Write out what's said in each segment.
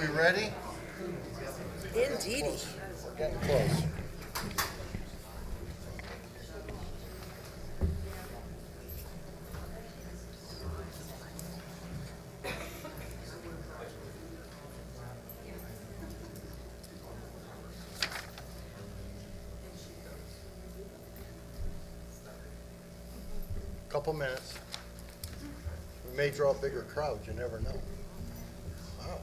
we ready? Indeedy. We're getting close. Couple minutes. We may draw bigger crowds, you never know. Wow.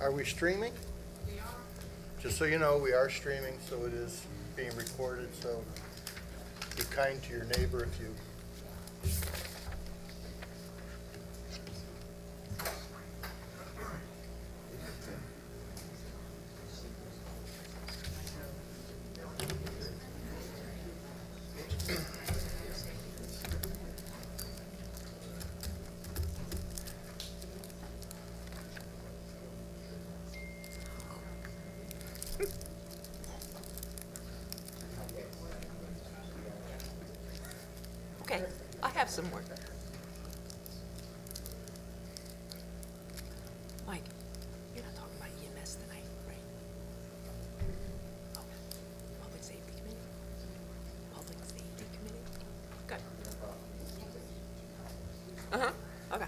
Are we streaming? We are. Just so you know, we are streaming, so it is being recorded, so be kind to your neighbor if you. Okay, I have some more. Mike, you're not talking about EMS tonight, right? Oh, Public Safety Committee? Public Safety Committee? Good. Uh-huh, okay.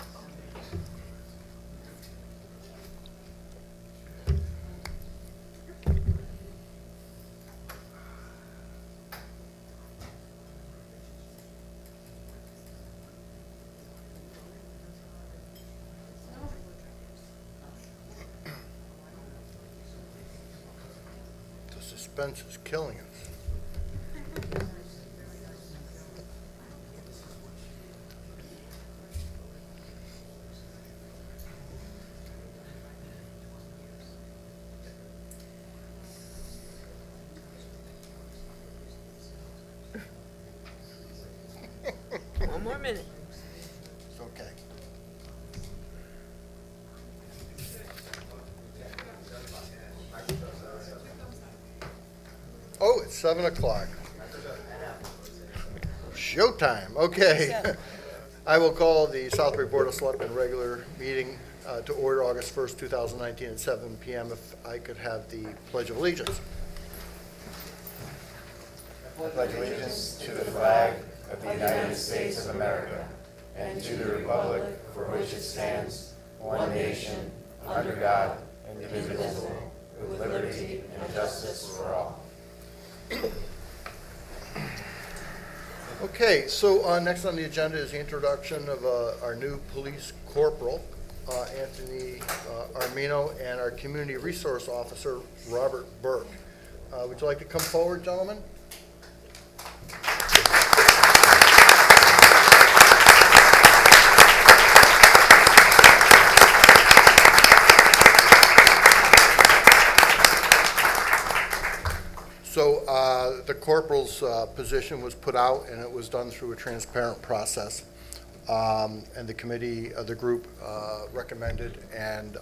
The suspense is killing us. One more minute. It's okay. Oh, it's 7 o'clock. Showtime, okay. I will call the Southbury Board of Selectmen regular meeting to order August 1st, 2019 at 7 p.m. If I could have the Pledge of Allegiance. I pledge allegiance to the flag of the United States of America and to the republic for which it stands, one nation, under God, indivisible, with liberty and justice for all. Okay, so next on the agenda is the introduction of our new police corporal, Anthony Armino, and our community resource officer, Robert Burke. Would you like to come forward, gentlemen? So the corporal's position was put out, and it was done through a transparent process. And the committee, the group recommended, and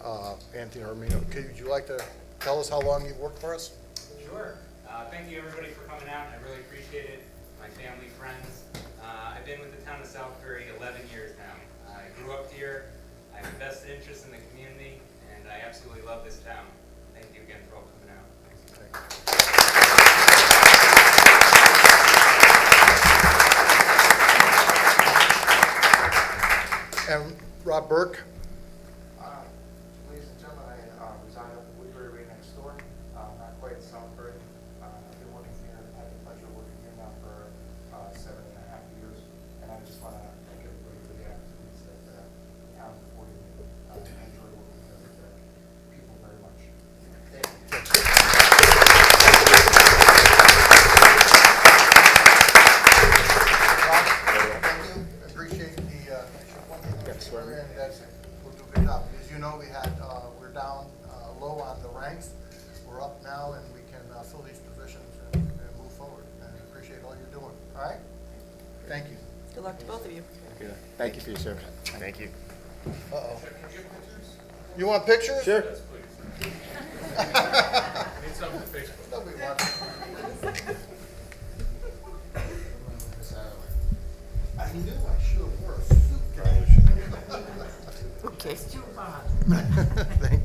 Anthony Armino, would you like to tell us how long you've worked for us? Sure. Thank you everybody for coming out. I really appreciate it. My family, friends. I've been with the town of Southbury 11 years now. I grew up here. I have a vested interest in the community, and I absolutely love this town. Thank you again for all coming out. And Rob Burke? Ladies and gentlemen, I reside up in Woodbury, right next door, not quite in Southbury. I've been working here, I've had the pleasure of working here now for 7.5 years, and I just want to thank everybody for the activities that the town afforded me. I enjoy working here with people very much. Thank you. Appreciate the and that's we'll do a good job. As you know, we're down low on the ranks. We're up now, and we can fill these positions and move forward. And I appreciate all you're doing. All right. Thank you. Good luck to both of you. Thank you for your service. Thank you. Uh-oh. You want pictures? Sure. Yes, please. Need something for Facebook. Nobody wants. I knew I should have wore a suit. Thank-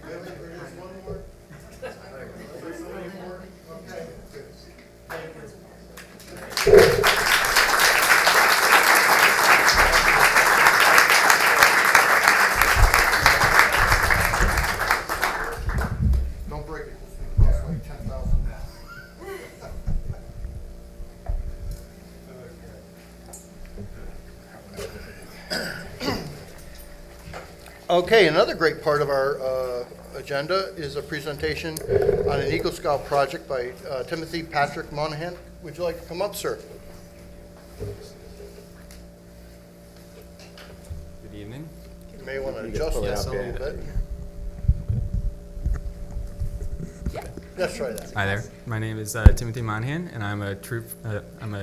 Really? There is one more? There's only more? Okay, good. Thank you. Don't break it, this thing costs like $10,000. Okay, another great part of our agenda is a presentation on an Eagle Scout project by Timothy Patrick Monahan. Would you like to come up, sir? Good evening. You may want to adjust this a little bit. Let's try that. Hi there. My name is Timothy Monahan, and I'm a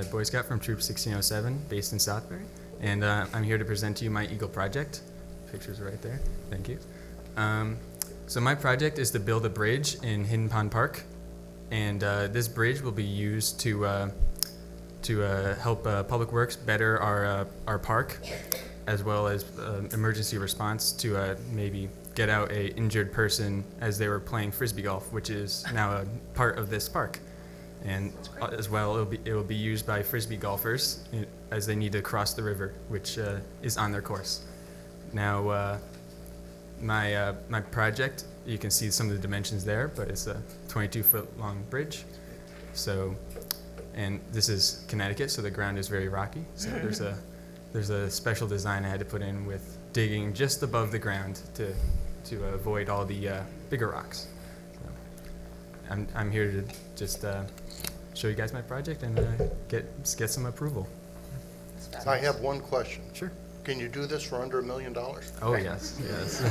Boy Scout from Troop 1607, based in Southbury. And I'm here to present to you my Eagle project. Pictures are right there. Thank you. So my project is to build a bridge in Hidden Pond Park, and this bridge will be used to help Public Works better our park, as well as emergency response to maybe get out a injured person as they were playing frisbee golf, which is now a part of this park. And as well, it will be used by frisbee golfers as they need to cross the river, which is on their course. Now, my project, you can see some of the dimensions there, but it's a 22-foot long bridge. So, and this is Connecticut, so the ground is very rocky. So there's a special design I had to put in with digging just above the ground to avoid all the bigger rocks. So I'm here to just show you guys my project and get some approval. I have one question. Sure. Can you do this for under $1 million? Oh yes, yes.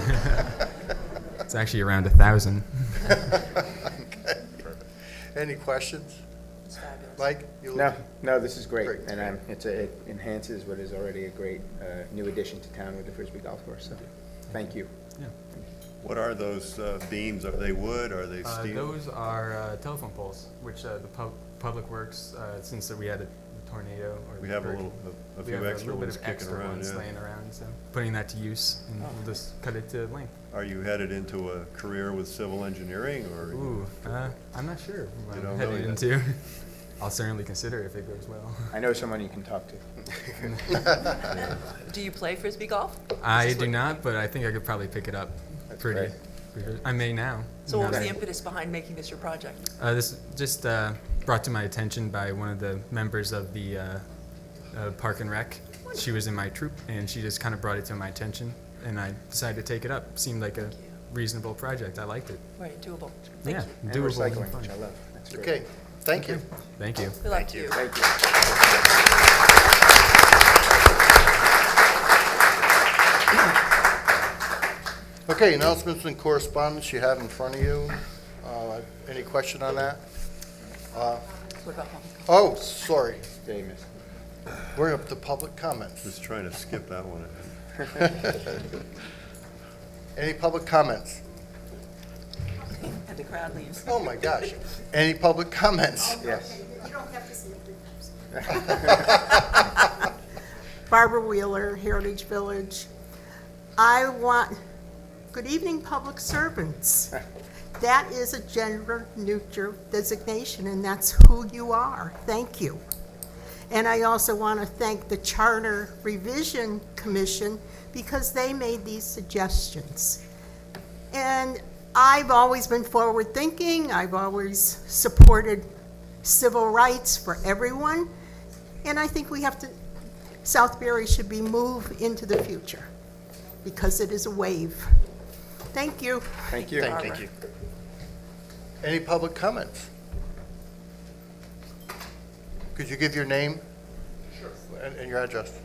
It's actually around 1,000. Okay, perfect. Any questions? It's fabulous. Mike? You No, this is great, Great. and it enhances what is already a great new addition to town with the Frisbee Golf Course, so, thank you. Yeah. What are those beams? Are they wood? Are they steel? Those are telephone poles, which the Public Works, since we had a tornado, or We have a we few have extra a little ones bit of kicking extra around, ones yeah. laying around, so putting that to use, and we'll just cut it to length. Are you headed into a career with civil engineering, or? Ooh, I'm not sure what You I'm don't know heading yet. into. I'll certainly consider it if it goes well. I know someone you can talk to. Do you play frisbee golf? I do not, but I think I could probably pick it up That's pretty. great. I may now. So what was Now the that- impetus behind making this your project? This just brought to my attention by one of the members of the Park and Rec. She was in my troop, and she just kind of brought it to my attention, and I decided to take it up. Seemed like a reasonable project. I liked it. Right, doable. Thank Yeah, you. And doable and recycling, fun. which I love, that's great. Okay, thank you. Thank you. Good luck to you. Thank you. Okay, announcements and correspondence you have in front of you. Any question on that? What about public? Oh, sorry. Very miss. We're up to public comments. Just trying to skip that one. Any public comments? And the crowd leaves. Oh, my gosh. Any public comments? Yes. Barbara Wheeler, Heritage Village. Good evening, public servants. That is a gender neutral designation, and that's who you are. Thank you. And I also want to thank the Charter Revision Commission because they made these suggestions. And I've always been forward-thinking. I've always supported civil rights for everyone. And I think Southbury should be moved into the future because it is a wave. Thank you. Thank you. Thank you. Any public comments? Could you give your name? Sure. And your address?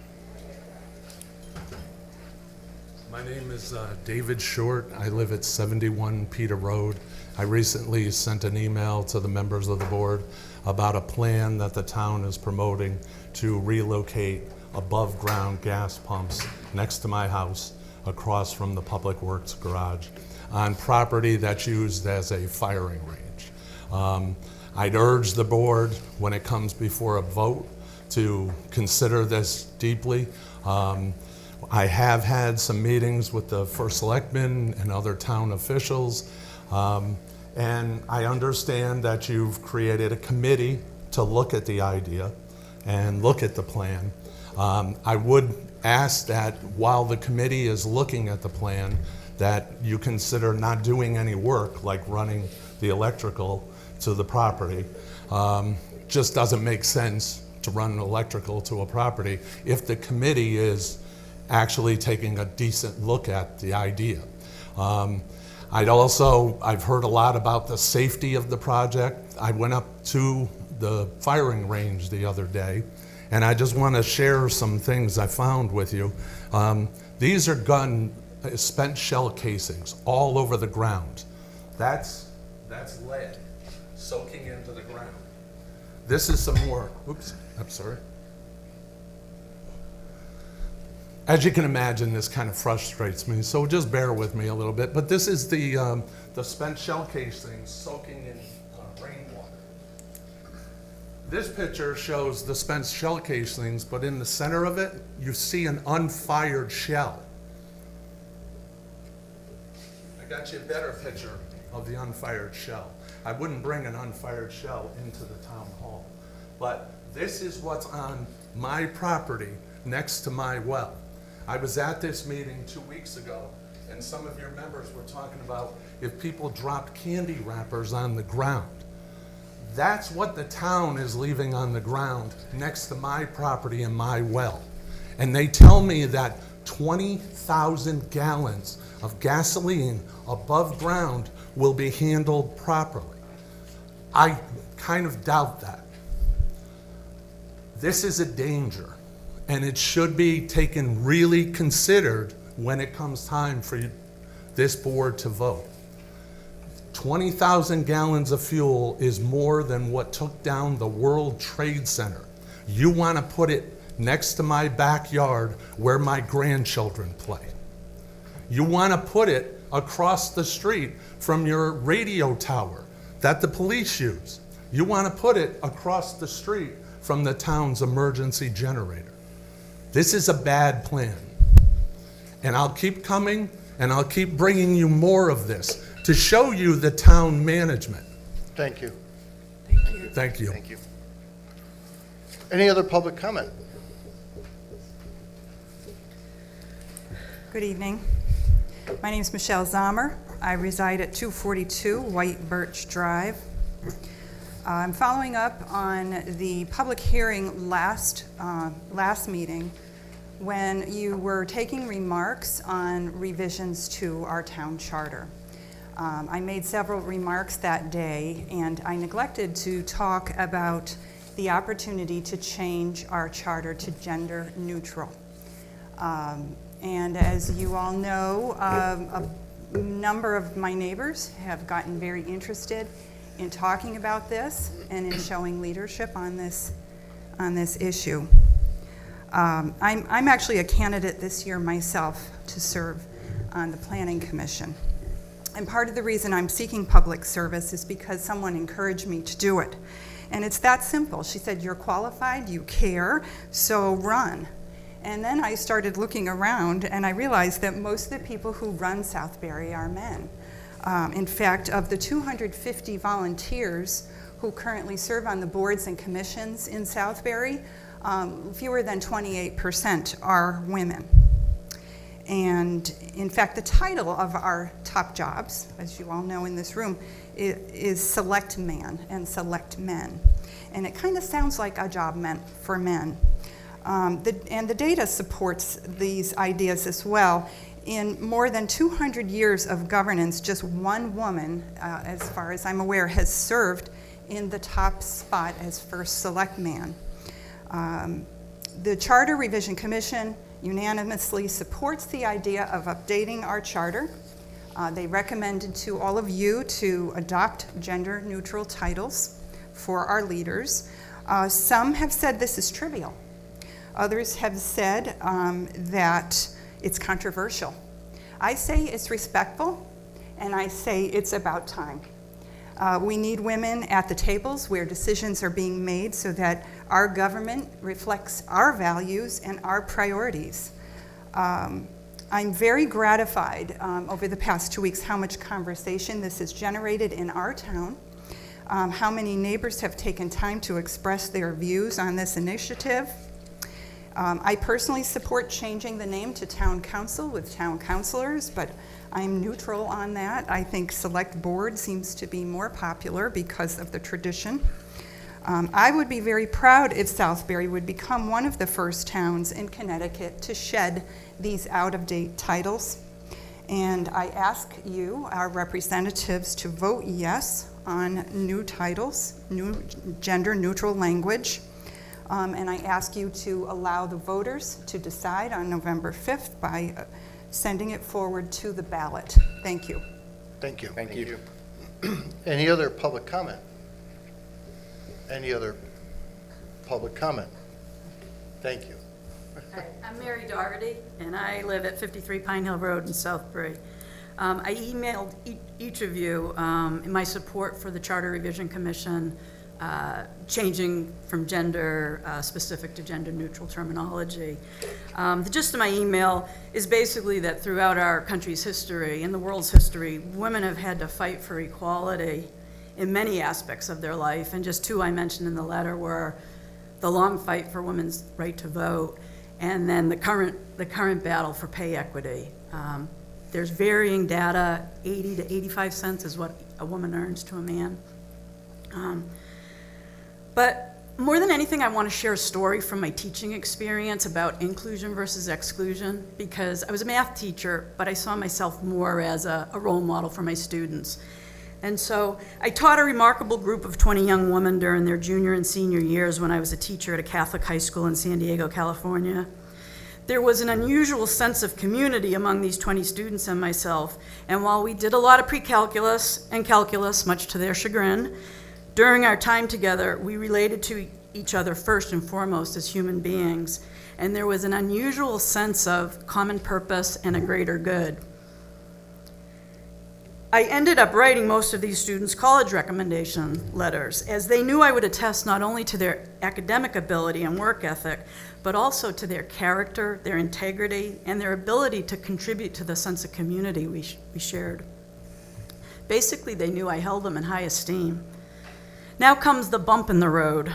My name is David Short. I live at 71 Peter Road. I recently sent an email to the members of the board about a plan that the town is promoting to relocate above-ground gas pumps next to my house across from the Public Works garage on property that's used as a firing range. I'd urge the board, when it comes before a vote, to consider this deeply. I have had some meetings with the first selectmen and other town officials, and I understand that you've created a committee to look at the idea and look at the plan. I would ask that while the committee is looking at the plan, that you consider not doing any work like running the electrical to the property. Just doesn't make sense to run electrical to a property if the committee is actually taking a decent look at the idea. I've heard a lot about the safety of the project. I went up to the firing range the other day, and I just want to share some things I found with you. These are spent shell casings all over the ground. That's lead soaking into the ground. This is some more, oops, I'm sorry. As you can imagine, this kind of frustrates me, so just bear with me a little bit. But this is the spent shell casings soaking in rainwater. This picture shows the spent shell casings, but in the center of it, you see an unfired shell. I got you a better picture of the unfired shell. I wouldn't bring an unfired shell into the town hall, but this is what's on my property next to my well. I was at this meeting 2 weeks ago, and some of your members were talking about if people dropped candy wrappers on the ground. That's what the town is leaving on the ground next to my property and my well. And they tell me that 20,000 gallons of gasoline above ground will be handled properly. I kind of doubt that. This is a danger, and it should be taken really considered when it comes time for this board to vote. 20,000 gallons of fuel is more than what took down the World Trade Center. You want to put it next to my backyard where my grandchildren play. You want to put it across the street from your radio tower that the police use. You want to put it across the street from the town's emergency generator. This is a bad plan. And I'll keep coming and I'll keep bringing you more of this to show you the town management. Thank you. Thank you. Thank you. Thank you. Any other public comment? Good evening. My name is Michelle Zomer. I reside at 242 White Birch Drive. I'm following up on the public hearing last meeting when you were taking remarks on revisions to our town charter. I made several remarks that day, and I neglected to talk about the opportunity to change our charter to gender neutral. And as you all know, a number of my neighbors have gotten very interested in talking about this and in showing leadership on this issue. I'm actually a candidate this year myself to serve on the Planning Commission. And part of the reason I'm seeking public service is because someone encouraged me to do it. And it's that simple. She said, "You're qualified, you care, so run." And then I started looking around and I realized that most of the people who run Southbury are men. In fact, of the 250 volunteers who currently serve on the boards and commissions in Southbury, fewer than 28% are women. And in fact, the title of our top jobs, as you all know in this room, is Selectman and Selectmen. And it kind of sounds like a job meant for men. And the data supports these ideas as well. In more than 200 years of governance, just one woman, as far as I'm aware, has served in the top spot as first selectman. The Charter Revision Commission unanimously supports the idea of updating our charter. They recommended to all of you to adopt gender-neutral titles for our leaders. Some have said this is trivial. Others have said that it's controversial. I say it's respectful, and I say it's about time. We need women at the tables where decisions are being made so that our government reflects our values and our priorities. I'm very gratified over the past 2 weeks how much conversation this has generated in our town, how many neighbors have taken time to express their views on this initiative. I personally support changing the name to Town Council with town councilors, but I'm neutral on that. I think Select Board seems to be more popular because of the tradition. I would be very proud if Southbury would become one of the first towns in Connecticut to shed these out-of-date titles. And I ask you, our representatives, to vote yes on new titles, new gender-neutral language. And I ask you to allow the voters to decide on November 5th by sending it forward to the ballot. Thank you. Thank you. Thank you. Any other public comment? Any other public comment? Thank you. Hi, I'm Mary Doherty, and I live at 53 Pine Hill Road in Southbury. I emailed each of you in my support for the Charter Revision Commission changing from gender specific to gender neutral terminology. The gist of my email is basically that throughout our country's history and the world's history, women have had to fight for equality in many aspects of their life, and just two I mentioned in the letter were the long fight for women's right to vote, and then the current battle for pay equity. There's varying data, 80 to 85 cents is what a woman earns to a man. But more than anything, I want to share a story from my teaching experience about inclusion versus exclusion, because I was a math teacher, but I saw myself more as a role model for my students. And so I taught a remarkable group of 20 young women during their junior and senior years when I was a teacher at a Catholic high school in San Diego, California. There was an unusual sense of community among these 20 students and myself, and while we did a lot of pre-calculus and calculus, much to their chagrin, during our time together, we related to each other first and foremost as human beings, and there was an unusual sense of common purpose and a greater good. I ended up writing most of these students' college recommendation letters, as they knew I would attest not only to their academic ability and work ethic, but also to their character, their integrity, and their ability to contribute to the sense of community we shared. Basically, they knew I held them in high esteem. Now comes the bump in the road.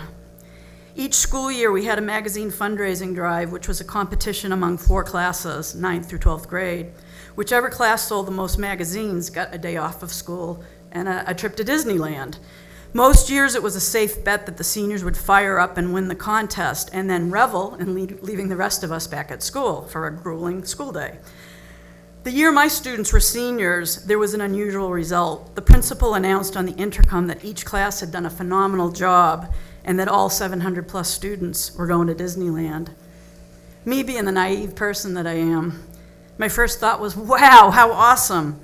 Each school year, we had a magazine fundraising drive, which was a competition among 4 classes, 9th through 12th grade. Whichever class sold the most magazines got a day off of school and a trip to Disneyland. Most years, it was a safe bet that the seniors would fire up and win the contest and then revel in leaving the rest of us back at school for a grueling school day. The year my students were seniors, there was an unusual result. The principal announced on the intercom that each class had done a phenomenal job and that all 700 plus students were going to Disneyland. Me being the naive person that I am, my first thought was, wow, how awesome.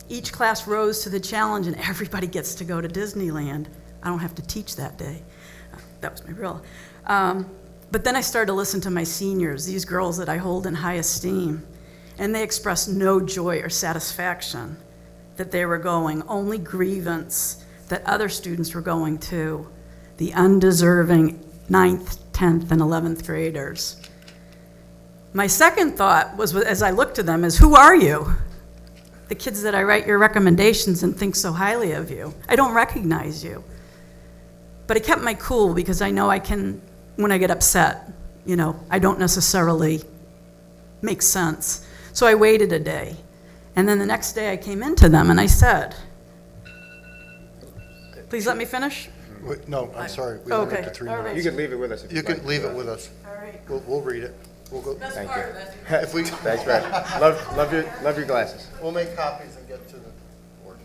Each class rose to the challenge and everybody gets to go to Disneyland. I don't have to teach that day. That was my real. But then I started to listen to my seniors, these girls that I hold in high esteem, and they expressed no joy or satisfaction that they were going, only grievance that other students were going to, the undeserving 9th, 10th, and 11th graders. My second thought was, as I looked to them, is who are you? The kids that I write your recommendations and think so highly of you. I don't recognize you. But I kept my cool because I know I can, when I get upset, I don't necessarily make sense. So I waited a day. And then the next day I came into them and I said, please let me finish? Wait, no, I'm sorry. We Okay, went up to 3 all right. minutes. You can leave it with us if You you'd can like. leave it with us. All right. We'll read it. We'll go. That's Thank part you. of it. If we, Thanks, Brad. Love your glasses. we'll make copies and get to the board.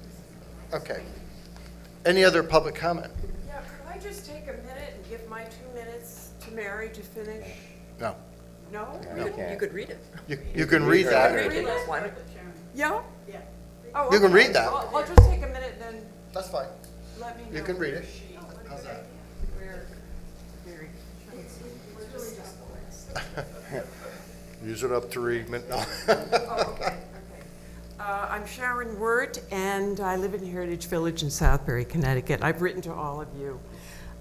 Okay. Any other public comment? Yeah, could I just take a minute and give my 2 minutes to Mary to finish? No. No? You could read it. You can read that. Read it. Why don't- Yeah? Yeah. Oh, You can okay. read that. I'll just take a minute, then That's fine. let me know. You can read it. How's that? Where, very. Use it up to read. No. Oh, okay. I'm Sharon Wirt, and I live in Heritage Village in Southbury, Connecticut. I've written to all of you.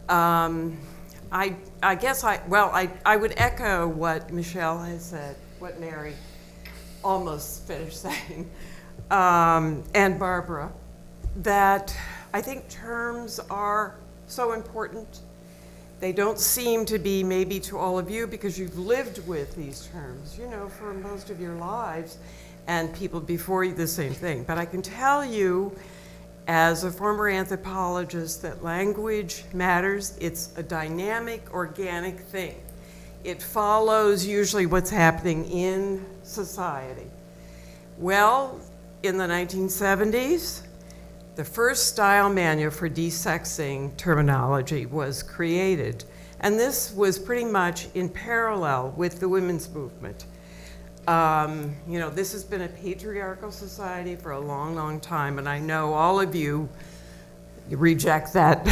I guess I would echo what Michelle has said, what Mary almost finished saying, and Barbara, that I think terms are so important. They don't seem to be maybe to all of you because you've lived with these terms, you know, for most of your lives, and people before you the same thing. But I can tell you, as a former anthropologist, that language matters. It's a dynamic, organic thing. It follows usually what's happening in society. Well, in the 1970s, the first style manual for desexing terminology was created, and this was pretty much in parallel with the women's movement. You know, this has been a patriarchal society for a long, long time, and I know all of you reject that,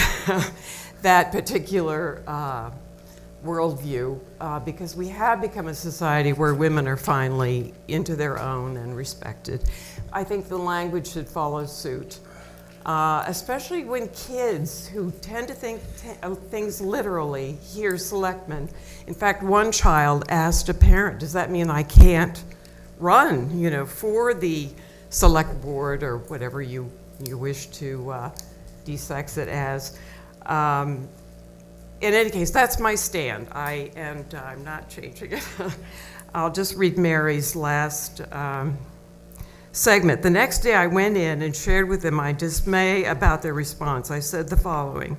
that particular worldview because we have become a society where women are finally into their own and respected. I think the language should follow suit. Especially when kids who tend to think things literally hear selectmen. In fact, one child asked a parent, does that mean I can't run, you know, for the select board or whatever you wish to desex it as? In any case, that's my stand, and I'm not changing it. I'll just read Mary's last segment. The next day I went in and shared with them my dismay about their response. I said the following: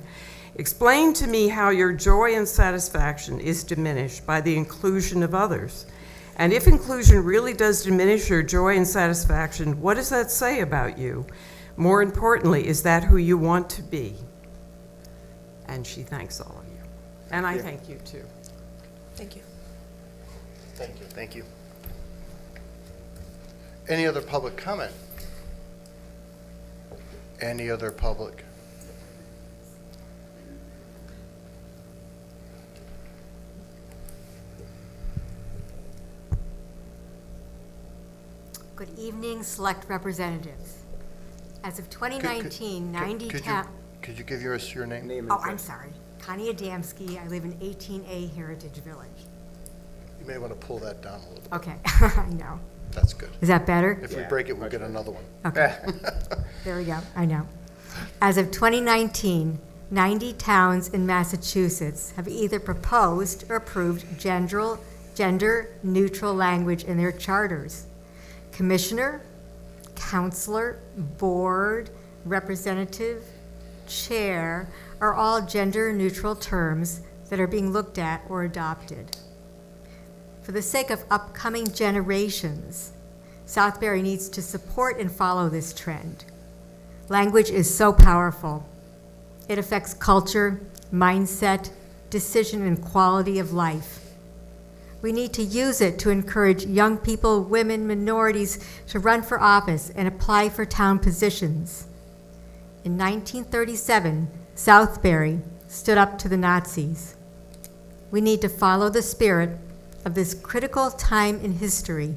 explain to me how your joy and satisfaction is diminished by the inclusion of others. And if inclusion really does diminish your joy and satisfaction, what does that say about you? More importantly, is that who you want to be? And she thanks all of you. And I thank you too. Thank you. Thank you. Thank you. Any other public comment? Any other public? Good evening, select representatives. As of 2019, 90 towns. Could you give us your name? Oh, I'm sorry. Connie Adamski. I live in 18A Heritage Village. You may want to pull that down a little bit. Okay, I know. That's good. Is that better? If we break it, we'll get another one. Okay. There we go. I know. As of 2019, 90 towns in Massachusetts have either proposed or approved gender-neutral language in their charters. Commissioner, counselor, board, representative, chair are all gender-neutral terms that are being looked at or adopted. For the sake of upcoming generations, Southbury needs to support and follow this trend. Language is so powerful. It affects culture, mindset, decision, and quality of life. We need to use it to encourage young people, women, minorities to run for office and apply for town positions. In 1937, Southbury stood up to the Nazis. We need to follow the spirit of this critical time in history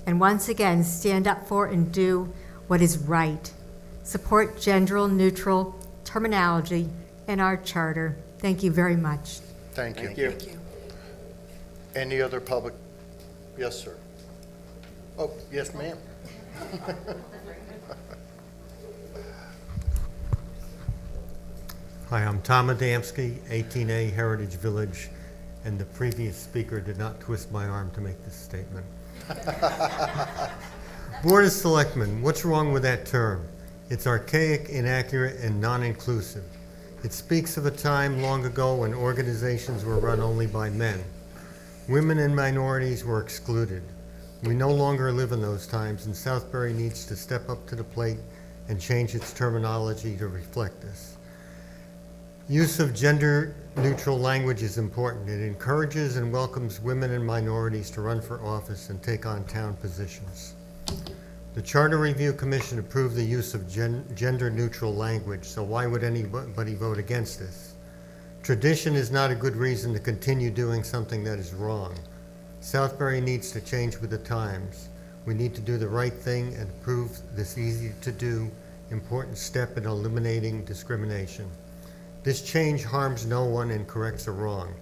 and once again stand up for and do what is right. Support gender-neutral terminology in our charter. Thank you very much. Thank you. Thank you. Any other public? Yes, sir. Oh, yes, ma'am. Hi, I'm Tom Adamski, 18A Heritage Village, and the previous speaker did not twist my arm to make this statement. Board of Selectmen, what's wrong with that term? It's archaic, inaccurate, and non-inclusive. It speaks of a time long ago when organizations were run only by men. Women and minorities were excluded. We no longer live in those times, and Southbury needs to step up to the plate and change its terminology to reflect this. Use of gender-neutral language is important. It encourages and welcomes women and minorities to run for office and take on town positions. The Charter Review Commission approved the use of gender-neutral language, so why would anybody vote against this? Tradition is not a good reason to continue doing something that is wrong. Southbury needs to change with the times. We need to do the right thing and approve this easy-to-do, important step in eliminating discrimination. This change harms no one and corrects a wrong.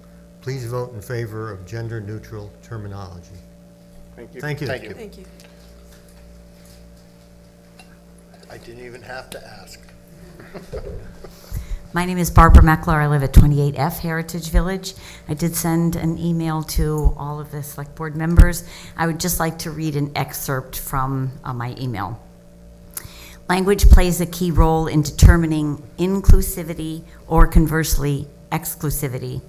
Please vote in favor of gender-neutral terminology. Thank you. Thank you. Thank you. Thank you. I didn't even have to ask. My name is Barbara Meckler. I live at 28F Heritage Village. I did send an email to all of the select board members. I would just like to read an excerpt from my email. Language plays a key role in determining inclusivity or conversely exclusivity.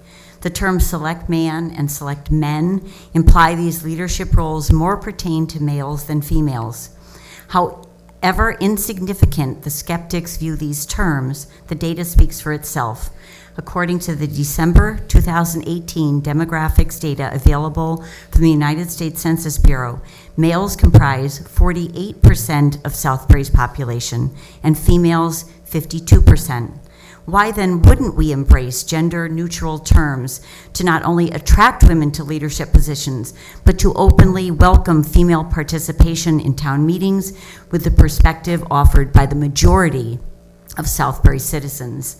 The terms select man and select men imply these leadership roles more pertain to males than females. However insignificant the skeptics view these terms, the data speaks for itself. According to the December 2018 demographics data available from the United States Census Bureau, males comprise 48% of Southbury's population and females 52%. Why then wouldn't we embrace gender-neutral terms to not only attract women to leadership positions, but to openly welcome female participation in town meetings with the perspective offered by the majority of Southbury citizens?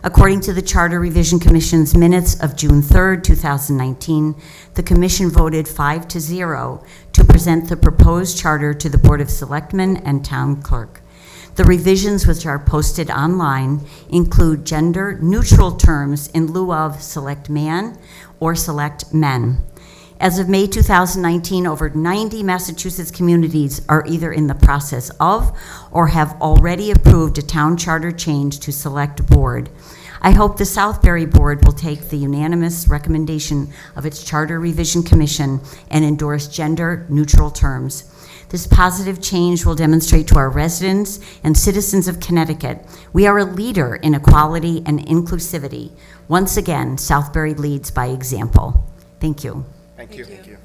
According to the Charter Revision Commission's minutes of June 3rd, 2019, the Commission voted 5-0 to present the proposed charter to the Board of Selectmen and Town Clerk. The revisions, which are posted online, include gender-neutral terms in lieu of select man or select men. As of May 2019, over 90 Massachusetts communities are either in the process of or have already approved a town charter change to select board. I hope the Southbury Board will take the unanimous recommendation of its Charter Revision Commission and endorse gender-neutral terms. This positive change will demonstrate to our residents and citizens of Connecticut we are a leader in equality and inclusivity. Once again, Southbury leads by example. Thank you. Thank you. Thank you.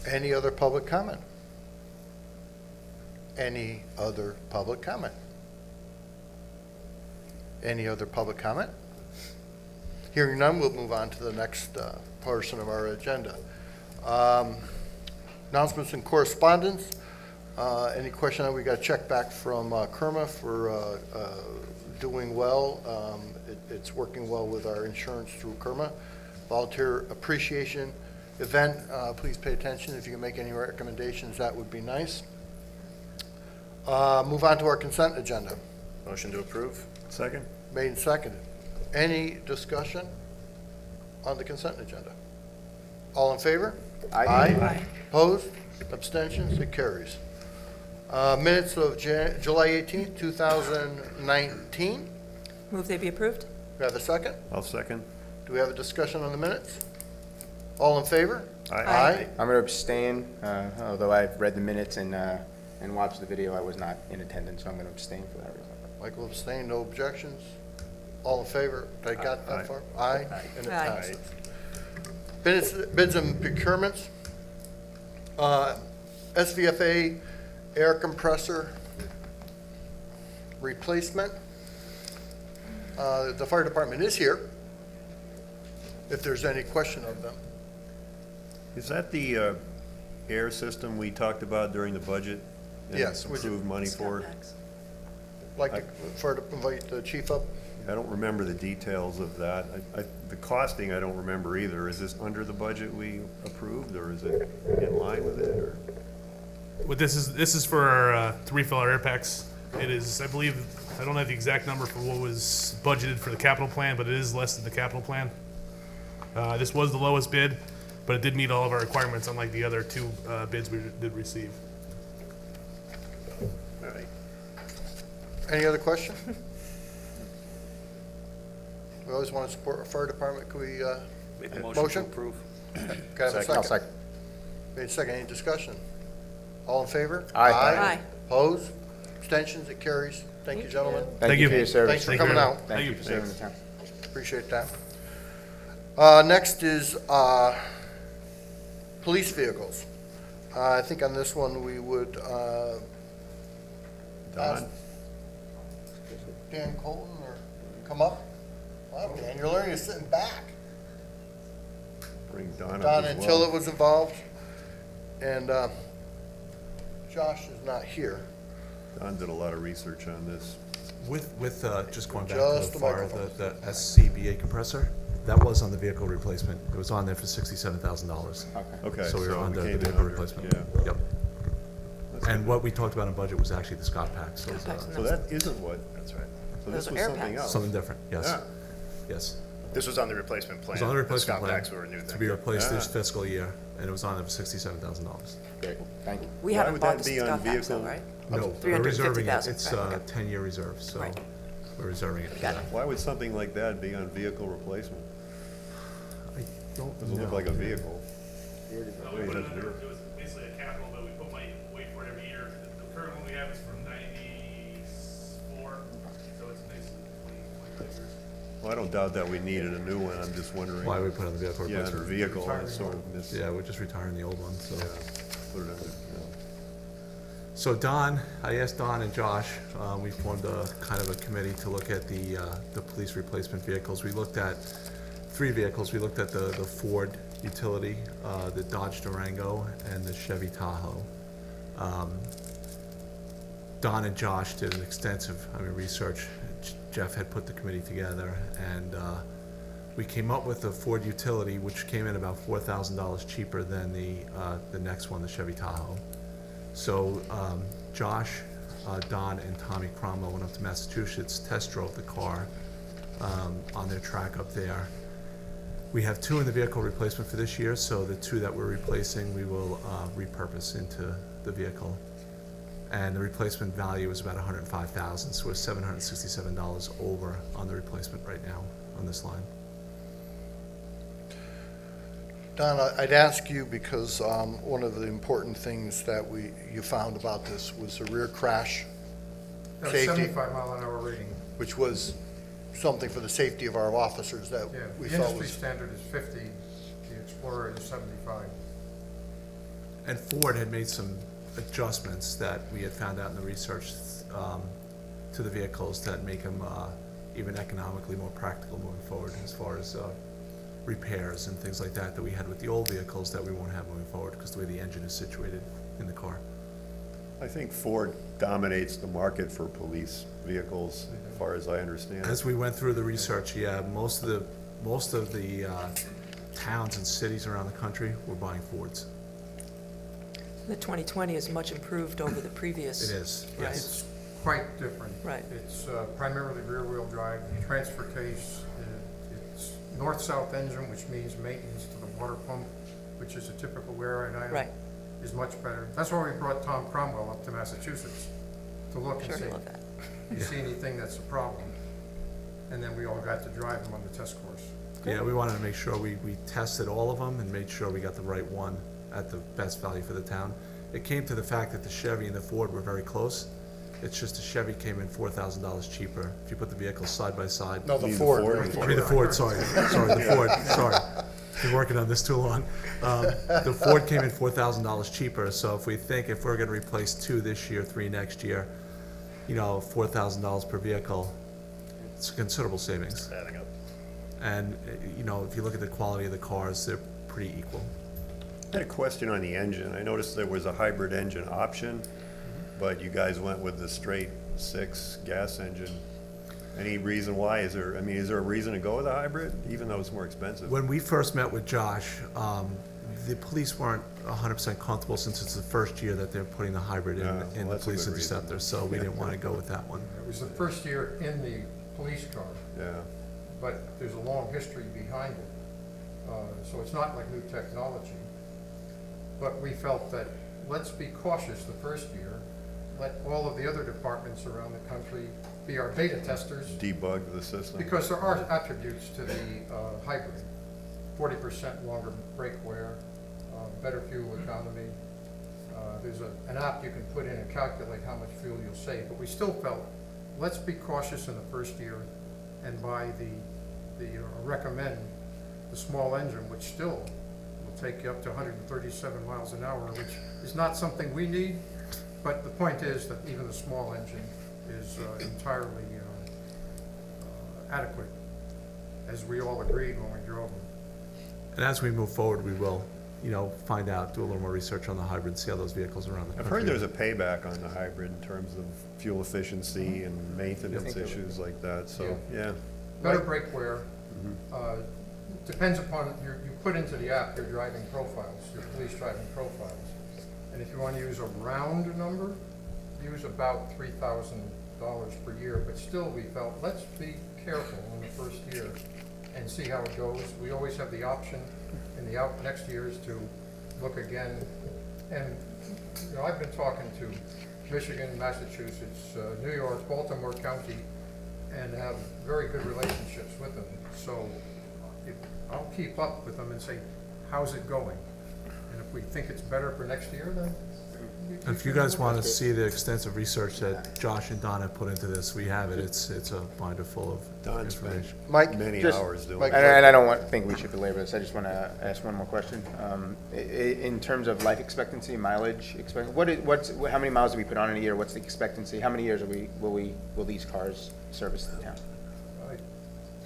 Any other public comment? Any other public comment? Any other public comment? Hearing none, we'll move on to the next portion of our agenda. Announcements and correspondence. Any question that we got a check back from Kerma for doing well. It's working well with our insurance through Kerma. Volunteer appreciation event. Please pay attention. If you can make any recommendations, that would be nice. Move on to our consent agenda. Motion to approve. Second? Made and seconded. Any discussion on the consent agenda? All in favor? Aye. Aye. Opposed? Abstentions? It carries. Minutes of July 18th, 2019. Move they be approved? Do we have a second? I'll second. Do we have a discussion on the minutes? All in favor? Aye. I'm going to abstain, although I've read the minutes and watched the video. I was not in attendance, so I'm going to abstain for that reason. Michael abstained, no objections. All in favor? They got that Aye. far? Aye. And it Aye. passes. Bids and procurements. SVFA air compressor replacement. The fire department is here, if there's any question of them. Is that the air system we talked about during the budget? and Yes, we did. Approved money for? Like to invite the chief up. I don't remember the details of that. The costing, I don't remember either. Is this under the budget we approved, or is it in line with it, or? What this is for our, to refill our air packs. It is, I believe, I don't have the exact number for what was budgeted for the capital plan, but it is less than the capital plan. This was the lowest bid, but it did meet all of our requirements, unlike the other two bids we did receive. All right. Any other question? We always want to support our fire department. Can we, Make a motion? to approve. Can I have a second? I'll second. Made second, any discussion? All in favor? Aye. Aye. Opposed? Abstentions? It carries Thank you, gentlemen. Thank you for your service. Thanks for Thank you coming very out. much. Thank you Thank for you. serving the town. Appreciate that. Next is police vehicles. I think on this one, we would ask Don? Dan Colton or come up. Wow, Dan, you're learning to sit in back. Bring Don up Don as Antilla well. was involved, and Josh is not here. Don did a lot of research on this. With just going back Just to the the fire, microphone. the SCBA compressor, that was on the vehicle replacement. It was on there for $67,000. Okay. Okay, So we were so it under the came in vehicle under, replacement. yeah. Yep. That's And good. what we talked about in budget was actually the Scott Pack, so it was, So that isn't what, that's right. So this Those are was air something packs. else. something different, yes. Yeah. Yes. This was on the replacement It plan. was on the replacement Scott plan packs were a new to thing. be replaced this Yeah. fiscal year, and it was on there for $67,000. Great, thank you. We Why haven't would bought that the be on Scott packs though, vehicle? right? No, we're reserving it. 350,000, It's right, a okay. 10-year reserve, so Right. we're reserving it for Got that. it. Why would something like that be on vehicle replacement? I don't Doesn't look know. like a vehicle. We put it under, it was basically a capital, but we put money away for it every year. The current one we have is from '94, so it's basically 25 years. Well, I don't doubt that we needed a new one, I'm just wondering. Why we put it on the vehicle Yeah, under replacement. vehicle, I sort of missed. Yeah, we're just retiring the old one, so. Yeah, put it under, So Don, I asked Don and Josh, we formed a kind of a committee to look at the police replacement vehicles. We looked at 3 vehicles. We looked at the Ford utility, the Dodge Durango, and the Chevy Tahoe. Don and Josh did an extensive, research. Jeff had put the committee together, and we came up with the Ford utility, which came in about $4,000 cheaper than the next one, the Chevy Tahoe. So Josh, Don, and Tommy Cromwell went up to Massachusetts, test drove the car on their track up there. We have 2 in the vehicle replacement for this year, so the 2 that we're replacing, we will repurpose into the vehicle. And the replacement value is about $105,000, so we're $767 over on the replacement right now on this line. Don, I'd ask you because one of the important things that you found about this was the rear crash That was safety, 75-mile-an-hour rating. which was something for the safety of our officers that Yeah, we the felt industry was. standard is 50, the Explorer is 75. And Ford had made some adjustments that we had found out in the research to the vehicles that make them even economically more practical moving forward as far as repairs and things like that that we had with the old vehicles that we won't have moving forward because the way the engine is situated in the car. I think Ford dominates the market for police vehicles, as far as I understand. As we went through the research, yeah, most of the towns and cities around the country were buying Fords. The 2020 is much improved over the previous. It is, Right. yes. It's quite different. Right. It's primarily rear-wheel drive, the transfer case, it's north-south engine, which means maintenance to the water pump, which is a typical wear item. Right. Is much better. That's why we brought Tom Cromwell up to Massachusetts, to look and Sure, see. I love that. You see anything that's a problem? And then we all got to drive him on the test course. Yeah, we wanted to make sure we tested all of them and made sure we got the right one at the best value for the town. It came to the fact that the Chevy and the Ford were very close. It's just the Chevy came in $4,000 cheaper. If you put the vehicles side by side. No, the Mean the Ford. Ford? I mean, the Ford, sorry, the Ford, sorry. Been working on this too long. The Ford came in $4,000 cheaper, so if we're gonna replace 2 this year, 3 next year, $4,000 per vehicle, it's a considerable savings. Adding up. And, if you look at the quality of the cars, they're pretty equal. I had a question on the engine. I noticed there was a hybrid engine option, but you guys went with the straight 6 gas engine. Any reason why? Is there a reason to go with a hybrid, even though it's more expensive? When we first met with Josh, the police weren't 100% comfortable since it's the first year that they're putting the hybrid Yeah, well, in the that's a police good reason. interceptor, so we didn't want to go with that one. It was the first year in the police car, Yeah. but there's a long history behind it. So it's not like new technology. But we felt that let's be cautious the first year. Let all of the other departments around the country be our beta testers, Debug the system. because there are attributes to the hybrid. 40% longer brake wear, better fuel economy. There's an app you can put in and calculate how much fuel you'll save, but we still felt let's be cautious in the first year and buy recommend the small engine, which still will take you up to 137 miles an hour, which is not something we need, but the point is that even the small engine is entirely adequate, as we all agreed when we drove them. And as we move forward, we will, find out, do a little more research on the hybrid, see how those vehicles around the I've country. heard there's a payback on the hybrid in terms of fuel efficiency and maintenance issues like that, so, yeah. Better brake wear. Depends upon, you put into the app your driving profiles, your police driving profiles. And if you want to use a round number, use about $3,000 per year, but still we felt, let's be careful in the first year and see how it goes. We always have the option in the next years to look again. And, I've been talking to Michigan, Massachusetts, New York, Baltimore County, and have very good relationships with them. So I'll keep up with them and say, how's it going? And if we think it's better for next year, then. If you guys want to see the extensive research that Josh and Don have put into this, we have it. It's a binder full of Don spent information. many Just- hours doing And it. I don't think we should belabor this, I just want to ask one more question. In terms of life expectancy, mileage, how many miles do we put on in a year? What's the expectancy? How many years will these cars service the town? I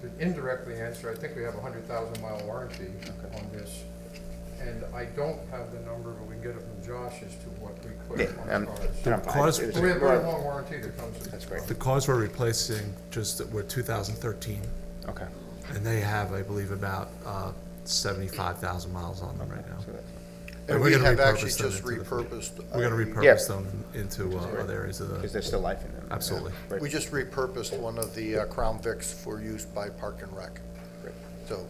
could indirectly answer, I think we have a 100,000-mile warranty on this. And I don't have the number, but we can get it from Josh as to what we put on the cars. We have a very long warranty that comes with it. That's great. The cars we're replacing were 2013. Okay. And they have, I believe, about 75,000 miles on them right now. And we're we gonna have repurpose actually them just into the fleet. repurposed. We're going to Yeah. repurpose them into other areas of the. Because there's still life in them. Absolutely. Right. We just repurposed one of the Crown Vics for use by Park and Rec. Great. So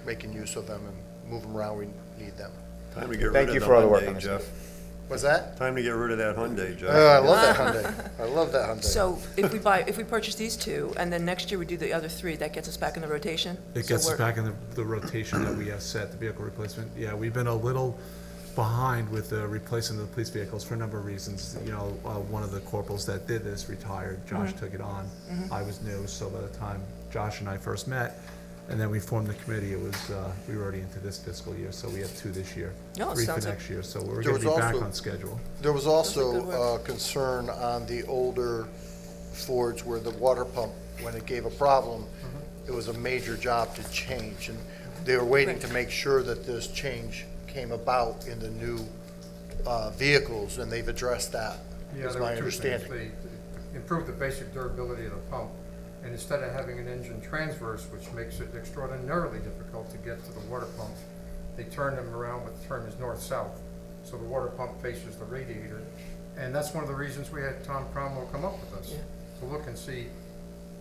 making use of them and move them around, we need them. Time to get Thank rid you of for all the work Hyundai, on this. Jeff. What's that? Time to get rid of that Hyundai, Jeff. I love that Hyundai. I love that Hyundai. So if we purchase these two, and then next year we do the other three, that gets us back in the rotation? It So gets us we're- back in the rotation that we have set, the vehicle replacement. Yeah, we've been a little behind with the replacement of the police vehicles for a number of reasons. One of the corporals that did this retired. Josh took it on. I was new, so by the time Josh and I first met, and then we formed the committee, it was, we were already into this fiscal year, so we have 2 this year, Oh, 3 for sounds like- next year, so we're There gonna be was back also- on schedule. There was good also work. concern on the older Fords where the water pump, when it gave a problem, it was a major job to change. And they were waiting to make sure that this change came about in the new vehicles, and they've addressed that, Yeah, is there were my two things. understanding. They improved the basic durability of the pump, and instead of having an engine transverse, which makes it extraordinarily difficult to get to the water pump, they turned them around, but the term is north-south. So the water pump faces the radiator, and that's one of the reasons we had Tom Cromwell come up with us, to look and see,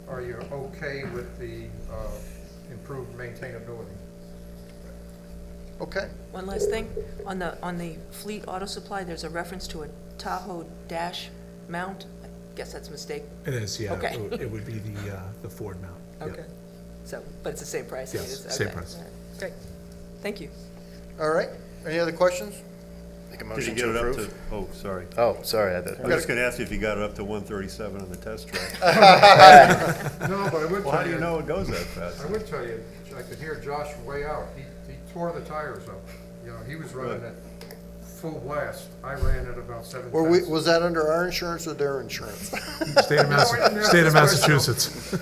are you okay with the improved maintainability? Okay. One last thing, on the fleet auto supply, there's a reference to a Tahoe dash mount. I guess that's a mistake. It is, yeah. Okay. It would be the Ford mount. Yep. Okay. So, but it's the same price? I mean, Yes, it's- same okay. price. All right. Great. Thank you. All right. Any other questions? Make a Did you motion get to it up approve. to, oh, sorry. Oh, sorry. I was just gonna ask you if you got it up to 137 on the test track. No, but I would Well, how tell do you you, know it goes that fast? I would tell you, I could hear Josh way out. He tore the tires up. He was running at full blast. I ran at about 7 tenths. Was that under our insurance or their insurance? State of State of Massachusetts.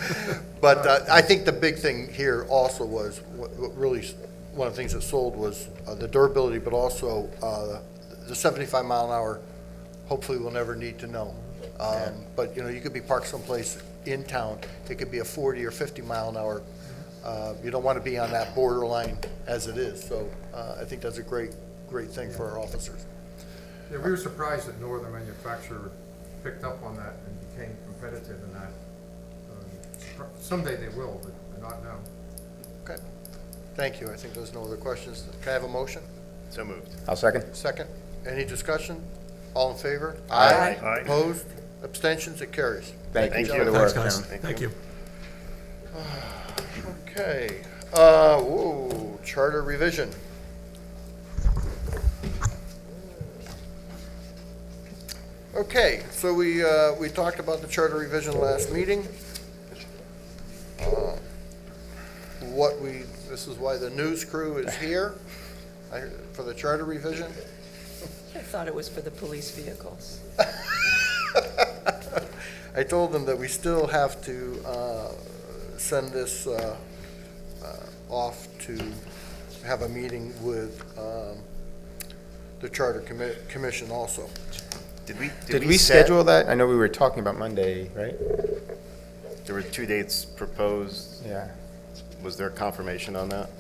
But I think the big thing here also was, what really, one of the things that sold was the durability, but also the 75 mile an hour, hopefully we'll never need to know. But, you could be parked someplace in town, it could be a 40 or 50 mile an hour. You don't want to be on that borderline as it is, so I think that's a great thing for our officers. Yeah, we were surprised that no other manufacturer picked up on that and became competitive in that. Someday they will, but not now. Okay, thank you. I think there's no other questions. Can I have a motion? So moved. I'll second. Second. Any discussion? All in favor? Aye. Aye. Opposed? Abstentions? It carries. Thank you for the gentlemen. work, Thanks, guys. gentlemen. Thank you. Okay, charter revision. Okay, so we talked about the charter revision last meeting. This is why the news crew is here, for the charter revision. I thought it was for the police vehicles. I told them that we still have to send this off to have a meeting with the charter commission also. Did we schedule that? I know we were talking about Monday, right? There were 2 dates proposed. Yeah. Was there confirmation on that?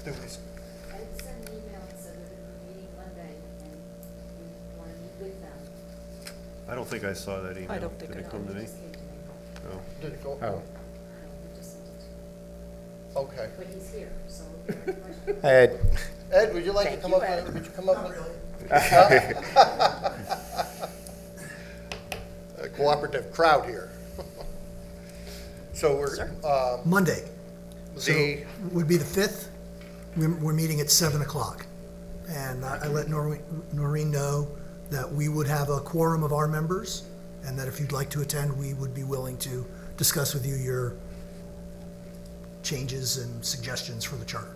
Did we- I sent an email and said that we're meeting Monday and we want to meet with them. I don't think I saw that email. I don't think Did I it come to me? Just came to me. No. Did it go? Oh. No, we just sent it to Okay. him. But he's here, so if you have any questions. Ed, Ed, would you like to Thank come you, up? Ed. Would you come up? Not really. A cooperative crowd here. So we're, Monday. So the, would be the 5th. We're meeting at 7 o'clock. And I let Noreen know that we would have a quorum of our members and that if you'd like to attend, we would be willing to discuss with you your changes and suggestions for the charter.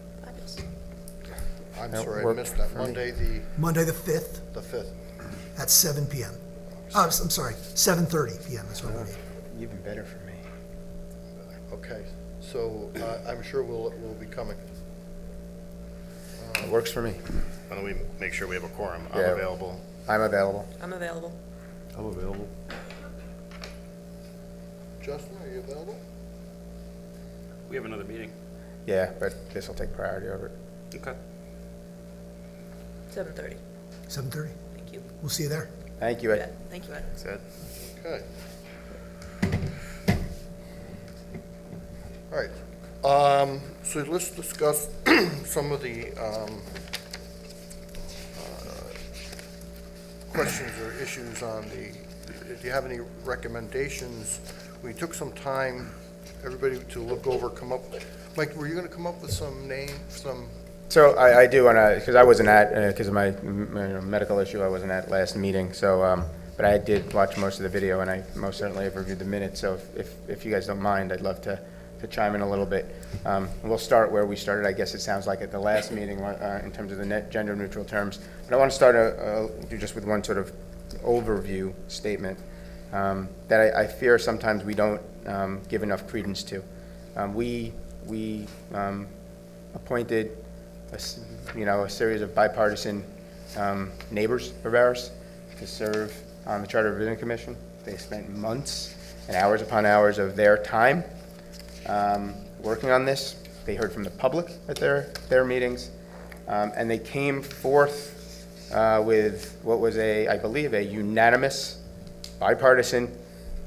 I'm That sorry, I worked missed that. for me. Monday, the 5th The 5th. at 7 PM. Oh, I'm sorry, 7:30 PM is what we need. even better for me. Okay, so I'm sure we'll be coming. It works for me. Why don't we make sure we have a quorum? I'm Yeah. available. I'm available. I'm available. I'm available. Justin, are you available? We have another meeting. Yeah, but this will take priority over it. Okay. 7:30. 7:30. Thank you. We'll see you there. Thank you, Ed. Yeah, thank you, Ed. Is that? Okay. All right, so let's discuss some of the questions or issues on the, do you have any recommendations? We took some time, everybody to look over, come up, Mike, were you gonna come up with some some? So I do want to, because I wasn't at, because of my medical issue, I wasn't at last meeting, so, but I did watch most of the video, and I most certainly have reviewed the minutes, so if you guys don't mind, I'd love to chime in a little bit. We'll start where we started, I guess it sounds like, at the last meeting, in terms of the net gender-neutral terms. But I want to start do just with one sort of overview statement that I fear sometimes we don't give enough credence to. We appointed a series of bipartisan neighbors of ours to serve on the Charter Revision Commission. They spent months and hours upon hours of their time working on this. They heard from the public at their meetings, and they came forth with what was I believe, a unanimous bipartisan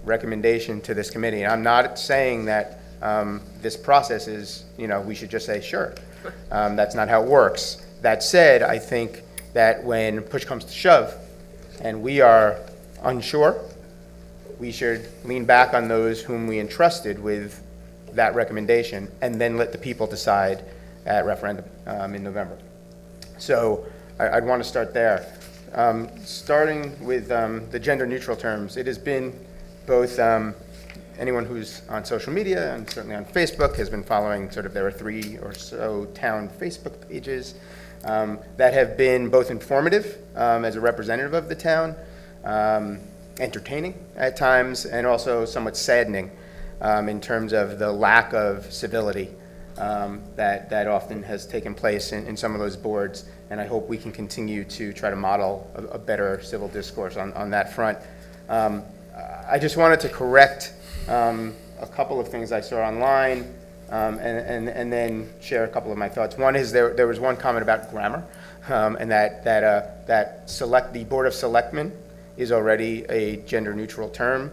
recommendation to this committee. And I'm not saying that this process is, we should just say, sure. That's not how it works. That said, I think that when push comes to shove and we are unsure, we should lean back on those whom we entrusted with that recommendation and then let the people decide at referendum in November. So I'd want to start there. Starting with the gender-neutral terms, it has been both anyone who's on social media and certainly on Facebook has been following there are 3 or so town Facebook pages that have been both informative as a representative of the town, entertaining at times, and also somewhat saddening in terms of the lack of civility that often has taken place in some of those boards. And I hope we can continue to try to model a better civil discourse on that front. I just wanted to correct a couple of things I saw online and then share a couple of my thoughts. One is there was one comment about grammar and that the Board of Selectmen is already a gender-neutral term,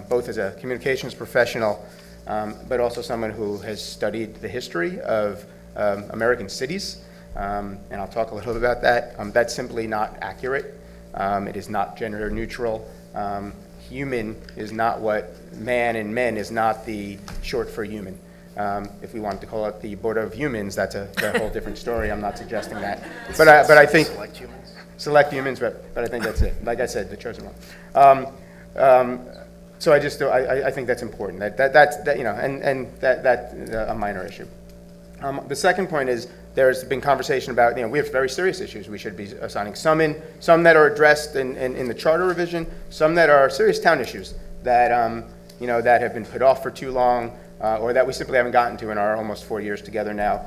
both as a communications professional, but also someone who has studied the history of American cities, and I'll talk a little bit about that. That's simply not accurate. It is not gender-neutral. Human is not what man, and men is not the short for human. If we wanted to call it the Board of Humans, that's a whole different story. I'm not suggesting that. But I think. Select humans? Select humans, but I think that's it. Like I said, the chosen one. So I think that's important. That's a minor issue. The second point is there's been conversation about, we have very serious issues we should be assigning. Some that are addressed in the charter revision, some that are serious town issues that, that have been put off for too long, or that we simply haven't gotten to in our almost 4 years together now.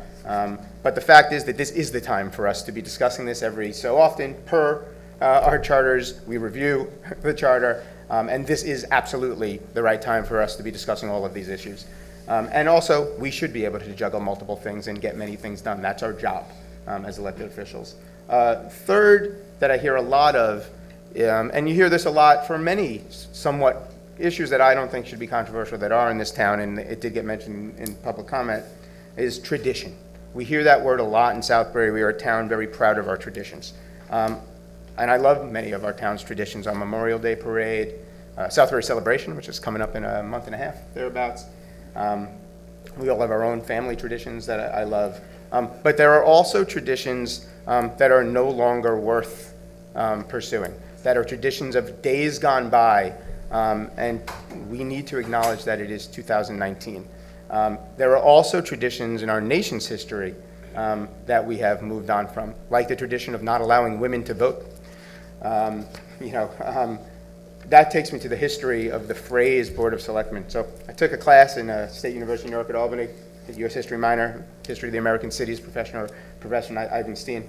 But the fact is that this is the time for us to be discussing this every so often. Per our charters, we review the charter, and this is absolutely the right time for us to be discussing all of these issues. And also, we should be able to juggle multiple things and get many things done. That's our job as elected officials. Third, that I hear a lot of, and you hear this a lot for many somewhat issues that I don't think should be controversial that are in this town, and it did get mentioned in public comment, is tradition. We hear that word a lot in Southbury. We are a town very proud of our traditions. And I love many of our town's traditions. Our Memorial Day Parade, Southbury Celebration, which is coming up in a month and a half, thereabouts. We all have our own family traditions that I love. But there are also traditions that are no longer worth pursuing, that are traditions of days gone by, and we need to acknowledge that it is 2019. There are also traditions in our nation's history that we have moved on from, like the tradition of not allowing women to vote. That takes me to the history of the phrase Board of Selectmen. So I took a class in State University of New York at Albany, a U.S. history minor, History of the American Cities, Professor Ivan Steen,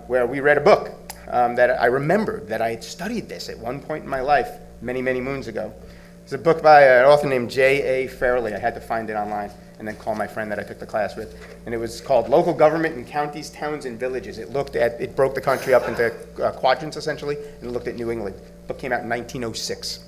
where we read a book that I remembered that I had studied this at one point in my life many, many moons ago. It's a book by an author named J.A. Fairley. I had to find it online and then call my friend that I took the class with. And it was called Local Government in Counties, Towns, and Villages. It broke the country up into quadrants, essentially, and it looked at New England. The book came out in 1906.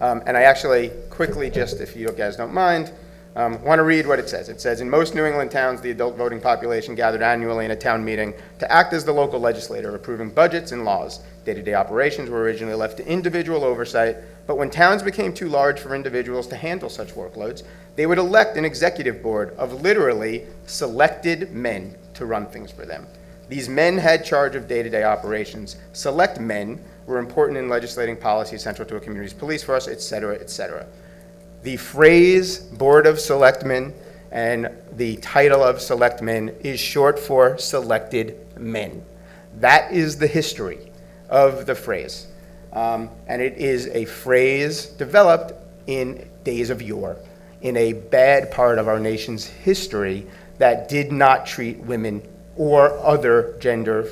And I actually quickly, just if you guys don't mind, want to read what it says. It says, in most New England towns, the adult voting population gathered annually in a town meeting to act as the local legislator, approving budgets and laws. Day-to-day operations were originally left to individual oversight, but when towns became too large for individuals to handle such workloads, they would elect an executive board of literally selected men to run things for them. These men had charge of day-to-day operations. Select men were important in legislating policy central to a community's police force, et cetera, et cetera. The phrase Board of Selectmen and the title of Selectmen is short for selected men. That is the history of the phrase. And it is a phrase developed in days of yore, in a bad part of our nation's history that did not treat women or other gender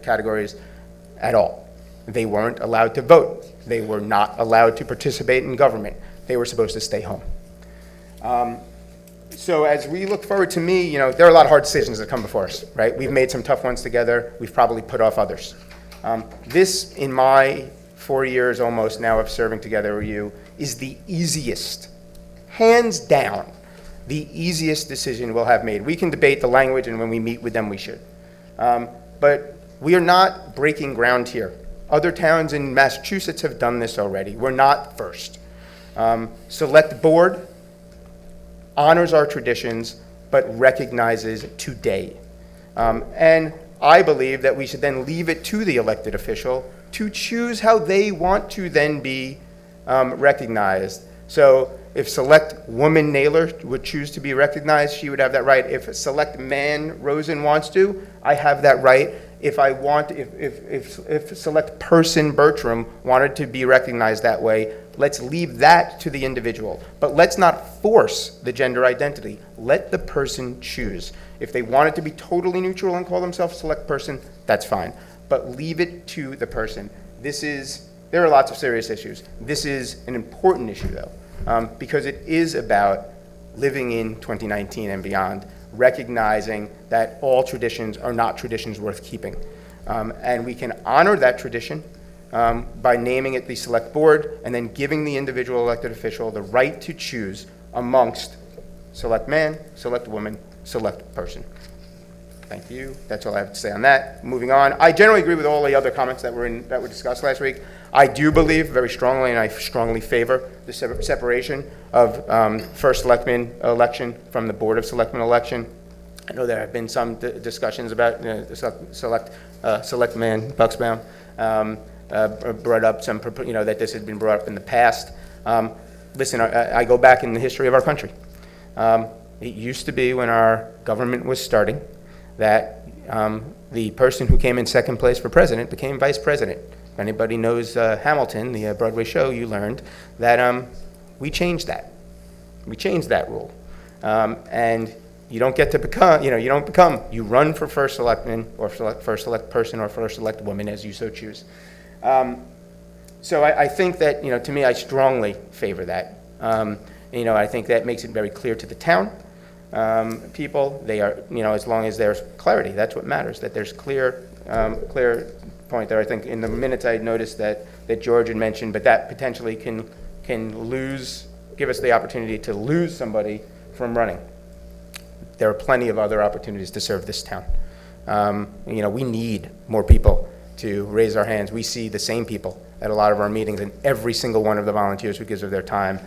categories at all. They weren't allowed to vote. They were not allowed to participate in government. They were supposed to stay home. So as we look forward, to me, there are a lot of hard decisions that come before us, right? We've made some tough ones together. We've probably put off others. This, in my 4 years almost now of serving together with you, is the easiest, hands down, the easiest decision we'll have made. We can debate the language, and when we meet with them, we should. But we are not breaking ground here. Other towns in Massachusetts have done this already. We're not first. Select Board honors our traditions, but recognizes today. And I believe that we should then leave it to the elected official to choose how they want to then be recognized. So if Select Woman Naylor would choose to be recognized, she would have that right. If Select Man Rosen wants to, I have that right. If Select Person Bertram wanted to be recognized that way, let's leave that to the individual. But let's not force the gender identity. Let the person choose. If they want it to be totally neutral and call themselves Select Person, that's fine. But leave it to the person. There are lots of serious issues. This is an important issue, though, because it is about living in 2019 and beyond, recognizing that all traditions are not traditions worth keeping. And we can honor that tradition by naming it the Select Board and then giving the individual elected official the right to choose amongst Select Man, Select Woman, Select Person. Thank you. That's all I have to say on that. Moving on. I generally agree with all the other comments that were discussed last week. I do believe very strongly, and I strongly favor the separation of first selectman election from the Board of Selectmen election. I know there have been some discussions about Selectman Bucksbaum brought up some, that this had been brought up in the past. Listen, I go back in the history of our country. It used to be when our government was starting that the person who came in second place for president became vice president. If anybody knows Hamilton, the Broadway show, you learned that we changed that. We changed that rule. And you don't get to become, you run for first selectman or first select person or first select woman as you so choose. So I think that, to me, I strongly favor that. I think that makes it very clear to the town people. They are, as long as there's clarity, that's what matters, that there's clear point there. I think in the minutes I noticed that George had mentioned, but that potentially can give us the opportunity to lose somebody from running. There are plenty of other opportunities to serve this town. We need more people to raise our hands. We see the same people at a lot of our meetings, and every single one of the volunteers who gives of their time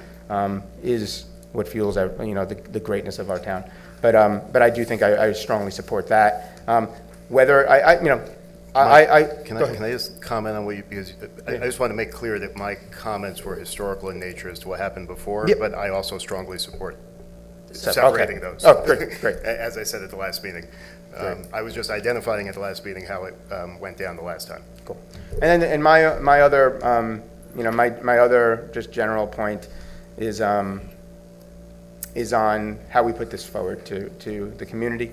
is what fuels our, the greatness of our town. But I do think I strongly support that. Whether Can I just comment on what you, because I just want to make clear that my comments were historical in nature as to what happened before, Yep. but I also strongly support Okay. separating those. Oh, great. As I said at the last meeting. I was just identifying at the last meeting how it went down the last time. Cool. And then, my other, my other just general point is on how we put this forward to the community.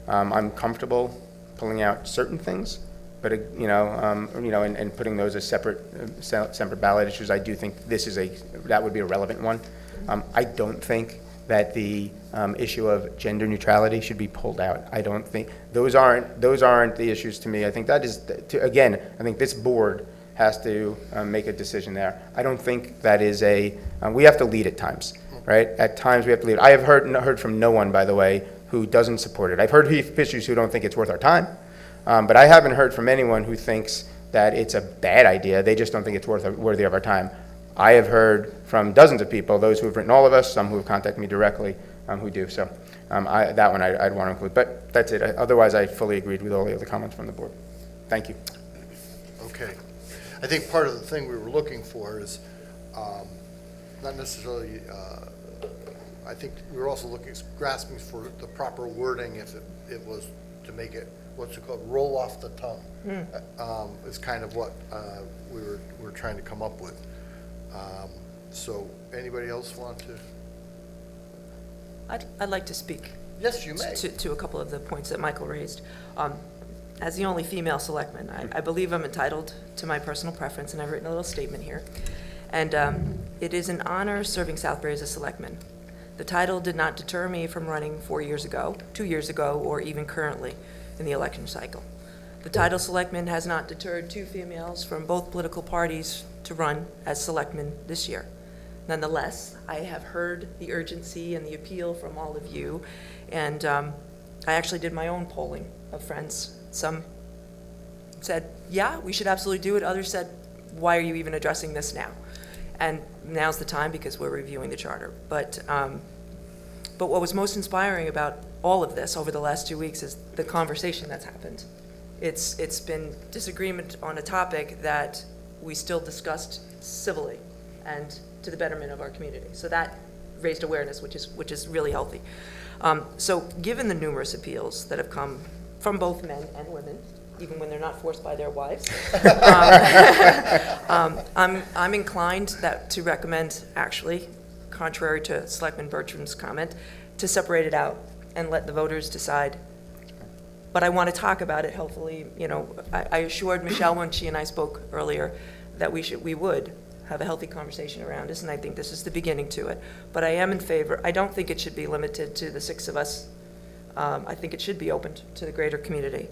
I'm comfortable pulling out certain things, but and putting those as separate ballot issues. I do think that would be a relevant one. I don't think that the issue of gender neutrality should be pulled out. I don't think those aren't the issues to me. I think that is I think this board has to make a decision there. I don't think that is we have to lead at times, right? At times we have to lead. I have heard from no one, by the way, who doesn't support it. I've heard issues who don't think it's worth our time, but I haven't heard from anyone who thinks that it's a bad idea. They just don't think it's worthy of our time. I have heard from dozens of people, those who have written all of us, some who have contacted me directly, who do. So that one I'd want to include. But that's it. Otherwise, I fully agreed with all the other comments from the board. Thank you. Okay. I think part of the thing we were looking for is not necessarily, I think we were also grasping for the proper wording if it was to make it, what's it called, roll off the tongue. Is kind of what we were trying to come up with. So anybody else want to? I'd like to speak. Yes, you may. To a couple of the points that Michael raised. As the only female selectman, I believe I'm entitled to my personal preference, and I've written a little statement here. And it is an honor serving Southbury as a selectman. The title did not deter me from running 4 years ago, 2 years ago, or even currently in the election cycle. The title selectman has not deterred two females from both political parties to run as selectmen this year. Nonetheless, I have heard the urgency and the appeal from all of you, and I actually did my own polling of friends. Some said, yeah, we should absolutely do it. Others said, why are you even addressing this now? And now's the time because we're reviewing the charter. But what was most inspiring about all of this over the last 2 weeks is the conversation that's happened. It's been disagreement on a topic that we still discussed civilly and to the betterment of our community. So that raised awareness, which is really healthy. So given the numerous appeals that have come from both men and women, even when they're not forced by their wives, I'm inclined to recommend, actually, contrary to Selectman Bertram's comment, to separate it out and let the voters decide. But I want to talk about it, hopefully. I assured Michelle when she and I spoke earlier that we would have a healthy conversation around this, and I think this is the beginning to it. But I am in favor. I don't think it should be limited to the six of us. I think it should be opened to the greater community.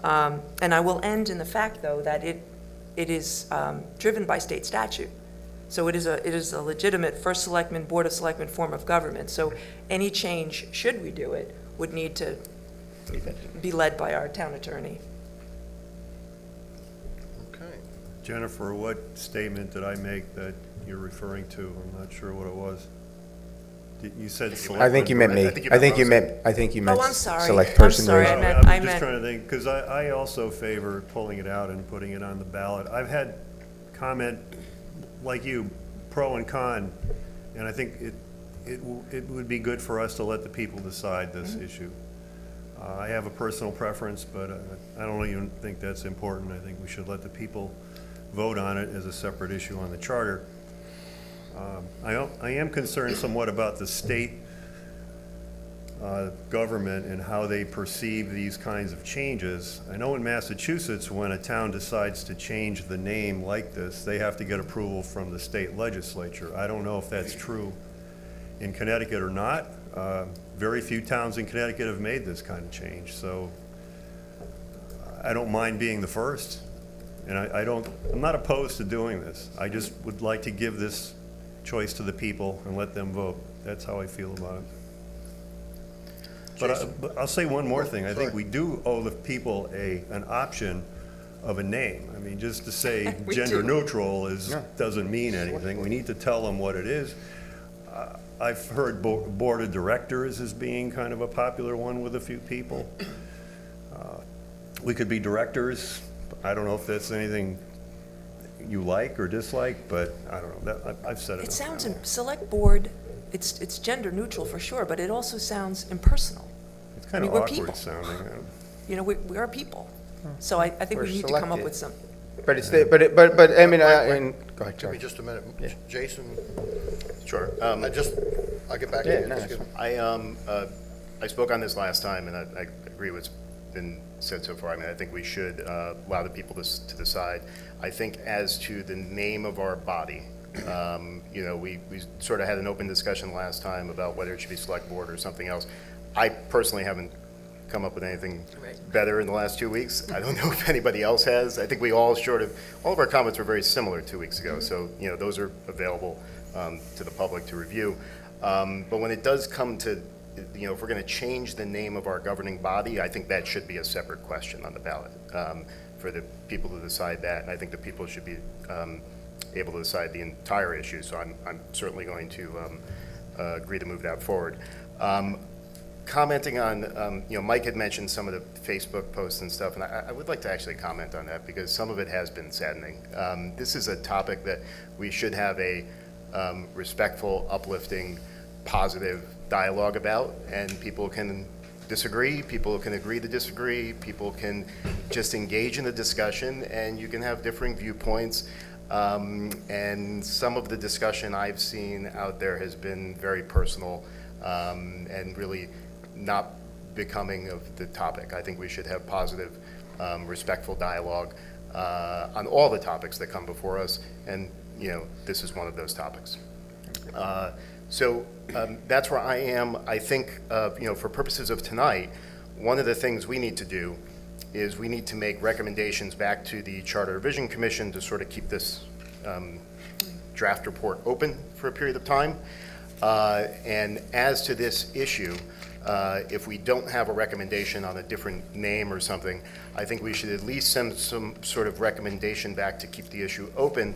And I will end in the fact, though, that it is driven by state statute. So it is a legitimate first selectman, board of selectmen form of government. So any change, should we do it, would need to be led by our town attorney. Okay. Jennifer, what statement did I make that you're referring to? I'm not sure what it was. You said select. I think you meant me. I think you meant Oh, I'm sorry. select I'm person. sorry. raised. I I'm meant- just trying to think, because I also favor pulling it out and putting it on the ballot. I've had comment, like you, pro and con, and I think it would be good for us to let the people decide this issue. I have a personal preference, but I don't even think that's important. I think we should let the people vote on it as a separate issue on the charter. I am concerned somewhat about the state government and how they perceive these kinds of changes. I know in Massachusetts, when a town decides to change the name like this, they have to get approval from the state legislature. I don't know if that's true in Connecticut or not. Very few towns in Connecticut have made this kind of change, so I don't mind being the first. And I'm not opposed to doing this. I just would like to give this choice to the people and let them vote. That's how I feel about it. But I'll say one more thing. I think we do owe the people an option of a name. I mean, just to say gender neutral doesn't mean anything. We need to tell them what it is. I've heard board of directors as being kind of a popular one with a few people. We could be directors. I don't know if that's anything you like or dislike, but I don't know. I've said it. It sounds, select board, it's gender neutral for sure, but it also sounds impersonal. It's kind of we're awkward people. sounding. You know, we are people. So I think we need to come up with some. But it's, but I mean, go ahead, Give me Charlie. just a minute. Yeah. Jason, Sure. I'll get back to Yeah, you. no, Excuse me. I spoke on this last time, and I agree with what's been said so far. I mean, I think we should allow the people to decide. I think as to the name of our body, you know, we sort of had an open discussion last time about whether it should be select board or something else. I personally haven't come up with anything better in the last 2 weeks. I don't know if anybody else has. I think we all all of our comments were very similar 2 weeks ago. So, you know, those are available to the public to review. But when it does come to, you know, if we're going to change the name of our governing body, I think that should be a separate question on the ballot for the people to decide that. And I think the people should be able to decide the entire issue. So I'm certainly going to agree to move that forward. Commenting on, you know, Mike had mentioned some of the Facebook posts and stuff, and I would like to actually comment on that because some of it has been saddening. This is a topic that we should have a respectful, uplifting, positive dialogue about, and people can disagree, people can agree to disagree, people can just engage in the discussion, and you can have differing viewpoints. And some of the discussion I've seen out there has been very personal and really not becoming of the topic. I think we should have positive, respectful dialogue on all the topics that come before us, and you know, this is one of those topics. So that's where I am. I think, you know, for purposes of tonight, one of the things we need to do is we need to make recommendations back to the Charter Revision Commission to sort of keep this draft report open for a period of time. And as to this issue, if we don't have a recommendation on a different name or something, I think we should at least send some sort of recommendation back to keep the issue open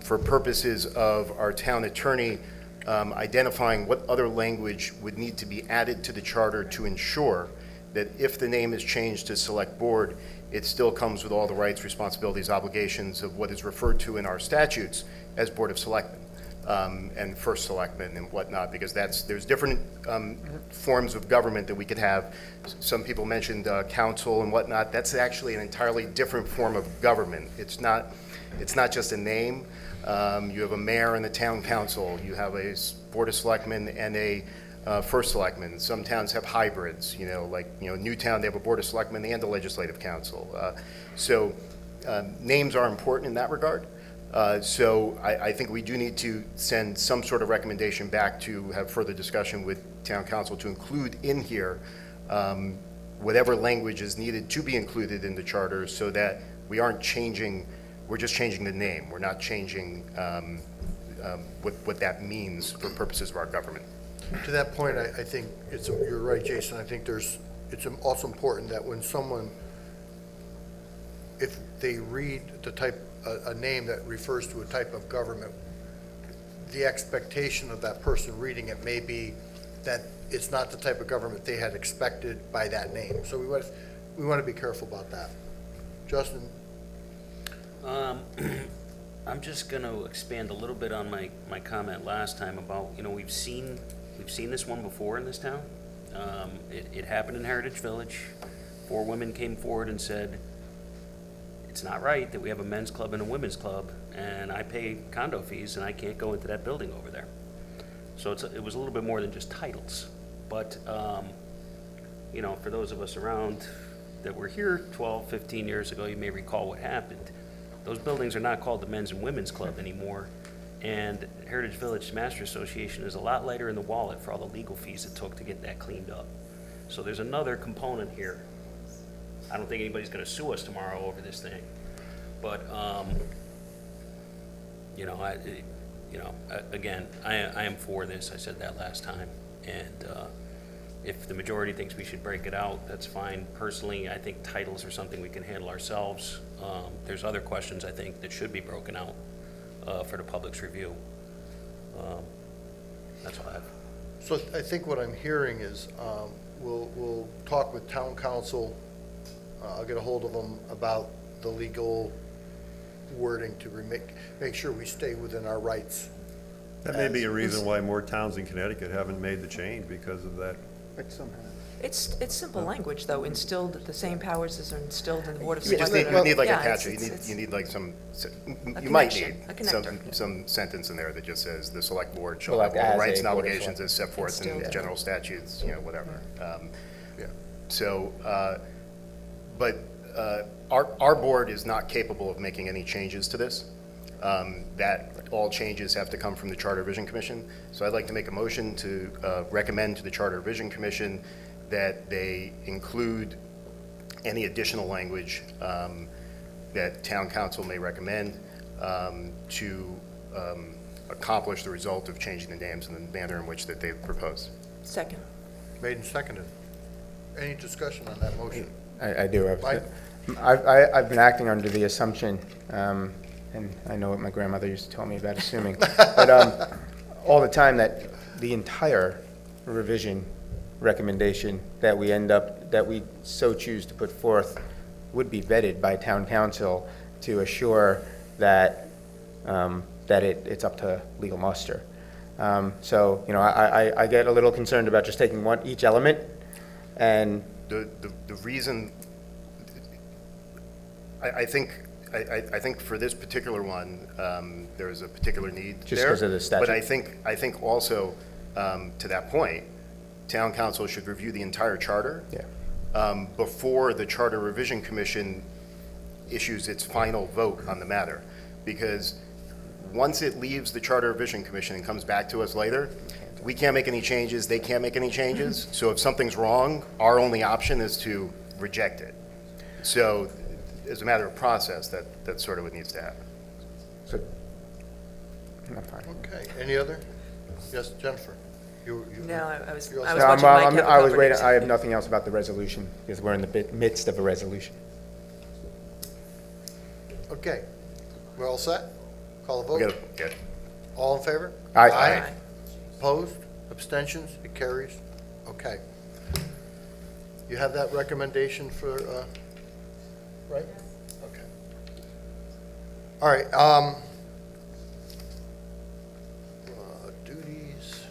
for purposes of our town attorney identifying what other language would need to be added to the charter to ensure that if the name is changed to select board, it still comes with all the rights, responsibilities, obligations of what is referred to in our statutes as Board of Selectmen. And first selectmen and whatnot, because there's different forms of government that we could have. Some people mentioned council and whatnot. That's actually an entirely different form of government. It's not just a name. You have a mayor and a town council. You have a board of selectmen and a first selectman. Some towns have hybrids. You know, like Newtown, they have a board of selectmen and a legislative council. So names are important in that regard. So I think we do need to send some sort of recommendation back to have further discussion with town council to include in here whatever language is needed to be included in the charter so that we aren't changing, we're just changing the name. We're not changing what that means for purposes of our government. To that point, I think you're right, Jason. I think it's also important that when someone, if they read the type a name that refers to a type of government, the expectation of that person reading it may be that it's not the type of government they had expected by that name. So we want to be careful about that. Justin? I'm just going to expand a little bit on my comment last time about, we've seen this one before in this town. It happened in Heritage Village. 4 women came forward and said, it's not right that we have a men's club and a women's club, and I pay condo fees and I can't go into that building over there. So it was a little bit more than just titles. But, for those of us around that were here 12, 15 years ago, you may recall what happened. Those buildings are not called the Men's and Women's Club anymore, and Heritage Village Master Association is a lot lighter in the wallet for all the legal fees it took to get that cleaned up. So there's another component here. I don't think anybody's gonna sue us tomorrow over this thing, but, again, I am for this. I said that last time, and if the majority thinks we should break it out, that's fine. Personally, I think titles are something we can handle ourselves. There's other questions I think that should be broken out for the public's review. That's all I have. So I think what I'm hearing is we'll talk with town council. I'll get a hold of them about the legal wording to make sure we stay within our rights. That may be a reason why more towns in Connecticut haven't made the change, because of that. It's simple language, though, instilled, the same powers as are instilled in the Board of You just Selectmen. need like a Yeah, catcher, it's- you need like some, A you might connection, need a connector. some sentence in there that just says, the select board shall Well, have like all the as rights a and Board of obligations as set forth in Instilled. general statutes, whatever. Yeah. So, but our board is not capable of making any changes to this. That all changes have to come from the Charter Revision Commission. So I'd like to make a motion to recommend to the Charter Revision Commission that they include any additional language that town council may recommend to accomplish the result of changing the names in the manner in which that they've proposed. Second. Made and seconded. Any discussion on that motion? I do. Mike? I've been acting under the assumption, and I know what my grandmother used to tell me about assuming, but all the time that the entire revision recommendation that we so choose to put forth would be vetted by town council to assure that it's up to legal muster. So, I get a little concerned about just taking each element and. The reason, I think for this particular one, there is a particular need Just there. 'cause of the statute. But I think also, to that point, town council should review the entire charter. Yeah. Before the Charter Revision Commission issues its final vote on the matter. Because once it leaves the Charter Revision Commission and comes back to us later, we can't make any changes, they can't make any changes. So if something's wrong, our only option is to reject it. So as a matter of process, that's sort of what needs to happen. So, I'm fine. Okay, any other? Yes, Jennifer? No, I was you're all watching set? Mike have a I was covered waiting, answer. I have nothing else about the resolution, because we're in the midst of a resolution. Okay, we're all set? Call the We vote? gotta get All in favor? Aye. Aye. Opposed? Abstentions? It carries? Okay. You have that recommendation for, right? Okay. All right, duties.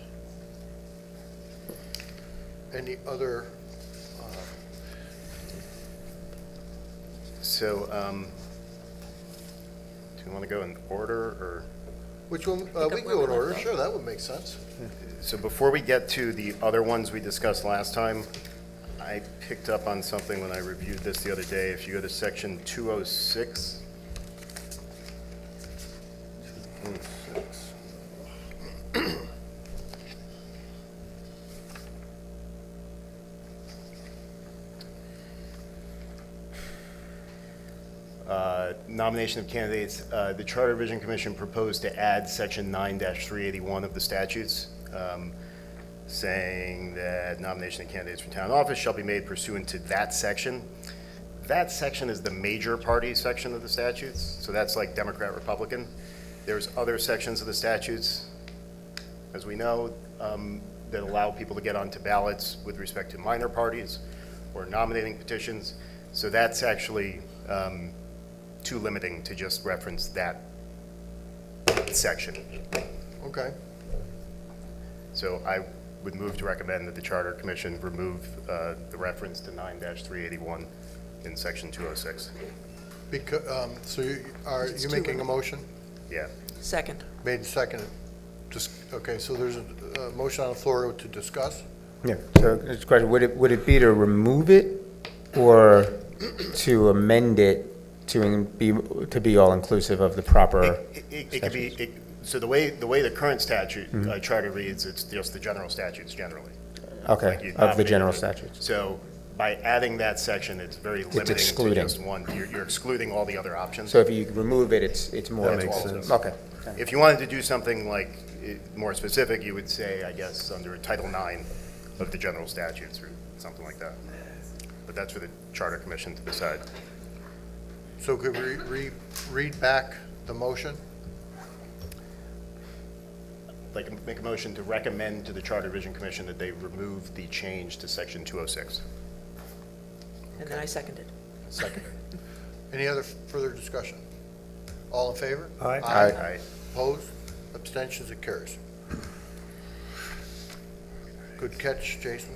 Any other, So, do you want to go in order, or? which one, up we can where go we in order, left off. sure, that would make sense. So before we get to the other ones we discussed last time, I picked up on something when I reviewed this the other day. If you go to section 206. 206. Nomination of candidates, the Charter Revision Commission proposed to add section 9-381 of the statutes, saying that nomination of candidates for town office shall be made pursuant to that section. that section is the major party section of the statutes, so that's like Democrat, Republican. There's other sections of the statutes, as we know, that allow people to get onto ballots with respect to minor parties or nominating petitions. So that's actually too limiting to just reference that section. Okay. So I would move to recommend that the Charter Commission remove the reference to 9-381 in section 206. So are you making a motion? Yeah. Second. Made and seconded. Okay, so there's a motion on the floor to discuss? Yeah, so it's a question, would it be to remove it or to amend it to be all-inclusive of the proper It could be, so the way the current statute, charter reads, it's just the general statutes generally. Okay, Like you of the nominate general it. statutes. So by adding that section, it's very limiting to excluding. just one. You're excluding all the other options. So if you remove it, it's more. That makes sense. Okay. If you wanted to do something like more specific, you would say, I guess, under Title IX of the general statutes or something like that. But that's for the Charter Commission to decide. So could we read back the motion? Like, make a motion to recommend to the Charter Revision Commission that they remove the change to section 206. And then I seconded. Seconded. Any other further discussion? All in favor? Aye. Aye. Opposed? Abstentions? It carries. Good catch, Jason.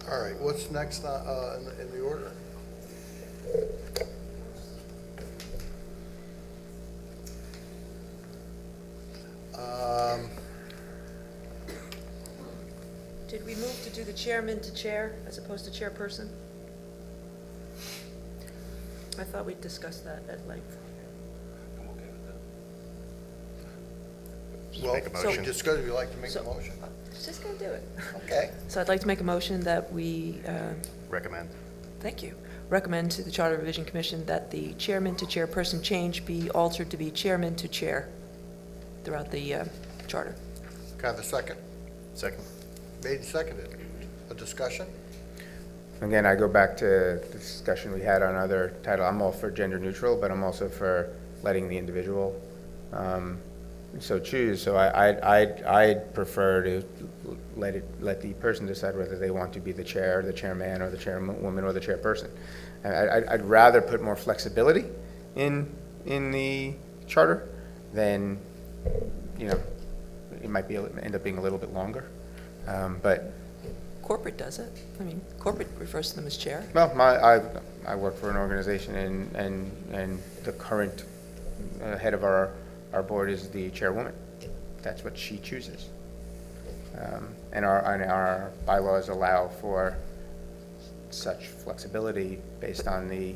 All right, what's next in the order? Did we move to do the chairman to chair as opposed to chairperson? I thought we discussed that at length. Well, make a motion. discuss if you'd like to make a motion. Just gonna do it. Okay. So I'd like to make a motion that we, Recommend. thank you, recommend to the Charter Revision Commission that the chairman to chairperson change be altered to be chairman to chair throughout the charter. Can I have a second? Second. Made and seconded. A discussion? Again, I go back to the discussion we had on other title. I'm all for gender neutral, but I'm also for letting the individual so choose. So I'd prefer to let the person decide whether they want to be the chair, the chairman, or the chairwoman, or the chairperson. I'd rather put more flexibility in the charter than, it might end up being a little bit longer. But Corporate does it. I mean, corporate refers to them as chair. well, I work for an organization, and the current head of our board is the chairwoman. That's what she chooses. And our bylaws allow for such flexibility based on the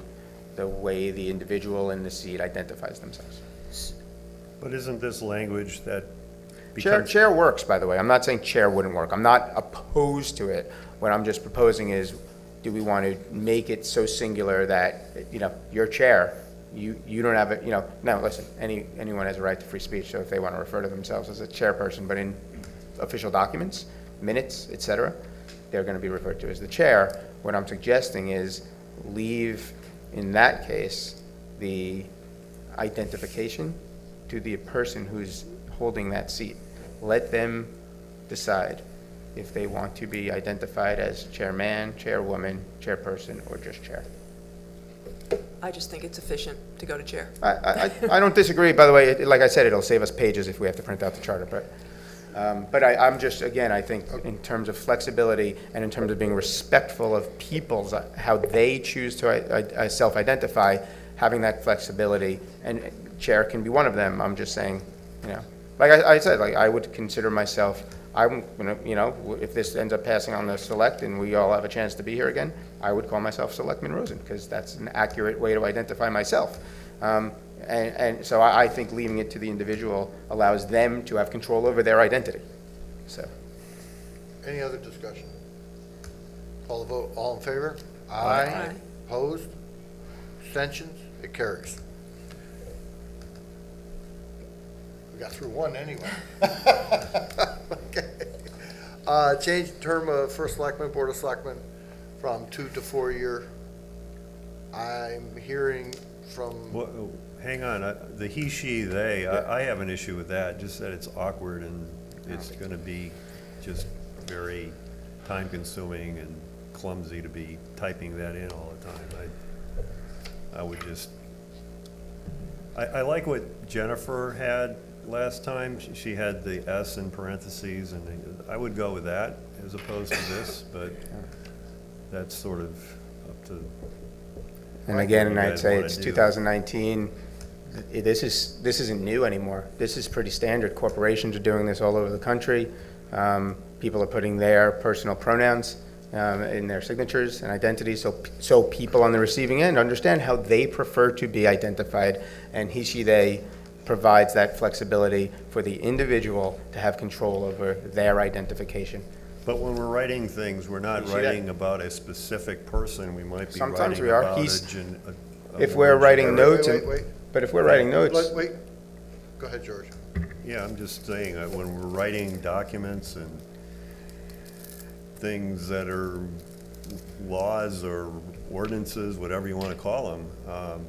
way the individual in the seat identifies themselves. But isn't this language that Chair works, by the way. I'm not saying chair wouldn't work. I'm not opposed to it. What I'm just proposing is, do we want to make it so singular that, you're chair, you don't have it, no, listen, anyone has a right to free speech, so if they want to refer to themselves as a chairperson, but in official documents, minutes, et cetera, they're going to be referred to as the chair. What I'm suggesting is leave, in that case, the identification to the person who's holding that seat. Let them decide if they want to be identified as chairman, chairwoman, chairperson, or just chair. I just think it's efficient to go to chair. I don't disagree, by the way. Like I said, it'll save us pages if we have to print out the charter, but I'm just, again, I think in terms of flexibility and in terms of being respectful of people's, how they choose to self-identify, having that flexibility, and chair can be one of them. I'm just saying, like I said, like I would consider myself, if this ends up passing on the select and we all have a chance to be here again, I would call myself Selectman Rosen, because that's an accurate way to identify myself. And so I think leaving it to the individual allows them to have control over their identity. So. Any other discussion? Call the vote. All in favor? Aye. Opposed? Abstentions? It carries. We got through one anyway. Okay. Change term of first selectman, board of selectmen from 2 to 4 year. I'm hearing from, Well, hang on, the he, she, they, I have an issue with that, just that it's awkward and it's gonna be just very time-consuming and clumsy to be typing that in all the time. I would just, I like what Jennifer had last time. She had the S in parentheses, and I would go with that as opposed to this, but that's sort of up to. And again, and what you I'd guys say wanna it's do. 2019. This isn't new anymore. This is pretty standard. Corporations are doing this all over the country. People are putting their personal pronouns in their signatures and identities, so people on the receiving end understand how they prefer to be identified, and he, she, they provides that flexibility for the individual to have control over their identification. But when we're writing things, we're not You see that? writing about a specific person. We might be Sometimes writing we are. about He's- a If more we're writing generic- notes, wait. but if we're writing notes, Wait, go ahead, George. Yeah, I'm just saying, when we're writing documents and things that are laws or ordinances, whatever you want to call them,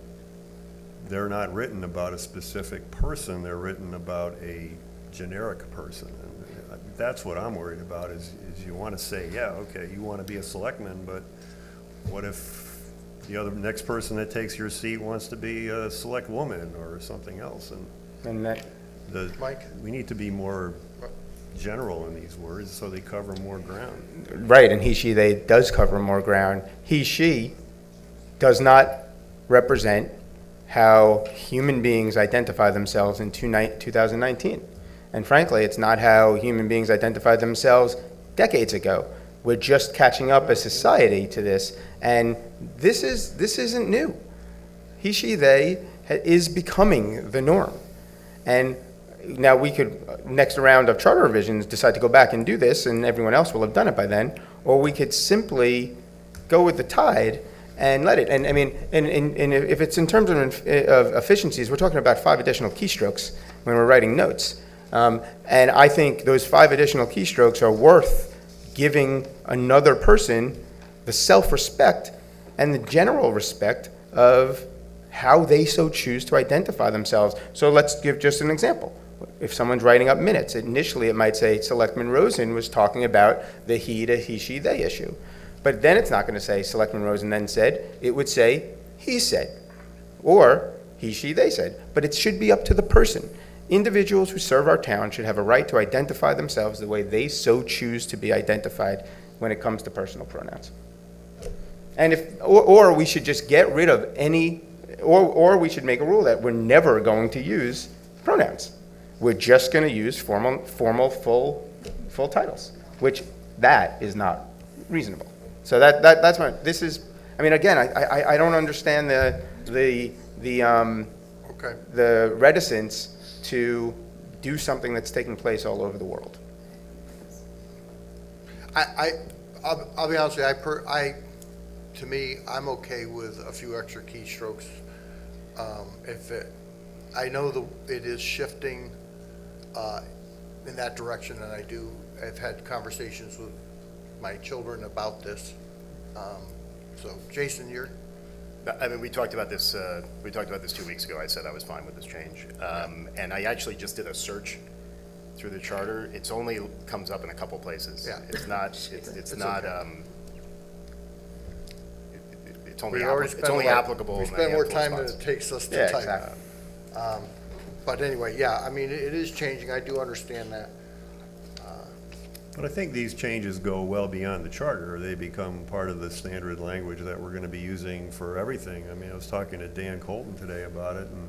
they're not written about a specific person, they're written about a generic person. And that's what I'm worried about, is you want to say, yeah, okay, you want to be a selectman, but what if the next person that takes your seat wants to be a select woman or something else? and that, Mike? We need to be more general in these words so they cover more ground. right, and he, she, they does cover more ground. He, she does not represent how human beings identify themselves in 2019. And frankly, it's not how human beings identified themselves decades ago. We're just catching up as society to this, and this isn't new. He, she, they is becoming the norm. And now we could, next round of charter revisions, decide to go back and do this, and everyone else will have done it by then, or we could simply go with the tide and let it. And I mean, and if it's in terms of efficiencies, we're talking about 5 additional keystrokes when we're writing notes. And I think those 5 additional keystrokes are worth giving another person the self-respect and the general respect of how they so choose to identify themselves. So let's give just an example. If someone's writing up minutes, initially it might say Selectman Rosen was talking about the he to he, she, they issue. But then it's not going to say Selectman Rosen then said, it would say he said, or he, she, they said. But it should be up to the person. Individuals who serve our town should have a right to identify themselves the way they so choose to be identified when it comes to personal pronouns. And or we should just get rid of any, or we should make a rule that we're never going to use pronouns. We're just going to use formal full titles, which that is not reasonable. So that's my, this is, I mean, again, I don't understand the reticence to do something that's taking place all over the world. I'll be honest with you, to me, I'm okay with a few extra keystrokes. I know it is shifting in that direction, and I've had conversations with my children about this. So, Jason, I mean, we talked about this 2 weeks ago. I said I was fine with this change. And I actually just did a search through the charter. It's only comes up in a couple places. Yeah. It's not, it's not, okay. it's only, We already it's only applicable. We in a spend more handful of time than spots. it takes us to Yeah, type. exactly. But anyway, yeah, I mean, it is changing. I do understand that. But I think these changes go well beyond the charter. They become part of the standard language that we're going to be using for everything. I mean, I was talking to Dan Colton today about it, and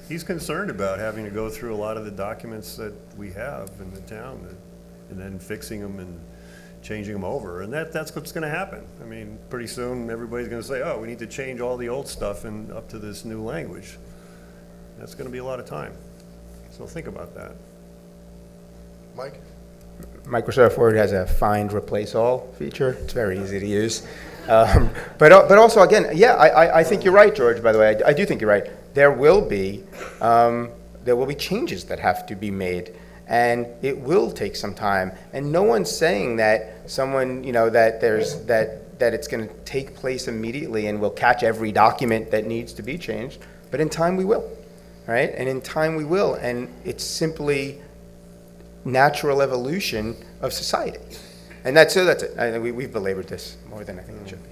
he's concerned about having to go through a lot of the documents that we have in the town and then fixing them and changing them over. And that's what's going to happen. I mean, pretty soon everybody's going to say, oh, we need to change all the old stuff and up to this new language. That's going to be a lot of time. So think about that. Mike? Microsoft Word has a find replace all feature. It's very easy to use. But also, again, yeah, I think you're right, George, by the way. I do think you're right. There will be changes that have to be made. and it will take some time. And no one's saying that someone, that it's going to take place immediately and we'll catch every document that needs to be changed, but in time we will, right? And in time we will, and it's simply natural evolution of society. And that's it. We've belabored this more than I think it should be.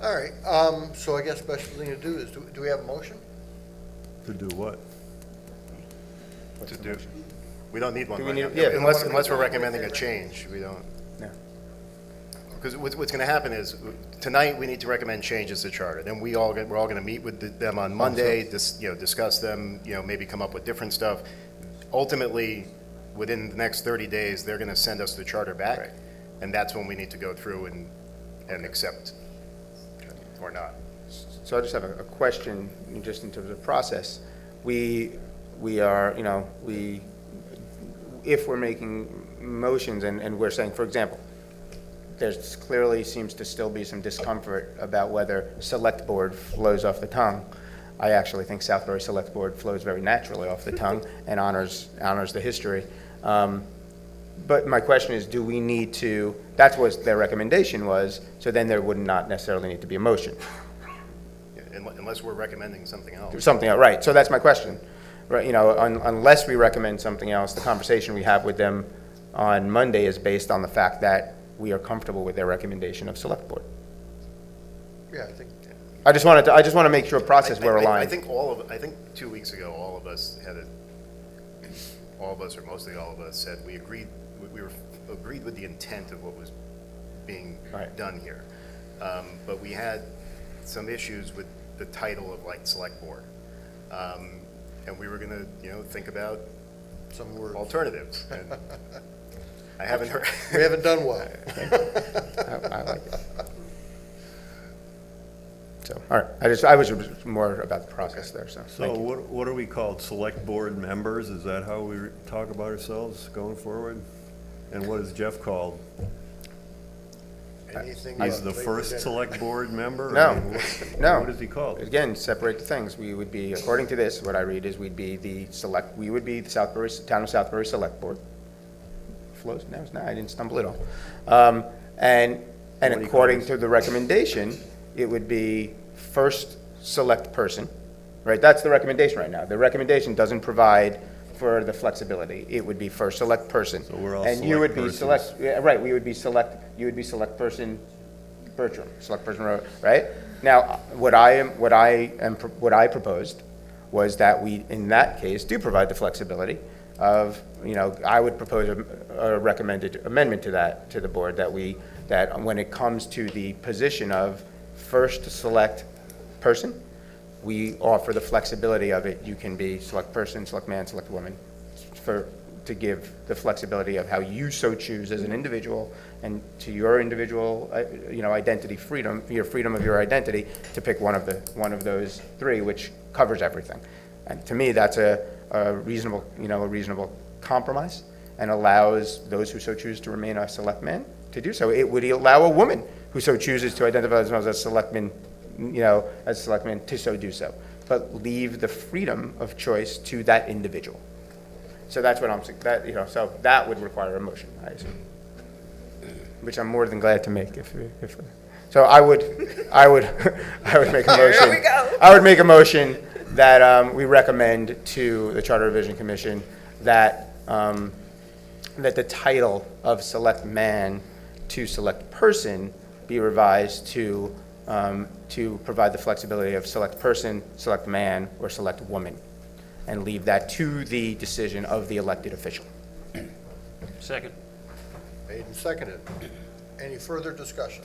All right, so I guess the best thing to do is, do we have a motion? To do what? What's To the do, motion? we don't need one Do we right need- now. yeah, Unless we're recommending a change, we don't. No. Because what's going to happen is, tonight, we need to recommend changes to charter. Then we're all going to meet with them on Monday, discuss them, maybe come up with different stuff. Ultimately, within the next 30 days, they're going to send us the charter back. Right. And that's when we need to go through and accept or not. So I just have a question, just in terms of process. We are, if we're making motions and we're saying, for example, there's clearly seems to still be some discomfort about whether select board flows off the tongue. I actually think Southbury Select Board flows very naturally off the tongue and honors the history. But my question is, do we need to, that's what their recommendation was, so then there would not necessarily need to be a motion. Unless we're recommending something else. Something else, right, so that's my question. Right, unless we recommend something else, the conversation we have with them on Monday is based on the fact that we are comfortable with their recommendation of select board. Yeah, I think. I just want to make sure process we're aligned. I think 2 weeks ago, all of us, or mostly all of us, said we agreed with the intent of what was being done here. But we had some issues with the title of select board. And we were gonna, think about Some words. alternatives. And I haven't heard. We haven't done well. I like it. So, all right, I was more about the process there, so. So thank you. what are we called? Select board members? Is that how we talk about ourselves going forward? And what is Jeff called? Anything. He's the first select board member? No, I mean, what- no. What is he called? Again, separate the things. We would be, according to this, what I read is we would be the Town of Southbury Select Board. Flows, no, I didn't stumble at all. And What do you according call to the recommendation, it would be first select person, right? That's the recommendation right now. The recommendation doesn't provide for the flexibility. It would be first select person. So we're all And you would be select select, yeah, right, you would be select person Bertram, select person Rowe, right? Now, what I proposed was that we, in that case, do provide the flexibility of, I would propose a recommended amendment to the board that when it comes to the position of first select person, we offer the flexibility of it. You can be select person, select man, select woman, to give the flexibility of how you so choose as an individual and to your individual, identity freedom, your freedom of your identity to pick one of those three, which covers everything. And to me, that's a reasonable compromise and allows those who so choose to remain a selectman to do so. It would allow a woman who so chooses to identify themselves as selectman, to so do so, but leave the freedom of choice to that individual. So that's what so that would require a motion, I assume, which I'm more than glad to make if so I would make a motion. Here we go. I would make a motion that we recommend to the Charter Revision Commission that the title of select man to select person be revised to provide the flexibility of select person, select man, or select woman, and leave that to the decision of the elected official. Second. Made and seconded. Any further discussion?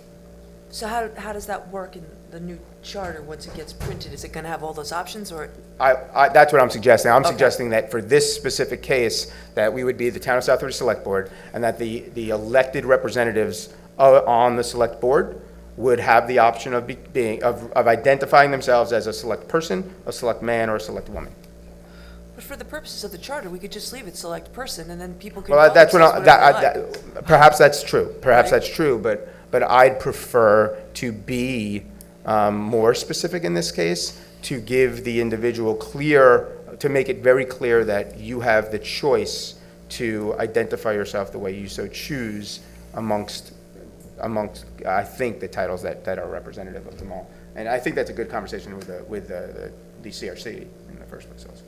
So how does that work in the new charter once it gets printed? Is it going to have all those options, or? That's what I'm suggesting. I'm Okay. suggesting that for this specific case, that we would be the Town of Southbury Select Board, and that the elected representatives on the select board would have the option of identifying themselves as a select person, a select man, or a select woman. But for the purposes of the charter, we could just leave it select person, and then people can. Well, call that's what themselves whatever they like. perhaps that's true. Perhaps Right. that's true, but I'd prefer to be more specific in this case, to give the individual clear to make it very clear that you have the choice to identify yourself the way you so choose amongst, I think, the titles that are representative of them all. And I think that's a good conversation with the CRC in the first place also.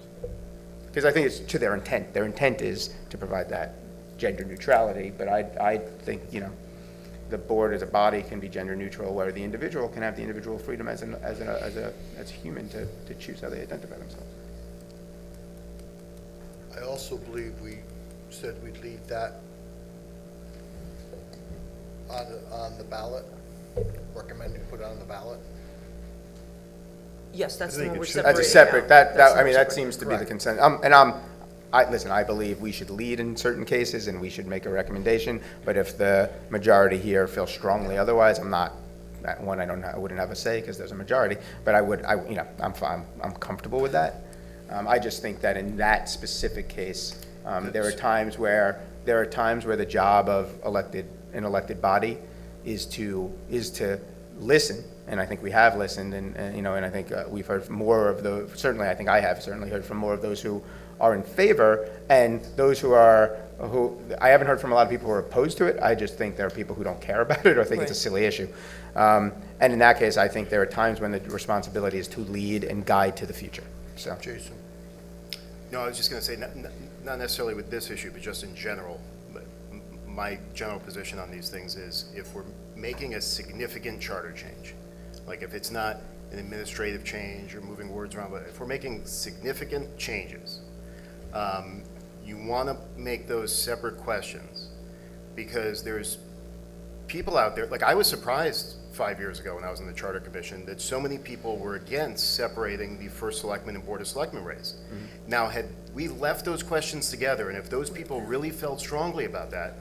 Because I think it's to their intent. Their intent is to provide that gender neutrality, but I think, the board as a body can be gender neutral, where the individual can have the individual freedom as a human to choose how they identify themselves. I also believe we said we'd leave that on the ballot, recommending put it on the ballot. Yes, that's I the think one it we're should- separating That's a separate, out. that, That's the I mean, one that we're seems to be the Correct. consent. Listen, I believe we should lead in certain cases and we should make a recommendation, but if the majority here feels strongly otherwise, I'm not, that one, I wouldn't have a say because there's a majority, but I'm fine, I'm comfortable with that. I just think that in that specific case, there are times where the job of an elected body is to listen, and I think we have listened, and I think we've heard from more of certainly I think I have certainly heard from more of those who are in favor, and those who I haven't heard from a lot of people who are opposed to it. I just think there are people who don't care about it or think it's a silly issue. And in that case, I think there are times when the responsibility is to lead and guide to the future. So, Jason? No, I was just going to say, not necessarily with this issue, but just in general. But my general position on these things is if we're making a significant charter change, like if it's not an administrative change or moving words around, but if we're making significant changes, you want to make those separate questions, because there's people out there, like I was surprised 5 years ago when I was in the Charter Commission that so many people were against separating the first selectman and board of selectmen race. Mm-hmm. Now, had we left those questions together, and if those people really felt strongly about that,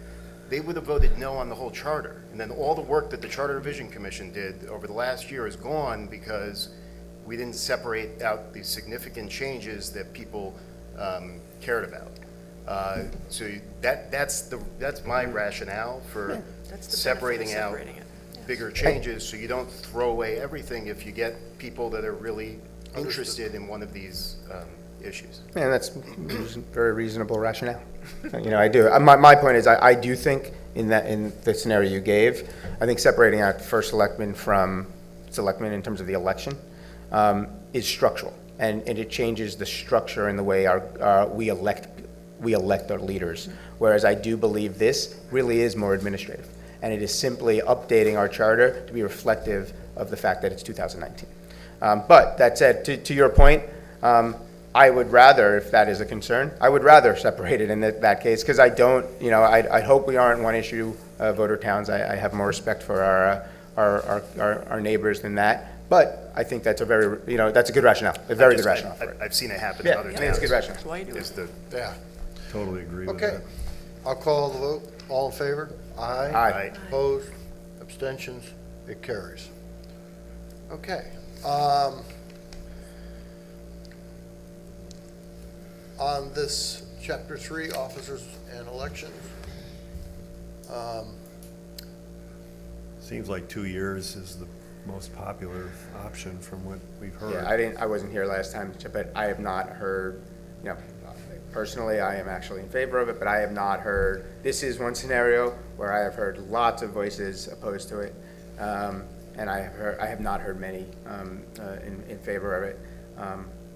they would have voted no on the whole charter. And then all the work that the Charter Revision Commission did over the last year is gone because we didn't separate out the significant changes that people cared about. So that's my rationale for That's the separating benefit of out separating it. bigger changes, so you don't throw away everything if you get people that are really interested in one of these issues. and that's very reasonable rationale. I do. My point is, I do think in the scenario you gave, I think separating out first selectman from selectmen in terms of the election is structural, and it changes the structure in the way we elect our leaders. Whereas I do believe this really is more administrative, and it is simply updating our charter to be reflective of the fact that it's 2019. But that said, to your point, I would rather, if that is a concern, I would rather separate it in that case, because I don't, I hope we aren't one issue voter towns. I have more respect for our neighbors than that. But I think that's that's a good rationale, a very good rationale for it. I've seen it happen in other towns. I think it's a good rationale. That's why you do it. Yeah. Totally agree with Okay. that. I'll call the vote. All in favor? Aye. Aye. Opposed? Abstentions? It carries. Okay. On this Chapter 3, Officers and Elections, Seems like 2 years is the most popular option from what we've heard. Yeah, I wasn't here last time, but I have not heard, personally, I am actually in favor of it, but I have not heard, this is one scenario where I have heard lots of voices opposed to it, and I have not heard many in favor of it.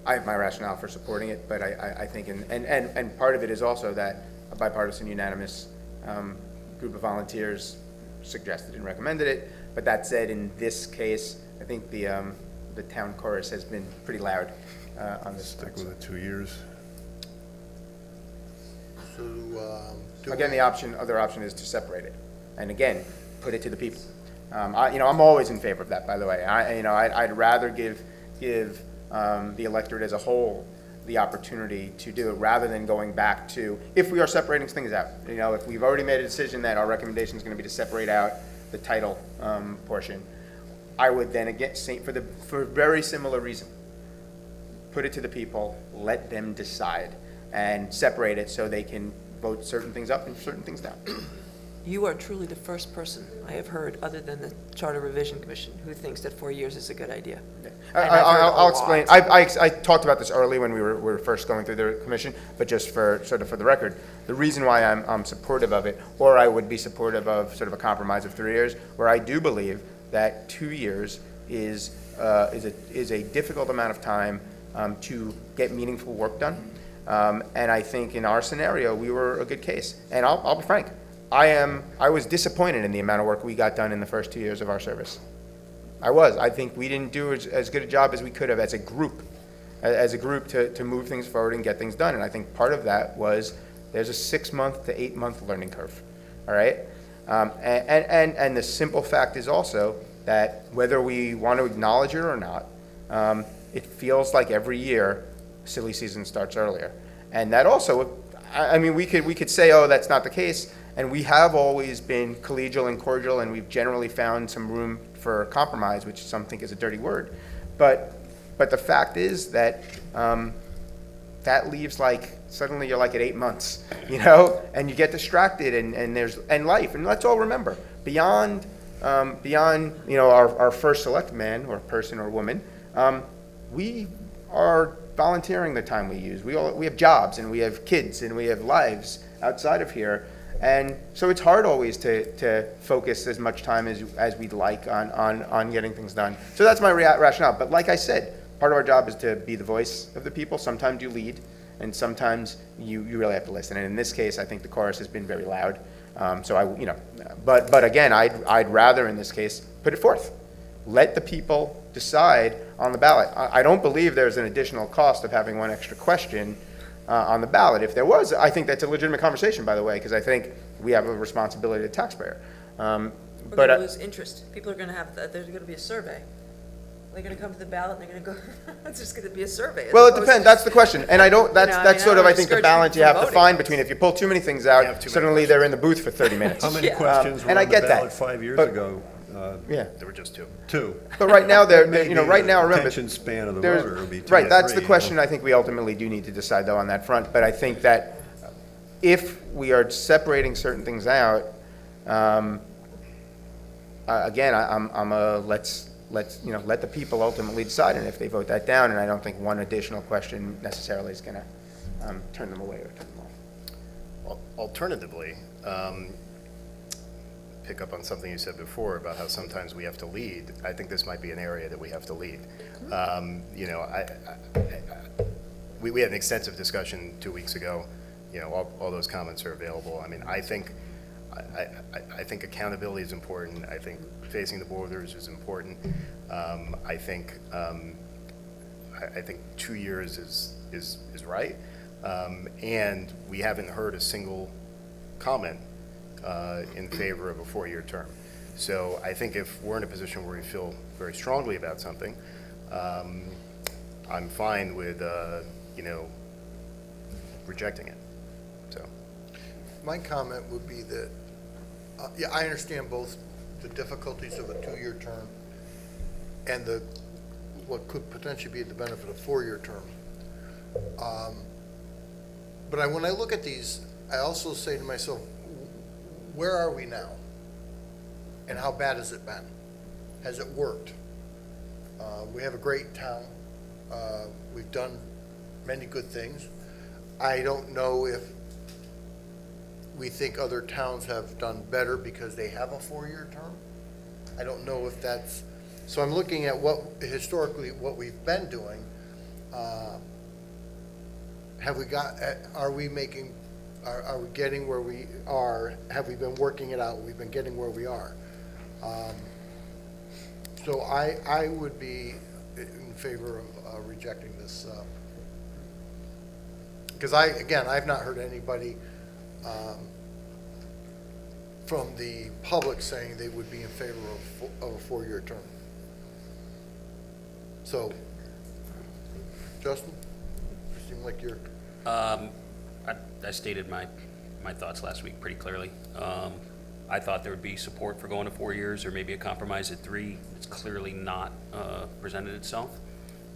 I have my rationale for supporting it, but I think, and part of it is also that a bipartisan unanimous group of volunteers suggested and recommended it. But that said, in this case, I think the town chorus has been pretty loud on this. Stick with it 2 years. so, Again, other option is to separate it, and again, put it to the people. I'm always in favor of that, by the way. I'd rather give the electorate as a whole the opportunity to do it, rather than going back to, if we are separating things out. If we've already made a decision that our recommendation is going to be to separate out the title portion, I would then again say for a very similar reason, put it to the people, let them decide, and separate it so they can vote certain things up and certain things down. You are truly the first person I have heard, other than the Charter Revision Commission, who thinks that 4 years is a good idea. And I've heard I'll a explain. lot. I talked about this early when we were first going through the commission, but just for the record, the reason why I'm supportive of it, or I would be supportive of sort of a compromise of 3 years, where I do believe that 2 years is a difficult amount of time to get meaningful work done. And I think in our scenario, we were a good case. And I'll be frank, I was disappointed in the amount of work we got done in the first 2 years of our service. I think we didn't do as good a job as we could have as a group to move things forward and get things done. And I think part of that was there's a 6-month to 8-month learning curve, all right? And the simple fact is also that whether we want to acknowledge it or not, it feels like every year silly season starts earlier. And that also, I mean, we could say, oh, that's not the case, and we have always been collegial and cordial, and we've generally found some room for compromise, which some think is a dirty word. But the fact is that that leaves suddenly you're at 8 months, and you get distracted, and life, and let's all remember, beyond our first select man or person or woman, we are volunteering the time we use. We have jobs, and we have kids, and we have lives outside of here. And so it's hard always to focus as much time as we'd like on getting things done. So that's my rationale. But like I said, part of our job is to be the voice of the people. Sometimes you lead, and sometimes you really have to listen. And in this case, I think the chorus has been very loud. But again, I'd rather in this case put it forth. Let the people decide on the ballot. I don't believe there's an additional cost of having one extra question on the ballot. If there was, I think that's a legitimate conversation, by the way, because I think we have a responsibility to the taxpayer. We're going to lose interest. People are going to there's going to be a survey. They're going to come to the ballot, and they're going to go, it's just going to be a survey. Well, it depends. That's the question. And that's sort of, I think, the discourage balance you people have from to voting. find between if you pull too many things out, suddenly they're in the booth for 30 minutes. How many questions were and on I the get that. ballot 5 years But- ago? Yeah. There were just 2. 2. But right now, Maybe right now, the remember, attention span of the there's- voter will be 2 right. or That's 3, the question. I think we ultimately do need to decide though on that front. But I think that if we are separating certain things out, again, I'm a let's let the people ultimately decide, and if they vote that down, and I don't think one additional question necessarily is going to turn them away or turn them off. Alternatively, pick up on something you said before about how sometimes we have to lead. I think this might be an area that we have to lead. We had an extensive discussion 2 weeks ago. All those comments are available. I mean, I think accountability is important. I think facing the borders is important. I think 2 years is right. And we haven't heard a single comment in favor of a 4-year term. So I think if we're in a position where we feel very strongly about something, I'm fine with rejecting it. So My comment would be that, I understand both the difficulties of a 2-year term and what could potentially be the benefit of a 4-year term. But when I look at these, I also say to myself, where are we now? And how bad has it been? Has it worked? We have a great town. We've done many good things. I don't know if we think other towns have done better because they have a 4-year term. I don't know if that's, so I'm looking at historically what we've been doing. Are we getting where we are? Have we been working it out? We've been getting where we are. So I would be in favor of rejecting this. Because I've not heard anybody from the public saying they would be in favor of a 4-year term. So, Justin, you seem like you're. I stated my thoughts last week pretty clearly. I thought there would be support for going to 4 years or maybe a compromise at 3. It's clearly not presented itself.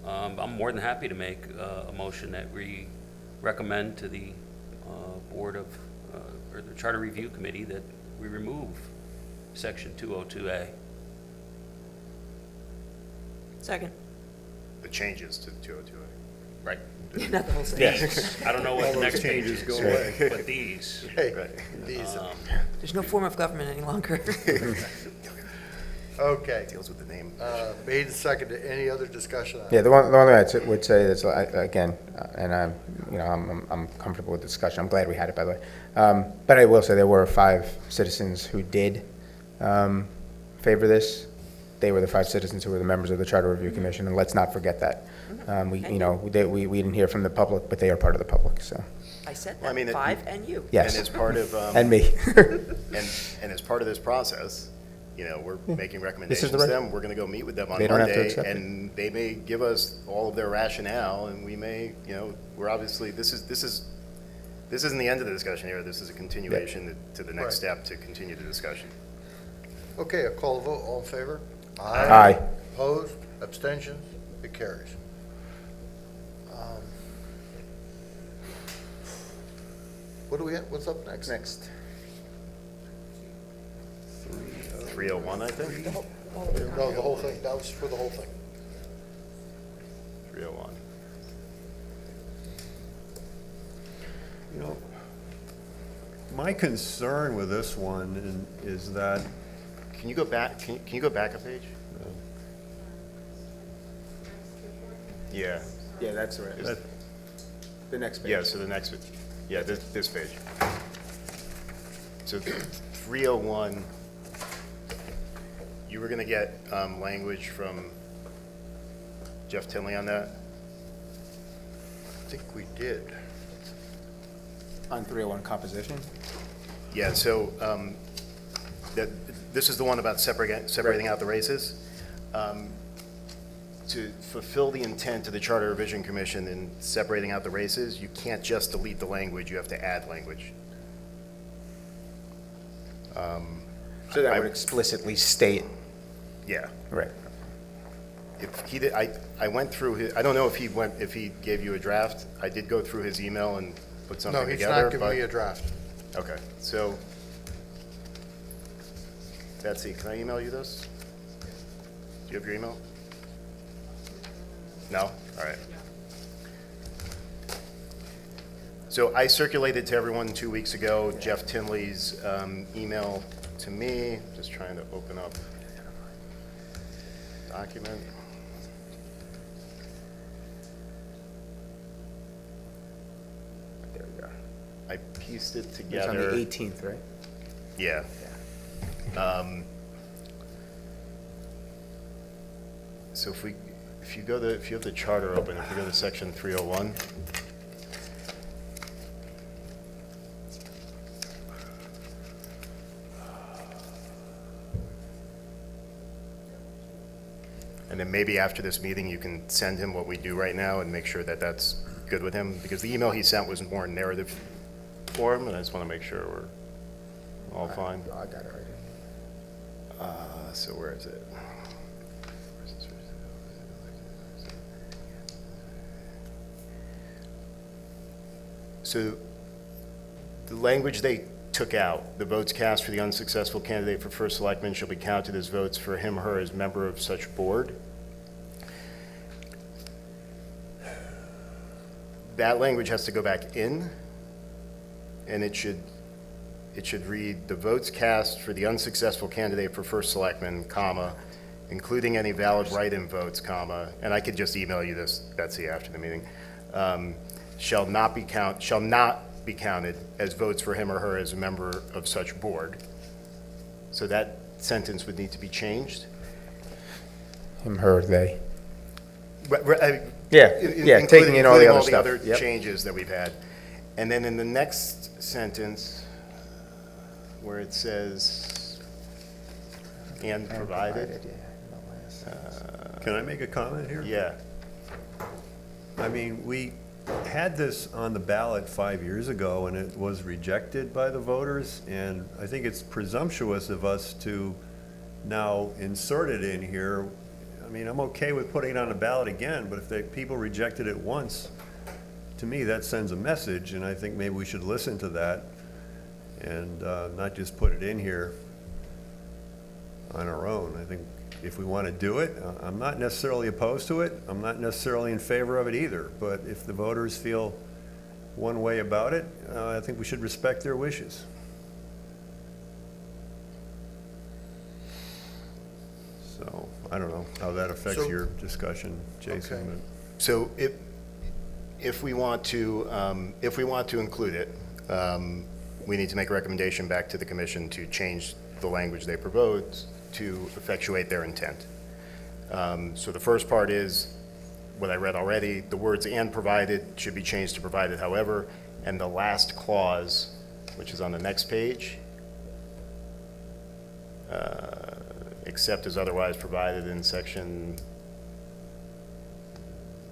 I'm more than happy to make a motion that we recommend to the board of, or the Charter Review Committee that we remove section 202A. Second. The changes to 202A, right? Not the whole thing. These, I don't know what All the those next page changes is, go away. but these. These, There's no form of government any longer. okay. Deals with the name. Made and seconded. Any other discussion on it? Yeah, the one thing I would say is, again, and I'm comfortable with the discussion. I'm glad we had it, by the way. But I will say there were 5 citizens who did favor this. They were the 5 citizens who were the members of the Charter Review Commission, and let's not forget that. We didn't hear from the public, but they are part of the public, so. I said Well, I that, mean, 5 and you. Yes. And as part of, And me. and as part of this process, we're making recommendations to right- them. We're gonna go meet with them on They don't have to Monday, accept it. and they may give us all of their rationale, and we may, we're obviously, this isn't the end of the discussion here. This is a continuation to the next step to continue the discussion. Okay, a call to vote. All in favor? Aye. Opposed? Abstentions? It carries. What do we have? What's up next? Next. 301, I think? No, the whole thing. That was for the whole thing. 301. My concern with this one is that, Can you go back, can you go back a page? Yeah. Yeah, that's right. Is- The next page. Yeah, so the next, yeah, this page. So 301, you were gonna get language from Jeff Tinley on that? I think we did. On 301 composition? Yeah, so this is the one about separating out the races. To fulfill the intent of the Charter Revision Commission in separating out the races, you can't just delete the language, you have to add language. So that I- would explicitly state. Yeah. Right. If he did, I went through his, I don't know if he gave you a draft. I did go through his email and put something No, he's together. not giving but- me a draft. Okay, so, Betsy, can I email you this? Do you have your email? No? All right. So I circulated to everyone 2 weeks ago Jeff Tinley's email to me, just trying to open up document. There we go. I pieced it It's together. on the 18th, right? Yeah. So if you have the charter open, if we go to section 301. And then maybe after this meeting, you can send him what we do right now and make sure that that's good with him, because the email he sent was more narrative form, and I just want to make sure we're all fine. I got it right here. So where is it? So the language they took out, the votes cast for the unsuccessful candidate for first selectman shall be counted as votes for him or her as member of such board. That language has to go back in, and it should read, the votes cast for the unsuccessful candidate for first selectman, comma, including any valid write-in votes, comma, and I could just email you this, Betsy, after the meeting, shall not be counted as votes for him or her as a member of such board. So that sentence would need to be changed. Him, her, they. Yeah, Including- taking in all the including other stuff. other Yep. changes that we've had. And then in the next sentence, where it says, and provided. can I make a comment here? Yeah. I mean, we had this on the ballot 5 years ago, and it was rejected by the voters, and I think it's presumptuous of us to now insert it in here. I mean, I'm okay with putting it on the ballot again, but if the people rejected it once, to me, that sends a message, and I think maybe we should listen to that and not just put it in here on our own. I think if we want to do it, I'm not necessarily opposed to it. I'm not necessarily in favor of it either. But if the voters feel one way about it, I think we should respect their wishes. So, I don't know how that affects So- your discussion, Jason. Okay. but- So if we want to include it, we need to make a recommendation back to the commission to change the language they propose to effectuate their intent. So the first part is what I read already, the words "and provided" should be changed to "provided however," and the last clause, which is on the next page, except as otherwise provided in section,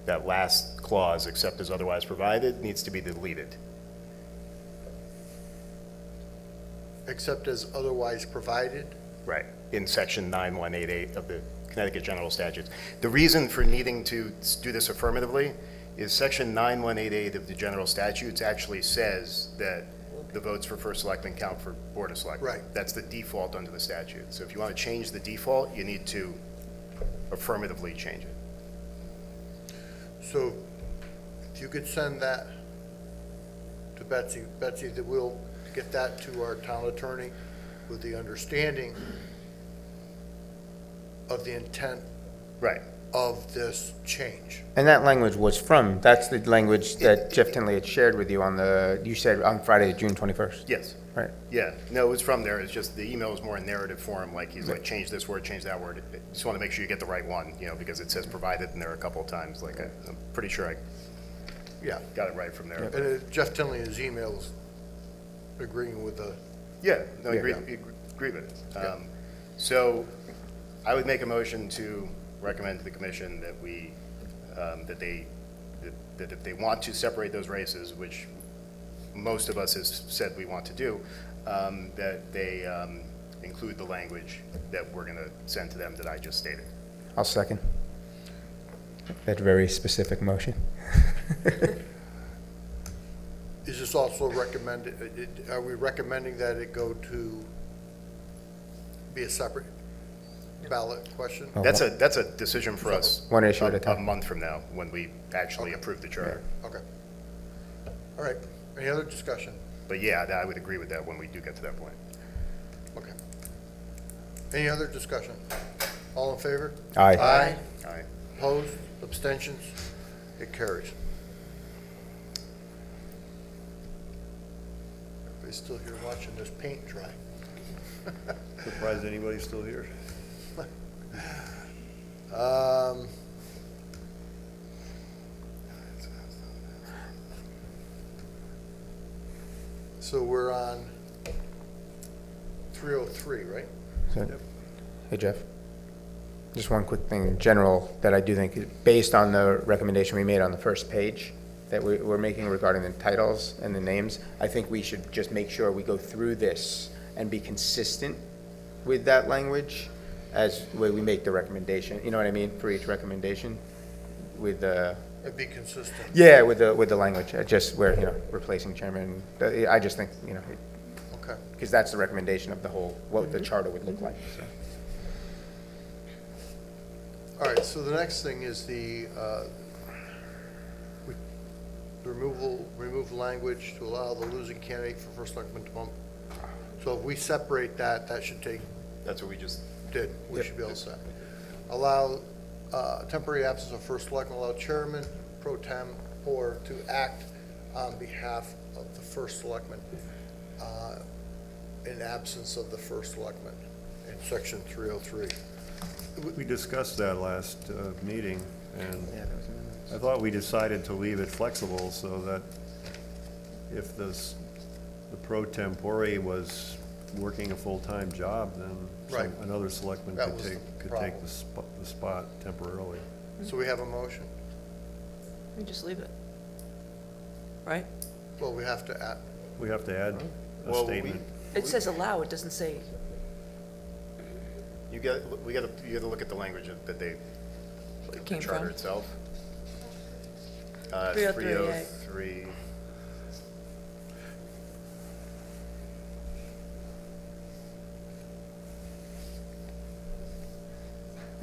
that last clause, except as otherwise provided, needs to be deleted. Except as otherwise provided? Right, in section 9188 of the Connecticut General Statutes. The reason for needing to do this affirmatively is section 9188 of the General Statutes actually says that the votes for first selectman count for Board of Selectmen. Right. That's the default under the statute. So if you want to change the default, you need to affirmatively change it. So if you could send that to Betsy, that we'll get that to our town attorney with the understanding of the intent Right. of this change. And that language was from, that's the language that Jeff Tinley had shared with you on the, you said on Friday, June 21st. Yes. Right. Yeah, no, it was from there. It's just the email was more in narrative form, like he's like, change this word, change that word. Just want to make sure you get the right one, because it says provided in there a couple of times. Like, I'm pretty sure I Yeah. got it right from there. And Jeff Tinley in his emails agreeing with the, Yeah, no, I Yeah. agree with it. So I would make a motion to recommend to the commission that we, that if they want to separate those races, which most of us has said we want to do, that they include the language that we're going to send to them that I just stated. I'll second. That very specific motion. is this also recommended, are we recommending that it go to be a separate ballot question? Oh. That's a decision for us. One issue at a time. A month from now, when we actually approve the charter. Okay. All right. Any other discussion? But yeah, I would agree with that when we do get to that point. Okay. Any other discussion? All in favor? Aye. Aye. Aye. Opposed? Abstentions? It carries. Everybody's still here watching this paint dry. Surprised anybody's still here? So we're on 303, right? So- Hey, Jeff. Just one quick thing in general that I do think, is based on the recommendation we made on the first page that we're making regarding the titles and the names, I think we should just make sure we go through this and be consistent with that language as when we make the recommendation, you know what I mean, for each recommendation with the, It'd be consistent. yeah, with the language, just where, replacing chairman. I just think, Okay. because that's the recommendation of the whole, what the charter would look like, so. All right, so the next thing is the remove language to allow the losing candidate for first selectman to bump. So if we separate that, that should take, That's what we just did, we should be all set. Allow temporary absence of first selectman, allow chairman, pro tem, or to act on behalf of the first selectman in absence of the first selectman in section 303. We discussed that last meeting, and I thought we decided to leave it flexible so that if the pro tempore was working a full-time job, then Right. another selectman That could was the take problem. the spot temporarily. So we have a motion? We just leave it. Right? Well, we have to add, We have to add a Well, statement. It says allow, it doesn't say, You got to look at the language that they, like the Came charter from? itself. 303A. 303.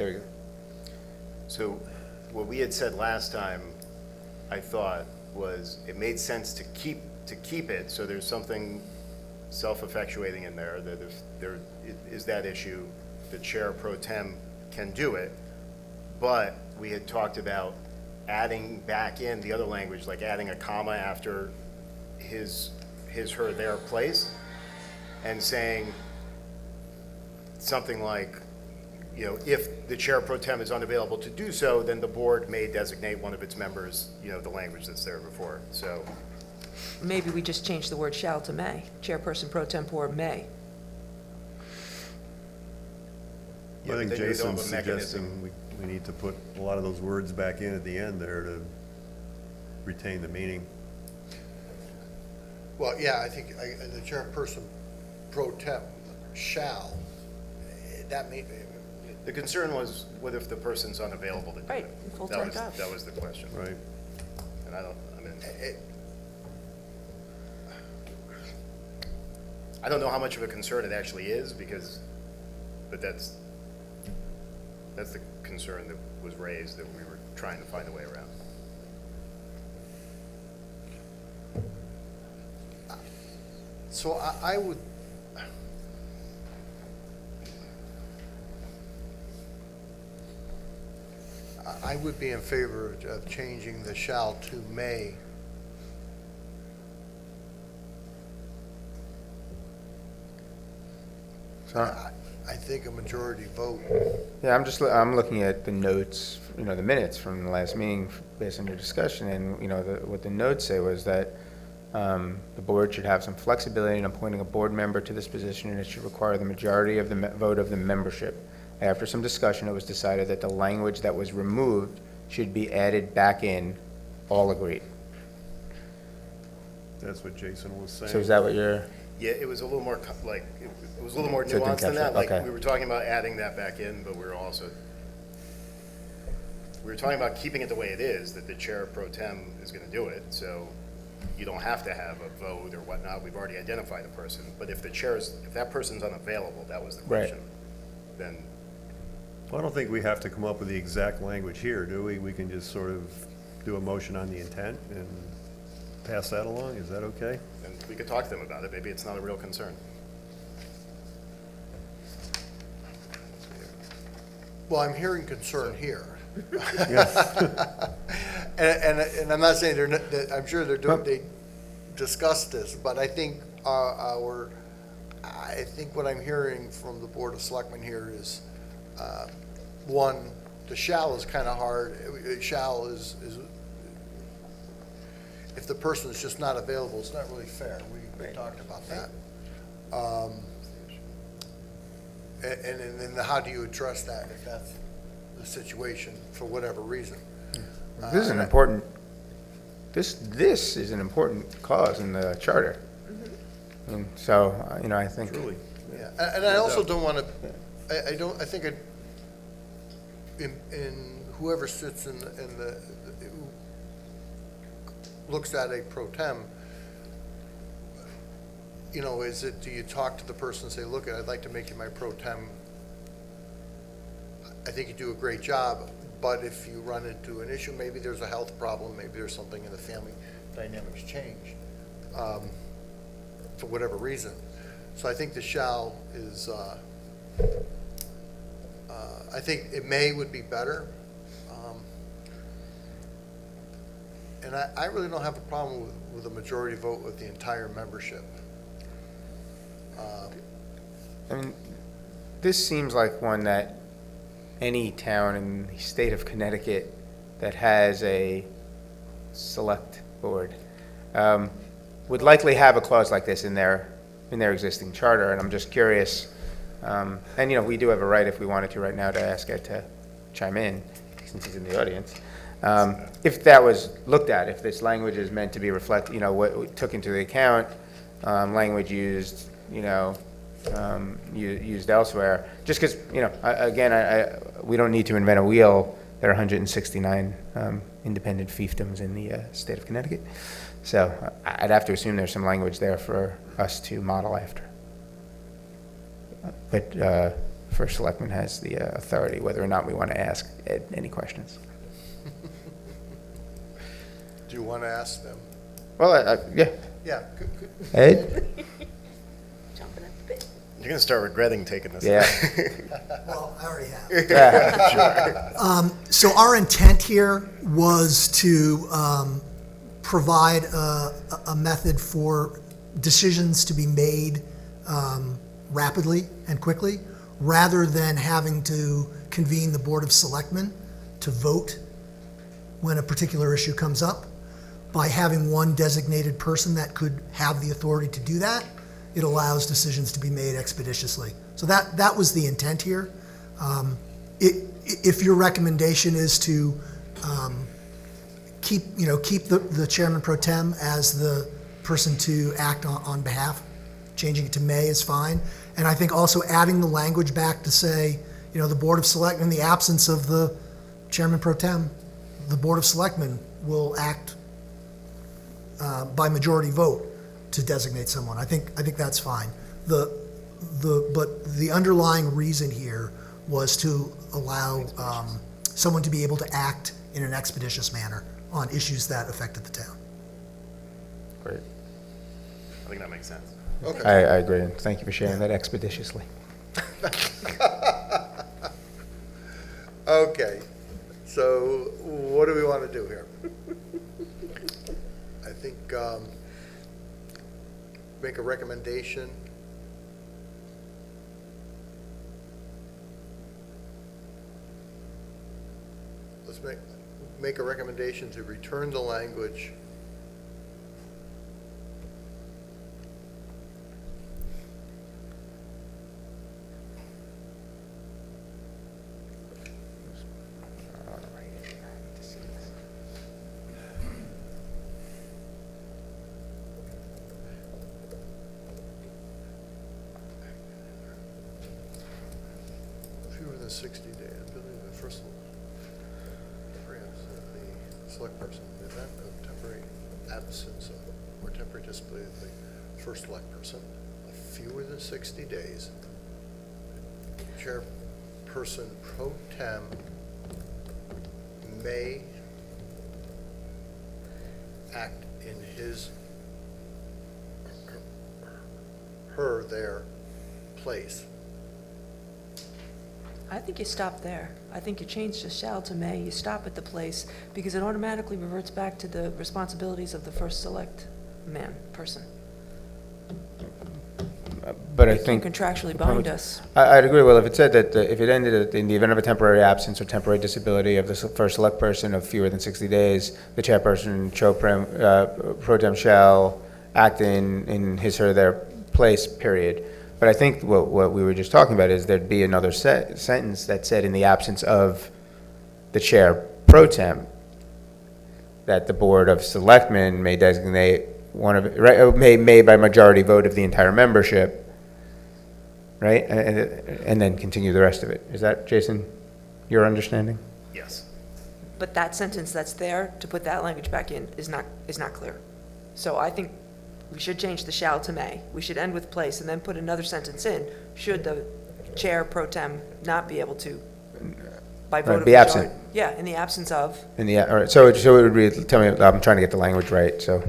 There we go. So what we had said last time, I thought, was it made sense to keep it, so there's something self-effectuating in there, that if there is that issue, the chair pro tem can do it, but we had talked about adding back in the other language, like adding a comma after his, her, their place, and saying something like, you know, if the chair pro tem is unavailable to do so, then the board may designate one of its members, you know, the language that's there before, so. Maybe we just change the word shall to may. Chairperson pro tempore may. Yeah, I think but then you don't have Jason's a mechanism. suggesting we need to put a lot of those words back in at the end there to retain the meaning. Well, yeah, I think the chairperson pro temp shall, that may, The concern was, what if the person's unavailable to do it? Right, full-time job. That was the question. Right. And I don't know how much of a concern it actually is, but that's the concern that was raised, that we were trying to find a way around. so I would, I would be in favor of changing the shall to may. So, I think a majority vote. yeah, I'm looking at the notes, you know, the minutes from the last meeting based on your discussion, and, you know, what the notes say was that the board should have some flexibility in appointing a board member to this position, and it should require the majority of the vote of the membership. After some discussion, it was decided that the language that was removed should be added back in, all agreed. That's what Jason was saying. So is that what you're? Yeah, it was a little more, it was a little more So it didn't nuanced than that. capture it, Like, okay. we were talking about adding that back in, but we were talking about keeping it the way it is, that the chair pro tem is gonna do it, so you don't have to have a vote or whatnot. We've already identified a person, but if if that person's unavailable, that was the Right. question, then Well, I don't think we have to come up with the exact language here, do we? We can just sort of do a motion on the intent and pass that along. Is that okay? then we could talk to them about it. Maybe it's not a real concern. Well, I'm hearing concern here. Yes. And I'm not saying they're not, I'm sure they discussed this, but I think I think what I'm hearing from the Board of Selectmen here is, one, the shall is kind of hard. Shall is, if the person is just not available, it's not really fair. We talked about that. And then how do you address that if that's the situation for whatever reason? This is an important, this is an important cause in the charter. And so, you know, I think. Truly. Yeah, and I also don't want to, I think in whoever sits in the, who looks at a pro tem, you know, do you talk to the person and say, look, I'd like to make you my pro tem. I think you do a great job, but if you run into an issue, maybe there's a health problem, maybe there's something in the family dynamics change, for whatever reason. So I think the shall is, I think it may would be better. And I really don't have a problem with a majority vote with the entire membership. I mean, this seems like one that any town in the state of Connecticut that has a select board would likely have a clause like this in their existing charter, and I'm just curious. And, you know, we do have a right, if we wanted to right now, to ask Ed to chime in, since he's in the audience. If that was looked at, if this language is meant to be reflected, you know, what we took into account, language used, you know, used elsewhere, just because, you know, we don't need to invent a wheel. There are 169 independent fiefdoms in the state of Connecticut. So I'd have to assume there's some language there for us to model after. But first selectman has the authority, whether or not we want to ask Ed any questions. Do you want to ask them? Well, yeah. Yeah. Ed? You're gonna start regretting taking this. Yeah. Well, I already have. So our intent here was to provide a method for decisions to be made rapidly and quickly, rather than having to convene the Board of Selectmen to vote when a particular issue comes up. By having one designated person that could have the authority to do that, it allows decisions to be made expeditiously. So that was the intent here. If your recommendation is to keep the chairman pro tem as the person to act on behalf, changing it to may is fine. And I think also adding the language back to say, the Board of Selectmen, in the absence of the chairman pro tem, the Board of Selectmen will act by majority vote to designate someone. I think that's fine. But the underlying reason here was to allow someone to be able to act in an expeditious manner on issues that affected the town. Great. I think that makes sense. Okay. I agree, and thank you for sharing that expeditiously. Okay, so what do we want to do here? I think make a recommendation. Let's make a recommendation to return the language fewer than 60 days. The first the select person, the event of temporary absence or temporary disability of the first select person of fewer than 60 days, chairperson pro tem may act in his, her, their place. I think you stop there. I think you change the shall to may, you stop at the place, because it automatically reverts back to the responsibilities of the first select man, person. But I You can think contractually bind us. I'd agree. Well, if it said that if it ended in the event of a temporary absence or temporary disability of the first select person of fewer than 60 days, the chairperson pro tem shall act in his, her, their place, period. But I think what we were just talking about is there'd be another sentence that said, in the absence of the chair pro tem, that the Board of Selectmen may designate one of, right, may by majority vote of the entire membership, right? And then continue the rest of it. Is that, Jason, your understanding? Yes. But that sentence that's there, to put that language back in, is not clear. So I think we should change the shall to may. We should end with place and then put another sentence in, should the chair pro tem not be able to, by vote of be majority. absent. Yeah, in the absence of. All right, so it would read, tell me, I'm trying to get the language right, so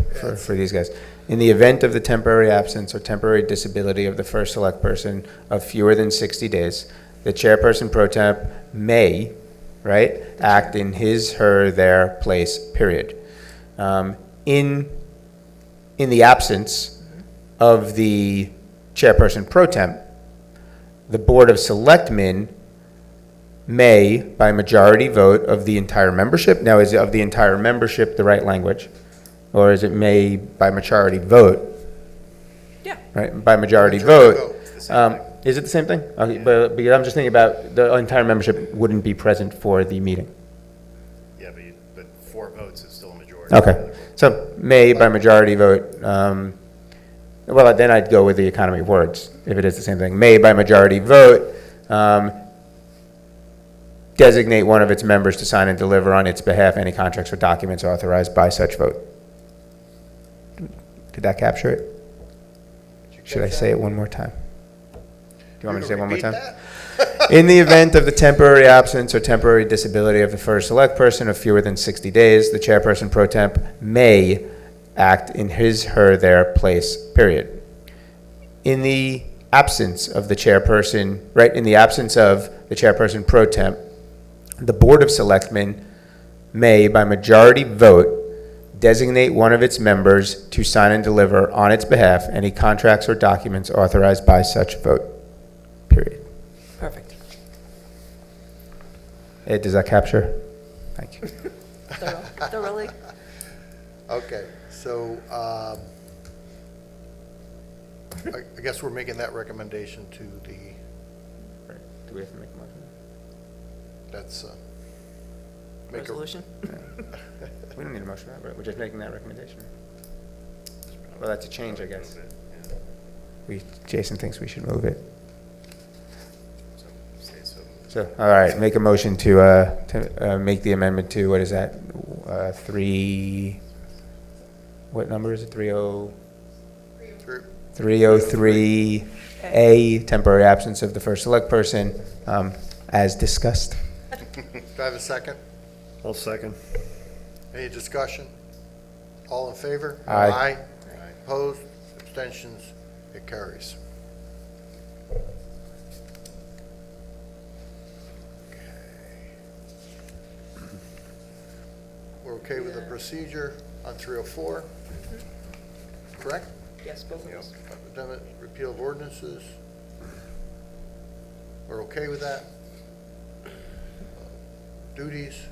for these guys. In the event of the temporary absence or temporary disability of the first select person of fewer than 60 days, the chairperson pro temp may, right, act in his, her, their place, period. In the absence of the chairperson pro temp, the Board of Selectmen may, by majority vote of the entire membership. Now, is it of the entire membership the right language? Or is it may by majority vote? Yeah. Right, by majority vote. Is it the same thing? Okay, but because I'm just thinking about the entire membership wouldn't be present for the meeting. Yeah, but 4 votes is still a majority. Okay, so may by majority vote, well, then I'd go with the economy of words, if it is the same thing. May by majority vote, designate one of its members to sign and deliver on its behalf any contracts or documents authorized by such vote. Did that capture it? Should I say it one more time? you want me to say You're it one more gonna time? repeat that? In the event of the temporary absence or temporary disability of the first select person of fewer than 60 days, the chairperson pro temp may act in his, her, their place, period. In the absence of the chairperson, right, in the absence of the chairperson pro temp, the Board of Selectmen may, by majority vote, designate one of its members to sign and deliver on its behalf any contracts or documents authorized by such vote, period. Perfect. Ed, does that capture? Thank you. Thoroughly? Okay, so, I guess we're making that recommendation to the, Do we have to make a motion? that's, make a, Resolution? We don't need a motion, right? We're just making that recommendation. Well, that's a change, I guess. Jason thinks we should move it. So, all right, make a motion to make the amendment to, what is that? What number is it? 303A, temporary absence of the first select person, as discussed. do I have a second? I'll second. Any discussion? All in favor? Aye. Opposed, abstentions, it carries. We're okay with the procedure on 304, correct? Yes, both of us. Epidemic repeal of ordinances. We're okay with that? Duties?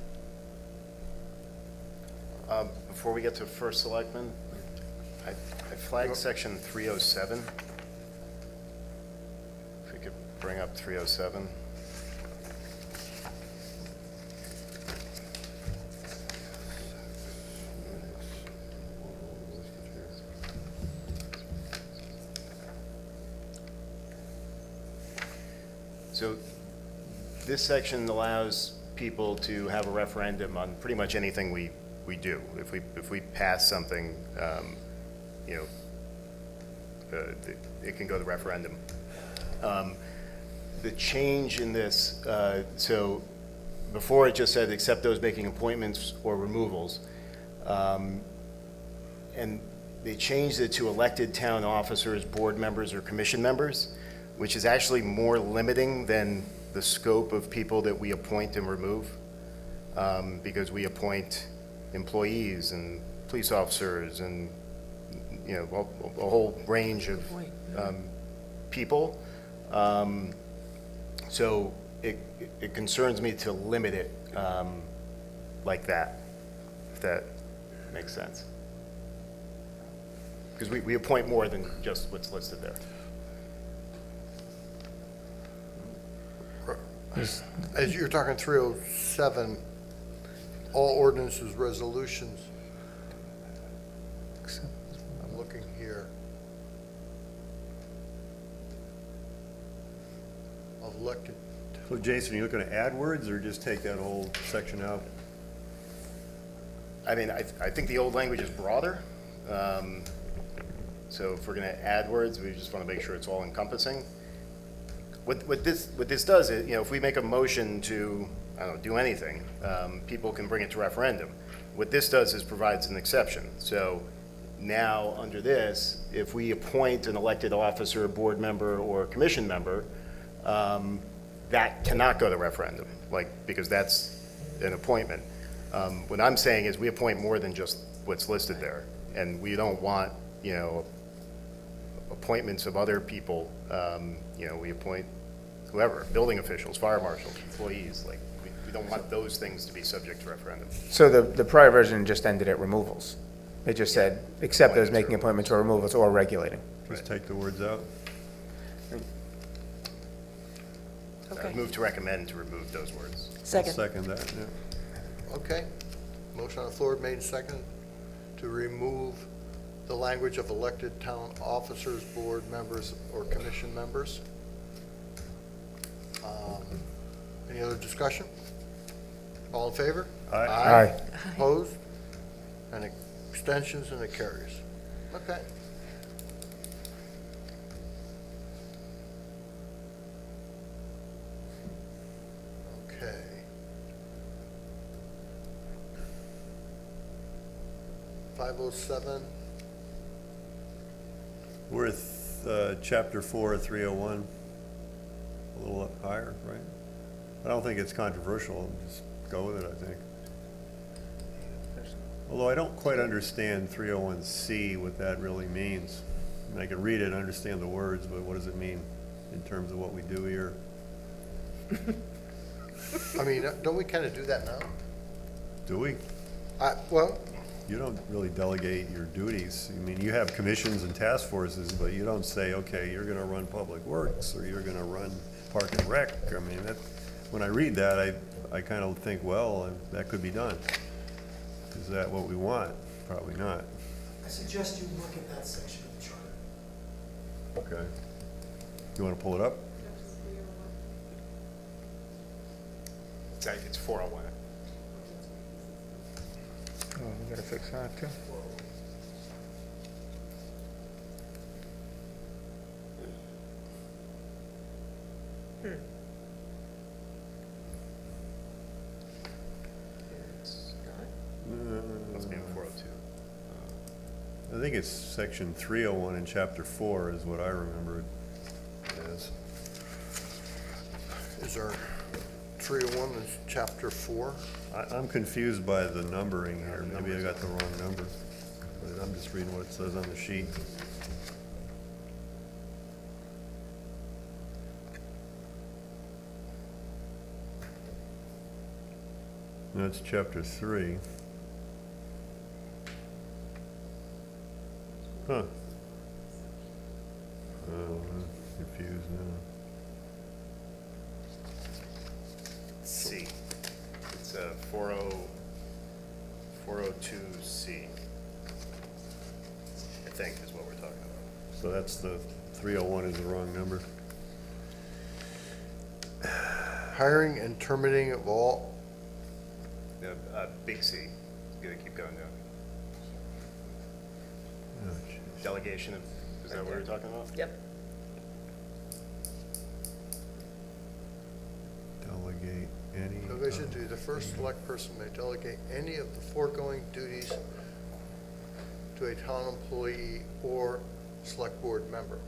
Before we get to first selectman, I flagged section 307. If we could bring up 307. So this section allows people to have a referendum on pretty much anything we do. If we pass something, you know, it can go to referendum. The change in this, so before it just said except those making appointments or removals, and they changed it to elected town officers, board members, or commission members, which is actually more limiting than the scope of people that we appoint and remove, because we appoint employees and police officers and, you know, a whole range of people. So it concerns me to limit it like that, if that makes sense. Because we appoint more than just what's listed there. As you're talking 307, all ordinances, resolutions. I'm looking here. Of elected, So Jason, are you looking to add words or just take that whole section out? I mean, I think the old language is broader. So if we're going to add words, we just want to make sure it's all encompassing. What this does is, you know, if we make a motion to, I don't know, do anything, people can bring it to referendum. What this does is provides an exception. So now, under this, if we appoint an elected officer, board member, or commission member, that cannot go to referendum, because that's an appointment. What I'm saying is we appoint more than just what's listed there, and we don't want, you know, appointments of other people. You know, we appoint whoever, building officials, fire marshals, employees, we don't want those things to be subject to referendum. So the prior version just ended at removals. It just said, except those making appointments or removals or regulating. Just take the words out. Okay. Move to recommend to remove those words. Second. I'll second that, yeah. okay. Motion on the floor made second to remove the language of elected town officers, board members, or commission members. Any other discussion? All in favor? Aye. Aye. Opposed? And abstentions, and it carries. Okay. 507. We're at chapter 4 of 301, a little up higher, right? I don't think it's controversial, just go with it, I think. Although I don't quite understand 301C, what that really means. I mean, I can read it and understand the words, but what does it mean in terms of what we do here? I mean, don't we kind of do that now? Do we? Well, You don't really delegate your duties. I mean, you have commissions and task forces, but you don't say, okay, you're gonna run public works, or you're gonna run park and rec. I mean, that, when I read that, I kind of think, well, that could be done. Is that what we want? Probably not. I suggest you look at that section of the charter. Okay. You wanna pull it up? It's 401. Oh, we gotta fix that too. Must be in 402. I think it's section 301 in chapter 4 is what I remember it as. is there 301 is chapter 4? I'm confused by the numbering here. Maybe I got the wrong number. But I'm just reading what it says on the sheet. That's chapter 3. Huh. Oh, I'm confused now. C. It's 402C. I think is what we're talking about. So that's the 301 is the wrong number. Hiring and terminating of all, Big C. You gotta keep going down. Oh, geez. Delegation of, is that what you're talking about? Yep. Delegate any. delegation duty, the first select person may delegate any of the foregoing duties to a town employee or select board member,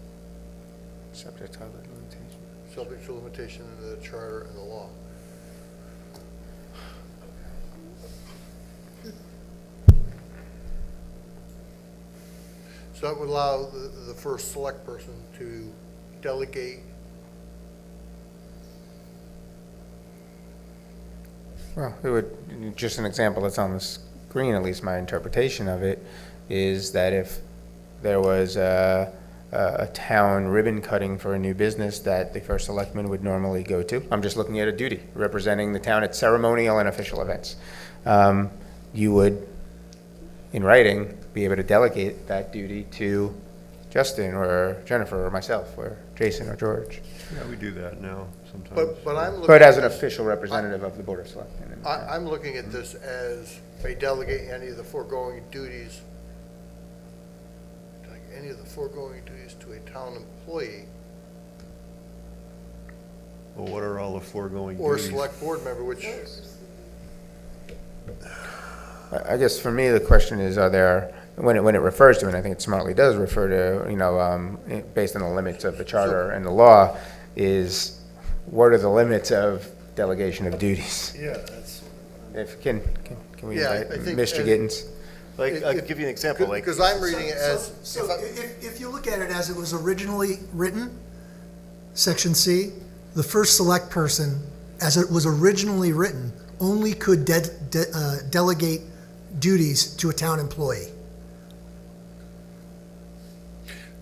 Subject to other limitations. subject to limitation in the charter and the law. So that would allow the first select person to delegate. Well, it would, just an example that's on the screen, at least my interpretation of it, is that if there was a town ribbon cutting for a new business that the first selectman would normally go to, I'm just looking at a duty, representing the town at ceremonial and official events. You would, in writing, be able to delegate that duty to Justin or Jennifer or myself or Jason or George. Yeah, we do that now sometimes. But I'm looking. But as an official representative of the Board of Selectmen. I'm looking at this as may delegate any of the foregoing duties, like any of the foregoing duties to a town employee Well, what are all the foregoing or duties? select board member, which, I guess for me, the question is, are there, when it refers to, and I think it smartly does refer to, based on the limits of the charter and the law, is what are the limits of delegation of duties? Yeah, that's. If, can we Yeah, I invite think Mr. as- Gittens? Like, I'll give you an example, like. because I'm reading it as, So if you look at it as it was originally written, section C, the first select person, as it was originally written, only could delegate duties to a town employee.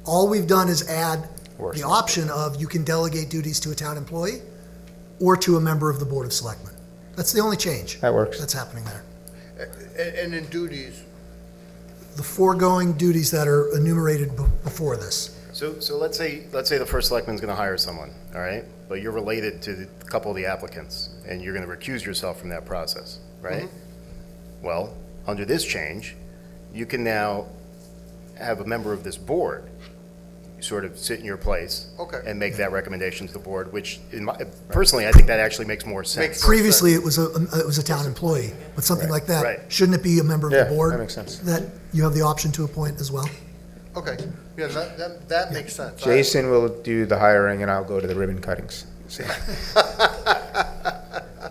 All we've done is add the option of you can delegate duties to a town employee or to a member of the Board of Selectmen. That's the only change. That works. That's happening there. and in duties, The foregoing duties that are enumerated before this. So let's say the first selectman's gonna hire someone, all right? But you're related to a couple of the applicants, and you're gonna recuse yourself from that process, right? Well, under this change, you can now have a member of this board sort of sit in your place. Okay. And make that recommendation to the board, which personally, I think that actually makes more sense. Previously, it was a town employee, but something like that, Right. shouldn't it be a member of Yeah, the board? that makes sense. That you have the option to appoint as well? Okay, yeah, that makes sense. Jason will do the hiring and I'll go to the ribbon cuttings. So-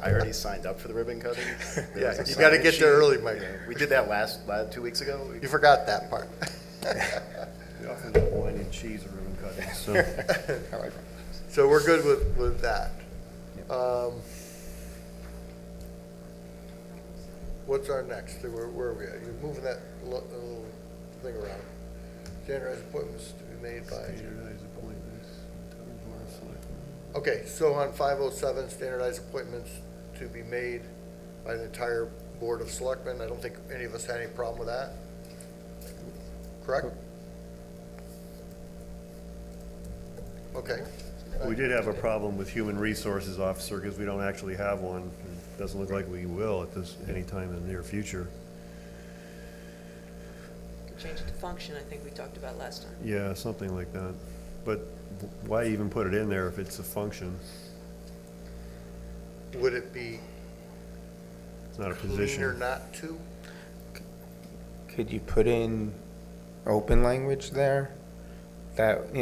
I already signed up for the ribbon cutting. There Yeah, was a you gotta sign-in get sheet. there early, Mike. We did that last 2 weeks ago. You forgot that part. We often do wine and cheese or ribbon cutting, so. I like that. So we're good with that. What's our next? Where are we at? You're moving that little thing around. Standardized appointments to be made by. Standardized appointments, town board of selectmen. Okay, so on 507, standardized appointments to be made by the entire Board of Selectmen. I don't think any of us had any problem with that. Correct? Okay. We did have a problem with human resources officer because we don't actually have one. It doesn't look like we will at this, anytime in the near future. Change it to function, I think we talked about last time. Yeah, something like that. But why even put it in there if it's a function? Would it be It's not a cleaner position. not to? Could you put in open language there? That,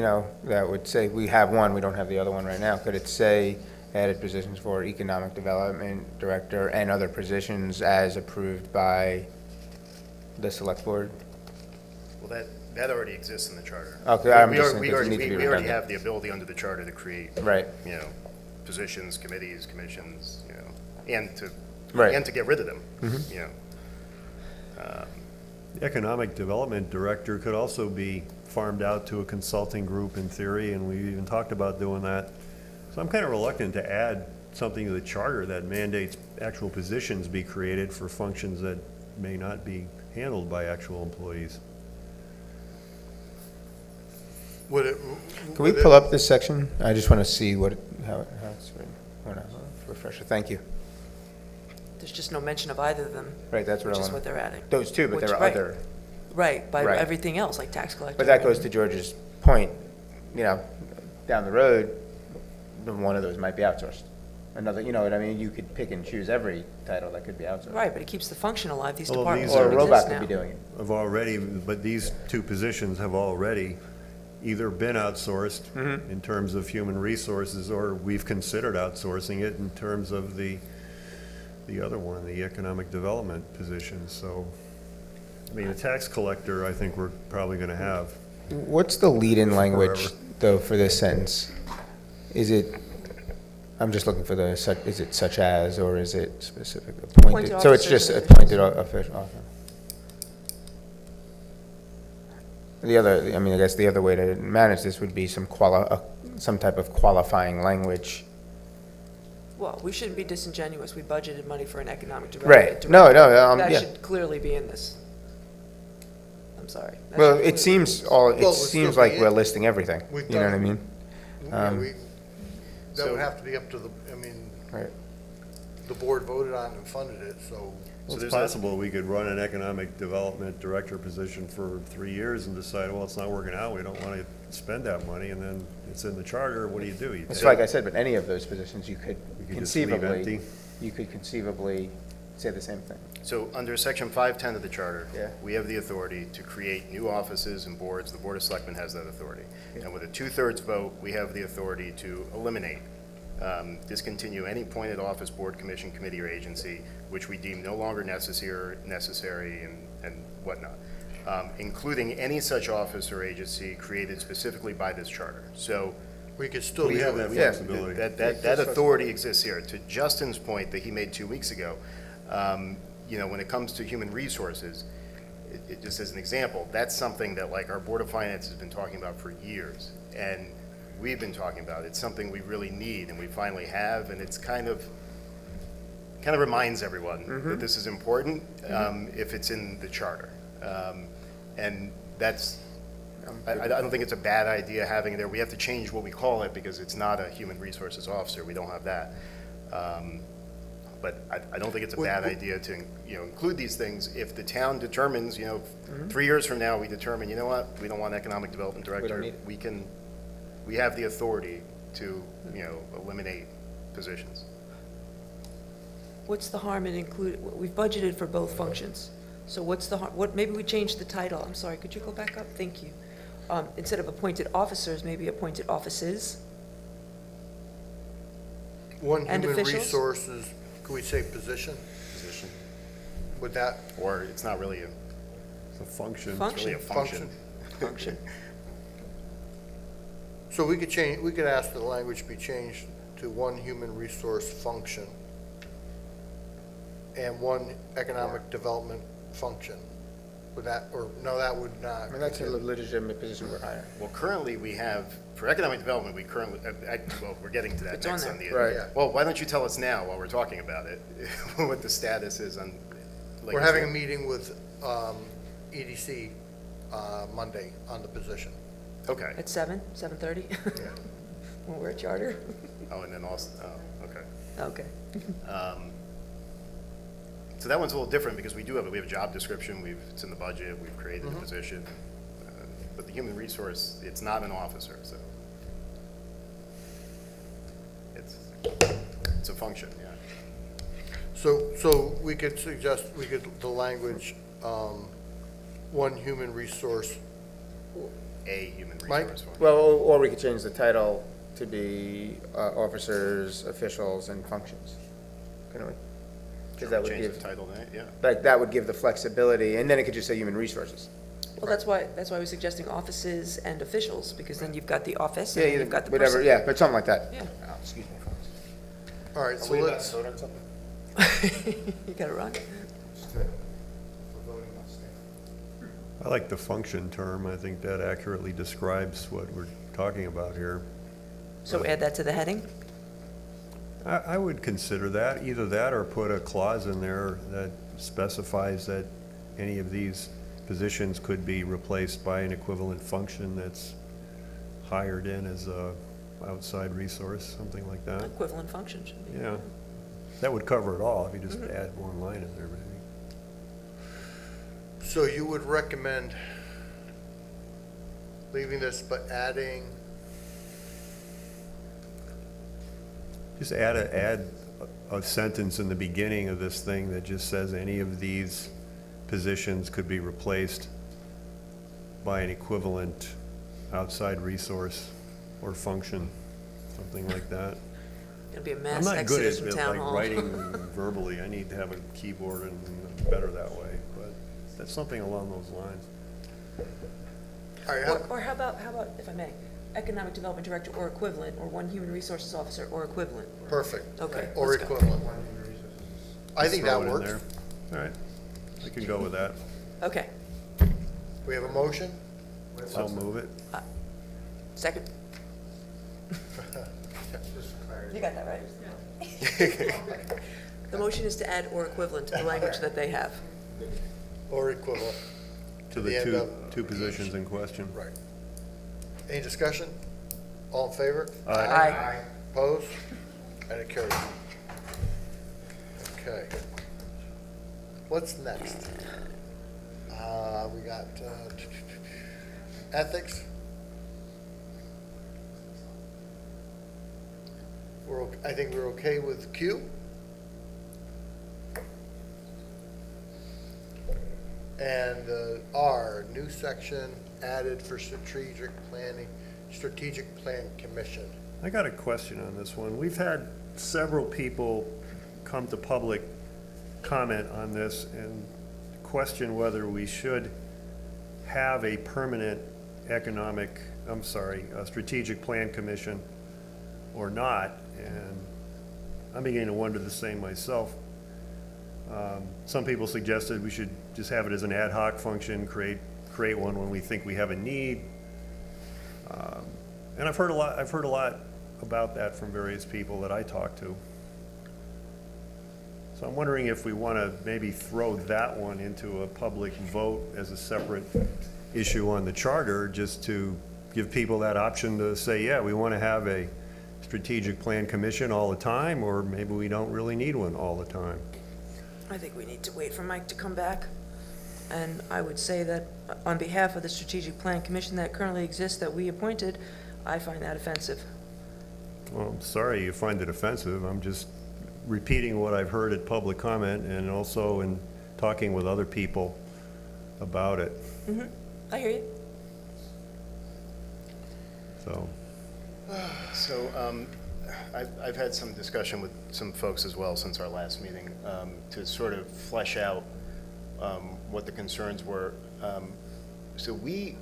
that would say, we have one, we don't have the other one right now. Could it say added positions for economic development director and other positions as approved by the select board? Well, that already exists in the charter. Okay, I'm We just already- saying, does it need to be we already redundant? have the ability under the charter to create. Right. Positions, committees, commissions, and to, Right. and to get rid of them, Mhm. The economic development director could also be farmed out to a consulting group in theory, and we even talked about doing that. So I'm kind of reluctant to add something to the charter that mandates actual positions be created for functions that may not be handled by actual employees. Would it? Can we pull up this section? I just want to see how it's written. Want a refresher? Thank you. There's just no mention of either of them. Right, that's what I Which is want. what they're adding. Those two, but there are Right. other. Right, by Right. everything else, like tax collector. But that goes to George's point, down the road, one of those might be outsourced. Another, you know what I mean? You could pick and choose every title that could be outsourced. Right, but it keeps the function alive. These Well, departments these Or are- a don't robot exist could be now. doing it. Have already, but these two positions have already either been outsourced in terms of human resources, or we've considered outsourcing it in terms of the other one, the economic development position. So, I mean, a tax collector, I think we're probably gonna have. What's the lead-in language, Forever. though, for this sentence? Is it, I'm just looking for is it such as, or is it specific, appointed? Appointed So it's officers just and appointed official, okay. The other, I mean, I guess the other way to manage this would be some type of qualifying language. Well, we shouldn't be disingenuous. We budgeted money for an economic Right. development. No, director. yeah. That should clearly be in this. I'm sorry. That Well, should it clearly- seems Well, it would still like be we're in- listing everything, We've you know what I done- mean? Yeah, that would have to be up to Right. the board voted on and funded it, so. Well, it's possible we could run an economic development director position for 3 years and decide, well, it's not working out, we don't want to spend that money, and then it's in the charter, what do? You It's take- like I said, but any of those positions, you could could just leave empty. conceivably say the same thing. So under section 510 of the charter, Yeah. we have the authority to create new offices and boards. The Board of Selectmen has that authority. And with a 2/3 vote, we have the authority to eliminate, discontinue any appointed office, board, commission, committee, or agency which we deem no longer necessary and whatnot, including any such office or agency created specifically by this charter. So We could still We do have it. that yeah, flexibility. that authority exists here. To Justin's point that he made 2 weeks ago, when it comes to human resources, it just as an example, that's something that like our Board of Finance has been talking about for years. And we've been talking about, it's something we really need and we finally have, and it's kind of reminds everyone that this is important if it's in the charter. And that's, I don't think it's a bad idea having it there. We have to change what we call it because it's not a human resources officer. We don't have that. But I don't think it's a bad idea to, include these things if the town determines, 3 years from now, we determine, you know what, we don't want economic development director. need it. We have the authority to, eliminate positions. What's the harm in we've budgeted for both functions. So what's the harm, maybe we change the title. I'm sorry, could you go back up? Thank you. Instead of appointed officers, maybe appointed offices. One And human officials? resources, could we say position? Position. Would that? Or it's not really It's a function. Function. It's really a function. Function. So we could ask the language be changed to one human resource function and one economic development function. Would that, or no, that would not. I mean, that's a legitimate position we're hiring. Well, currently, we have, for economic development, we currently, we're getting to that It's on next there. on the. Right. Yeah. Well, why don't you tell us now, while we're talking about it, what the status is on? We're having a meeting with EDC Monday on the position. Okay. At 7:30? When we're at charter? Oh, and then also, okay. Okay. So that one's a little different because we have a job description, it's in the budget, we've created a position. But the human resource, it's not an officer, so. It's a function, yeah. So we could suggest, the language, one human resource. A human Mike? resource function. Well, or we could change the title to be officers, officials, and functions. Couldn't we? Because that would Change give, the title, yeah. like, that would give the flexibility, and then it could just say human resources. Well, that's why we're suggesting offices and officials, because then you've got the office Yeah, and then you've got the whatever, person. yeah, but something like that. Yeah. Oh, excuse me, folks. All right, so Are we about let's, to vote on something? You gotta run. I like the function term. I think that accurately describes what we're talking about here. So add that to the heading? I would consider that, either that or put a clause in there that specifies that any of these positions could be replaced by an equivalent function that's hired in as a outside resource, something like that. Equivalent function should be. Yeah, that would cover it all if you just add one line in there, maybe. so you would recommend leaving this but adding, Just add a sentence in the beginning of this thing that just says any of these positions could be replaced by an equivalent outside resource or function, something like that. Gonna be a I'm mass not good exodus at from it, town like hall. writing verbally. I need to have a keyboard and better that way, but that's something along those lines. all right, Or how about, if I may, economic development director or equivalent, or one human resources officer or equivalent? perfect. Okay, Or let's go. equivalent. I think Throw that it in works. there. All right, I can go with that. Okay, We have a motion? I'll move it. second. You got that right? The motion is to add or equivalent to the language that they have. Or equivalent. To the the end of two positions in question. Right. Any discussion? All in favor? Aye. Opposed? And it carries. Okay. What's next? We got ethics. I think we're okay with Q. And R, new section added for strategic plan commission. I got a question on this one. We've had several people come to public comment on this and question whether we should have a permanent strategic plan commission or not, and I'm beginning to wonder the same myself. Some people suggested we should just have it as an ad hoc function, create one when we think we have a need. And I've heard a lot about that from various people that I talk to. So I'm wondering if we want to maybe throw that one into a public vote as a separate issue on the charter, just to give people that option to say, yeah, we want to have a strategic plan commission all the time, or maybe we don't really need one all the time. I think we need to wait for Mike to come back. And I would say that on behalf of the Strategic Plan Commission that currently exists, that we appointed, I find that offensive. Well, I'm sorry you find it offensive. I'm just repeating what I've heard at public comment and also in talking with other people about it, Mm-hmm. I hear you. so. So, I've had some discussion with some folks as well since our last meeting, to sort of flesh out, what the concerns were. So we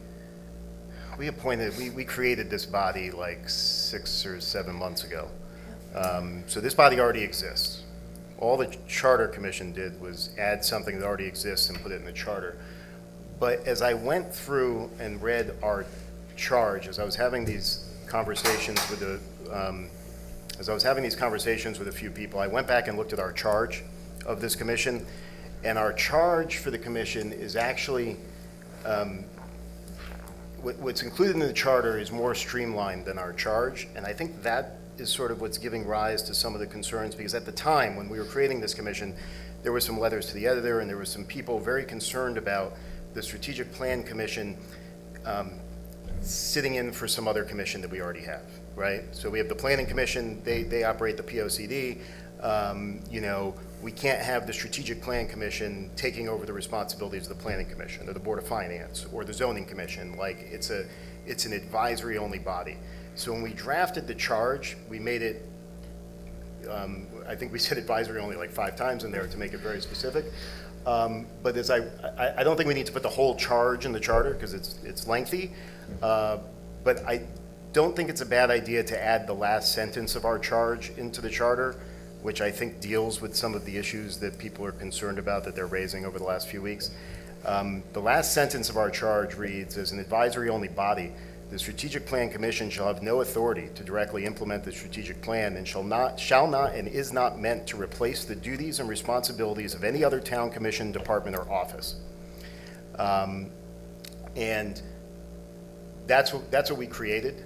created this body like 6 or 7 months ago. So this body already exists. All the Charter Commission did was add something that already exists and put it in the charter. But as I went through and read our charge, as I was having these conversations with a few people, I went back and looked at our charge of this commission, and our charge for the commission is actually, what's included in the charter is more streamlined than our charge, and I think that is sort of what's giving rise to some of the concerns, because at the time, when we were creating this commission, there were some letters to the editor, and there were some people very concerned about the Strategic Plan Commission sitting in for some other commission that we already have, right? So we have the Planning Commission, they operate the POCD. You know, we can't have the Strategic Plan Commission taking over the responsibilities of the Planning Commission or the Board of Finance or the Zoning Commission. Like, it's an advisory-only body. So when we drafted the charge, we made it, I think we said advisory only like 5 times in there to make it very specific. But as I don't think we need to put the whole charge in the charter because it's lengthy. But I don't think it's a bad idea to add the last sentence of our charge into the charter, which I think deals with some of the issues that people are concerned about that they're raising over the last few weeks. The last sentence of our charge reads, as an advisory-only body, the Strategic Plan Commission shall have no authority to directly implement the strategic plan and shall not and is not meant to replace the duties and responsibilities of any other town commission, department, or office. And that's what we created.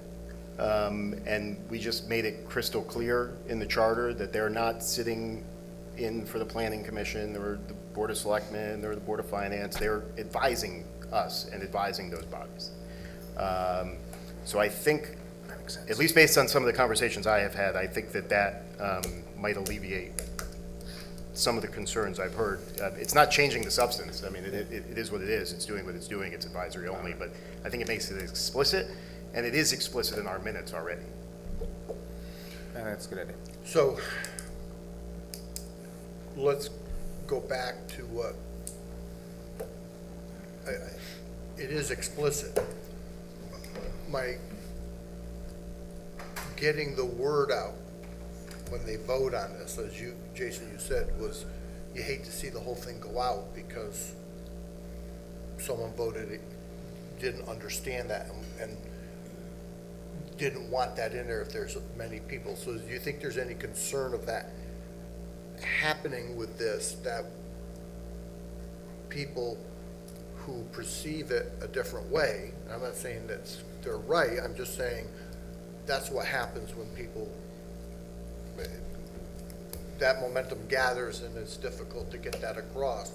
And we just made it crystal clear in the charter that they're not sitting in for the Planning Commission or the Board of Selectmen or the Board of Finance. They're advising us and advising those bodies. So I think, at least based on some of the conversations I have had, I think that might alleviate some of the concerns I've heard. It's not changing the substance. I mean, it is what it is. It's doing what it's doing. It's advisory only. But I think it makes it explicit, and it is explicit in our minutes already. That's a good idea. So, let's go back to what, it is explicit. Getting the word out when they vote on this, as you, Jason, you said, was you hate to see the whole thing go out because someone voted it, didn't understand that and didn't want that in there if there's many people. So do you think there's any concern of that happening with this, that people who perceive it a different way, and I'm not saying that they're right, I'm just saying that's what happens when people, that momentum gathers and it's difficult to get that across.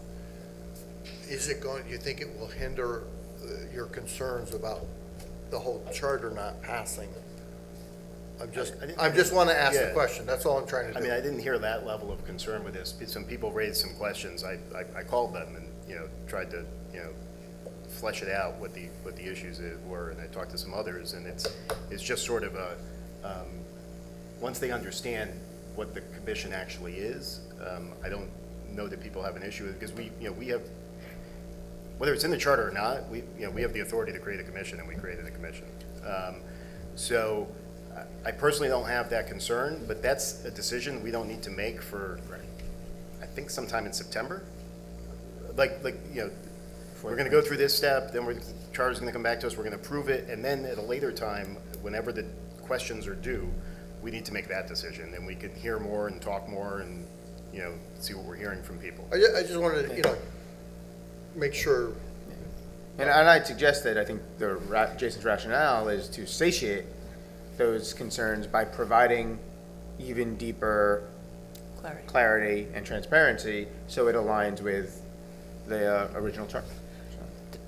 Is it going, do you think it will hinder your concerns about the whole charter not passing? I just want to ask the question. That's all I'm trying to do. I mean, I didn't hear that level of concern with this. Some people raised some questions. I called them and, tried to, flesh it out what the issues were, and I talked to some others, and it's just sort of a, once they understand what the commission actually is, I don't know that people have an issue with it, because we have, whether it's in the charter or not, we have the authority to create a commission, and we created a commission. So I personally don't have that concern, but that's a decision we don't need to make for, I think, sometime in September. We're going to go through this step, then the charter's going to come back to us, we're going to approve it, and then at a later time, whenever the questions are due, we need to make that decision, and we can hear more and talk more and, see what we're hearing from people. I just wanted to, make sure. And I'd suggest that I think Jason's rationale is to satiate those concerns by providing even deeper clarity and transparency, so it aligns with the original chart.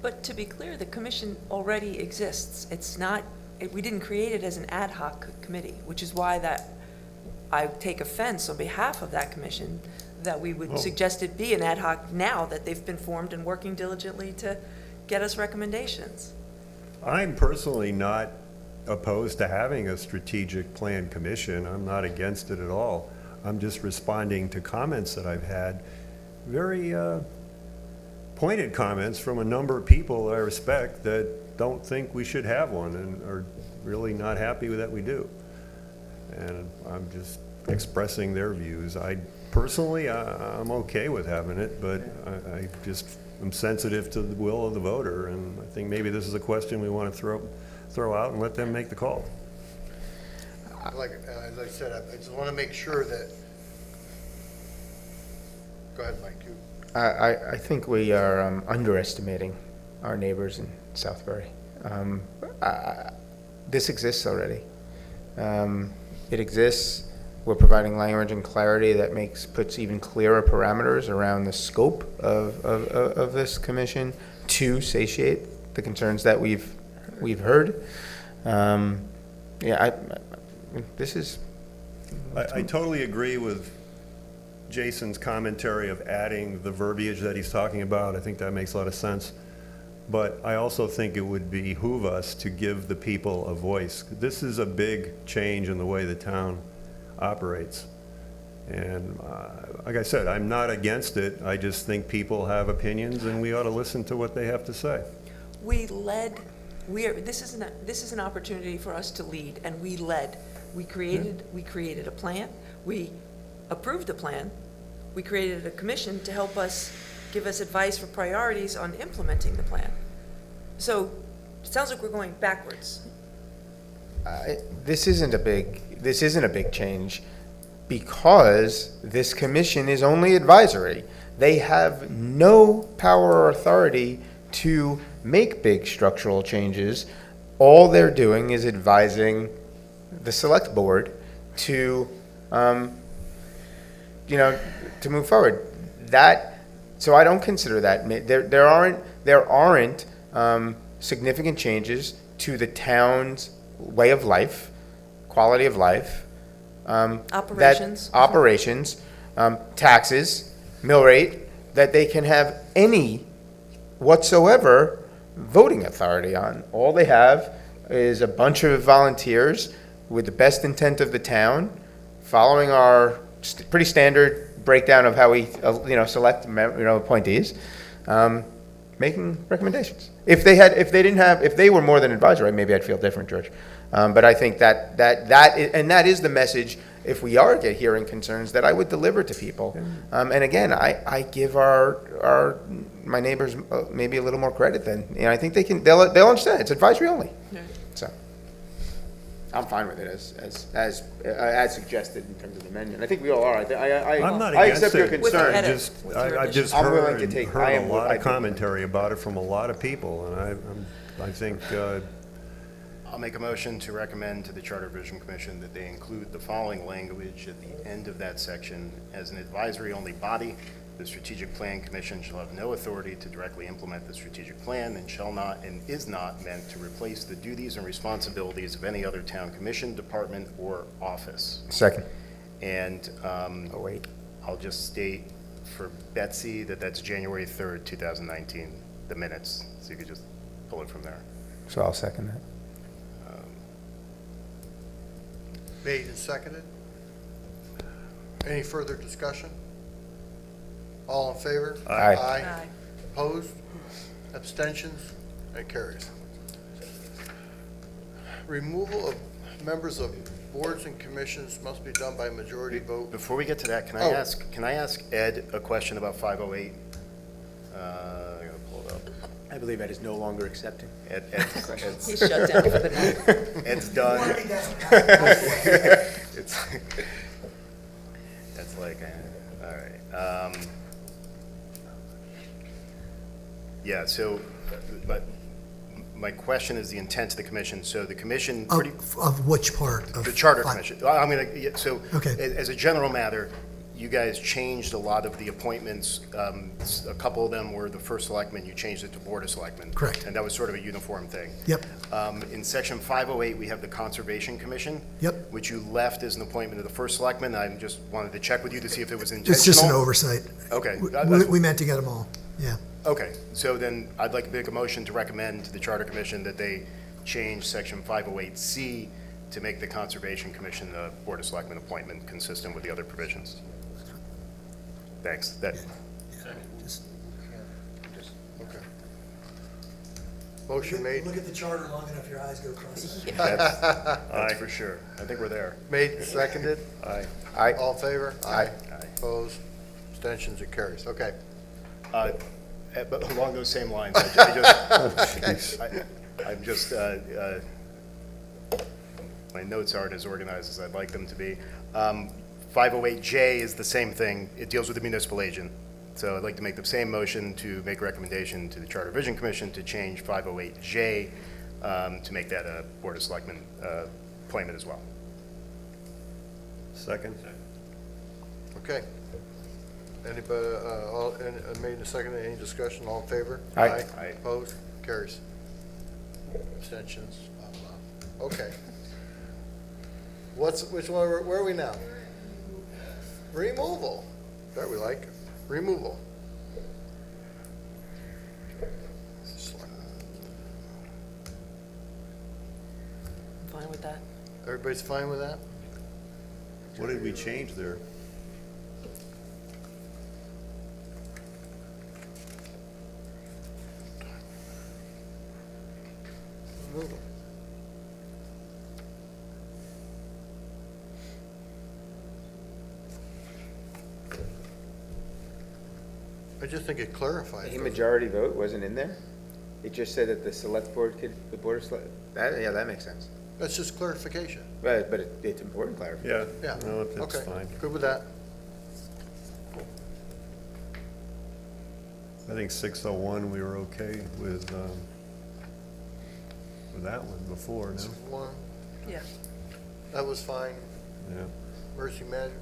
But to be clear, the commission already exists. It's not, we didn't create it as an ad hoc committee, which is why that I take offense on behalf of that commission that we would suggest it be an ad hoc now that they've been formed and working diligently to get us recommendations. I'm personally not opposed to having a strategic plan commission. I'm not against it at all. I'm just responding to comments that I've had, very pointed comments from a number of people I respect that don't think we should have one and are really not happy with that we do. And I'm just expressing their views. Personally, I'm okay with having it, but I just am sensitive to the will of the voter, and I think maybe this is a question we want to throw out and let them make the call. Like, as I said, I just want to make sure that, go ahead, Mike. I think we are underestimating our neighbors in Southbury. This exists already. It exists. We're providing language and clarity that puts even clearer parameters around the scope of this commission to satiate the concerns that we've heard. This is. I totally agree with Jason's commentary of adding the verbiage that he's talking about. I think that makes a lot of sense. But I also think it would behoove us to give the people a voice. This is a big change in the way the town operates. And like I said, I'm not against it. I just think people have opinions and we ought to listen to what they have to say. This is an opportunity for us to lead, and we led. We created a plan. We approved the plan. We created a commission to help us, give us advice for priorities on implementing the plan. So it sounds like we're going backwards. This isn't a big change because this commission is only advisory. They have no power or authority to make big structural changes. All they're doing is advising the select board to, to move forward. So I don't consider that there aren't significant changes to the town's way of life, quality of life, operations, taxes, mill rate, that they can have any whatsoever voting authority on. All they have is a bunch of volunteers with the best intent of the town, following our pretty standard breakdown of how we select appointees, making recommendations. If they were more than advisory, maybe I'd feel different, George. But I think that is the message. If we are hearing concerns, that I would deliver to people. And again, I give my neighbors maybe a little more credit than I think they'll understand. It's advisory only. Yeah. So I'm fine with it as suggested in terms of the amendment. I think we all are. I'm not I against accept your it. concern. I've just I'm willing heard to take. a lot of commentary about it from a lot of people, and I think. I'll make a motion to recommend to the Charter Revision Commission that they include the following language at the end of that section. As an advisory-only body, the Strategic Plan Commission shall have no authority to directly implement the strategic plan and shall not and is not meant to replace the duties and responsibilities of any other town commission, department, or office. Second. And I'll just state for Betsy that's January 3rd, 2019, the minutes. So you could just pull it from there. So I'll second that. Made and seconded. Any further discussion? All in favor? Aye. Aye. Opposed? Abstentions? That carries. Removal of members of boards and commissions must be done by majority vote. Before we get to that, can I ask Ed a question about 508? I gotta pull it up. I believe Ed is no longer accepting. Ed's He's shut down for the night. Ed's done. That's like, all right. Yeah, so, but My question is the intent of the commission. So the commission pretty. Of which part? The Charter Commission. I'm going to, so, Okay. as a general matter, you guys changed a lot of the appointments. A couple of them were the first selectman, you changed it to Board of Selectmen. Correct. And that was sort of a uniform thing. Yep. In section 508, we have the Conservation Commission. Yep. Which you left as an appointment of the first selectman. I just wanted to check with you to see if it was intentional. It's just an oversight. Okay. We meant to get them all, yeah. Okay, so then I'd like to make a motion to recommend to the Charter Commission that they change section 508C to make the Conservation Commission the Board of Selectmen appointment consistent with the other provisions. Thanks. That. Okay. Motion made. Look at the charter long enough, your eyes go cross. That's for sure. I think we're there. Made, seconded? Aye. Aye. All in favor? Aye. Opposed? Abstentions? It carries. Okay. But along those same lines, I'm just, my notes aren't as organized as I'd like them to be. 508J is the same thing. It deals with the municipal agent. So I'd like to make the same motion to make a recommendation to the Charter Vision Commission to change 508J to make that a Board of Selectmen appointment as well. Second? Okay. Anybody, made a second, any discussion, all in favor? Aye. Aye. Opposed? Carries. Abstentions? Okay. Which one, where are we now? Removal. That we like. Removal. I'm fine with that. Everybody's fine with that? What did we change there? Removal. I just think it clarifies. A majority vote wasn't in there? It just said that the select board could, the board of select, yeah, that makes sense. That's just clarification. But it's important clarification. Yeah. Yeah. No, that's Okay. fine. Good with that. I think 601, we were okay with that one before, no? One, Yeah. that was fine. Yeah. Emergency management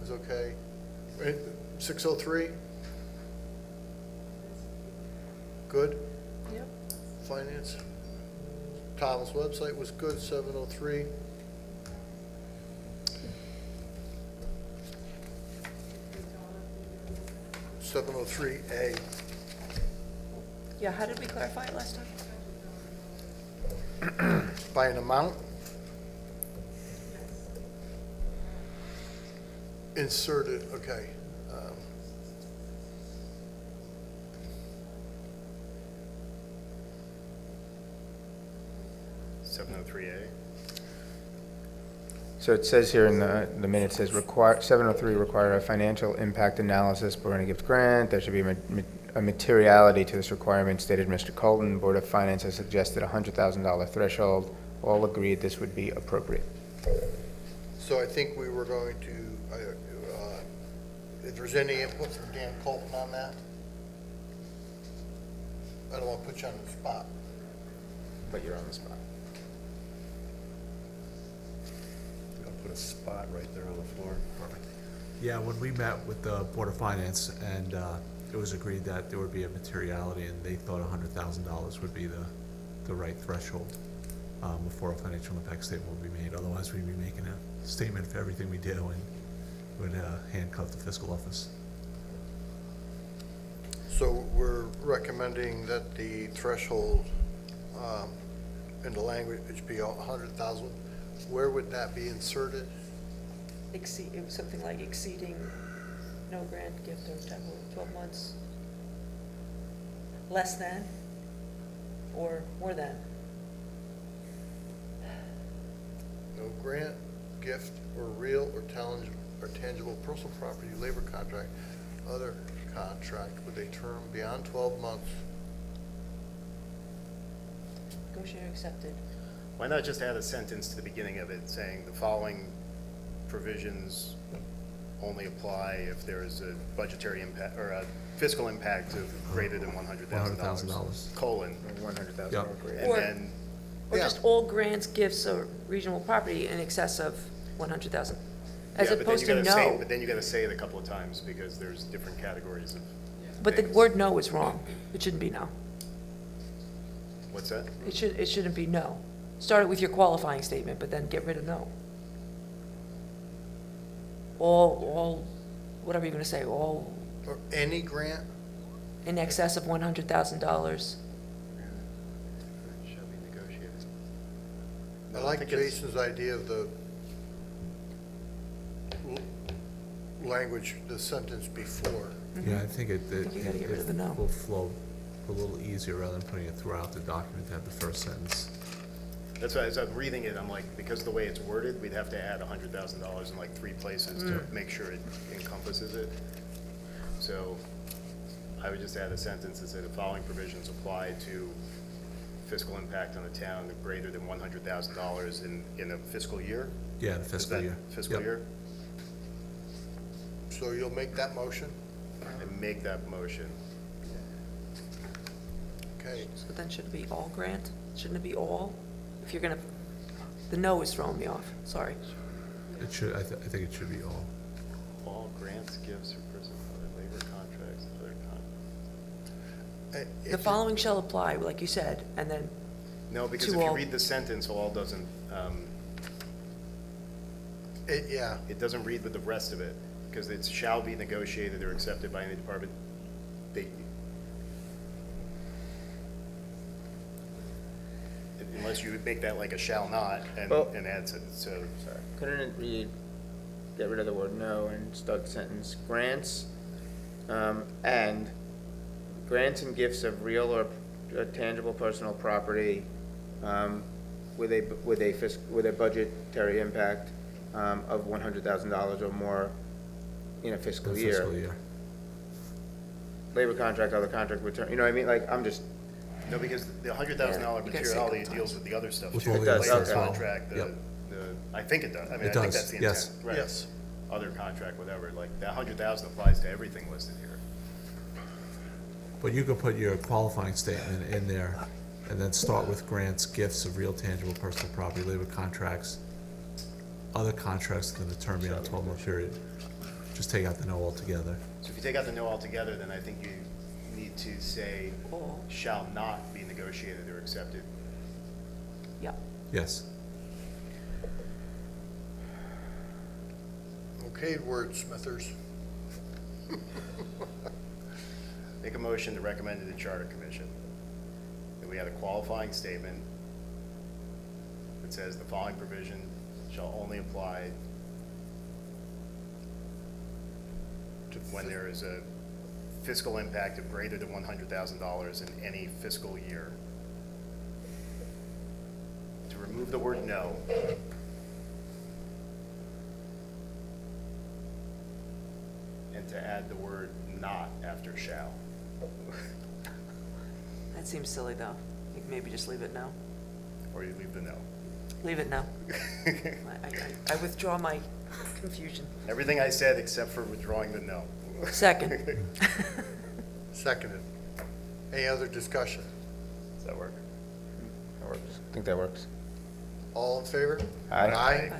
was okay. 603? Good. Yep. Finance. Tom's website was good, 703. $703A. Yeah, how did we clarify it last time? By an amount? Inserted, okay. 703A. So it says here in the minute, says 703 require a financial impact analysis before any gift grant. There should be a materiality to this requirement, stated Mr. Colton. Board of Finance has suggested a $100,000 threshold. All agreed this would be appropriate. So I think we were going to, if there's any input from Dan Colton on that? I don't want to put you on the spot. But you're on the spot. I'll put a spot right there on the floor. Perfect. Yeah, when we met with the Board of Finance, and it was agreed that there would be a materiality, and they thought $100,000 would be the right threshold before a financial impact statement would be made. Otherwise, we'd be making a statement for everything we do, and would handcuff the fiscal office. So we're recommending that the threshold in the language be 100,000. Where would that be inserted? It was something like exceeding no grant, gift, or 12 months. Less than, or more than? No grant, gift, or real or tangible personal property, labor contract, other contract with a term beyond 12 months. Negotiated or accepted. Why not just add a sentence to the beginning of it saying the following provisions only apply if there is a budgetary impact or a fiscal impact of greater than $100,000. $100,000. Colon. $100,000 Yep. greater. And Or- then, Or Yeah. just all grants, gifts, or regional property in excess of 100,000, as yeah, but then opposed you to gotta say, no. but then you gotta say it a couple of times because there's different categories of But the things. word no is wrong. It shouldn't be no. What's that? It shouldn't be no. Start it with your qualifying statement, but then get rid of no. All, whatever you're gonna say, all Or any grant? in excess of $100,000. Shall be negotiated. I No, like think it's- Jason's idea of the language, the sentence before. Yeah, I think You gotta get rid of the no. will flow a little easier rather than putting it throughout the document to have the first sentence. That's why, as I'm reading it, I'm like, because of the way it's worded, we'd have to add $100,000 in like 3 places to make sure it encompasses it. So I would just add a sentence that said the following provisions apply to fiscal impact on the town of greater than $100,000 in a fiscal year? Yeah, the Is fiscal that year. Fiscal Yep. year? So you'll make that motion? And make that motion. Okay. So then should it be all grant? Shouldn't it be all? If you're gonna, the no is throwing me off, sorry. It should, I think it should be all. All grants, gifts, or personal labor contracts, other The following shall apply, like you said, and then No, because To if you all. read the sentence, all doesn't, Yeah. it doesn't read with the rest of it, because it shall be negotiated or accepted by any department. They, unless you would make that like a shall not Well- and add to, so, sorry. Couldn't it read, get rid of the word no and start the sentence, grants, and grants and gifts of real or tangible personal property, with a budgetary impact, of $100,000 or more in a fiscal The year. fiscal year. Labor contract, other contract return, you know what I mean, like, I'm just, No, because the $100,000 Yeah, you gotta say it a materiality couple deals times. with the other stuff With too. all the The other labor stuff as well. contract, Yep. I think it does, I mean, It I think does, that's the yes. intent, right? Yes. Other contract, whatever, like, that 100,000 applies to everything listed here. But you could put your qualifying statement in there and then start with grants, gifts of real tangible personal property, labor contracts, other contracts within the term beyond a 12-month period. Just take out the no altogether. So if you take out the no altogether, then I think you need to say all, shall not be negotiated or accepted. yeah. Yes. Okay, wordsmithers. Make a motion to recommend to the Charter Commission that we had a qualifying statement that says the following provision shall only apply to when there is a fiscal impact of greater than $100,000 in any fiscal year. To remove the word no. And to add the word not after shall. That seems silly, though. Maybe just leave it no. Or you leave the no. Leave it no. I withdraw my confusion. Everything I said except for withdrawing the no. Second. Seconded. Any other discussion? Does that work? that works. I think that works. All in favor? Aye. Aye.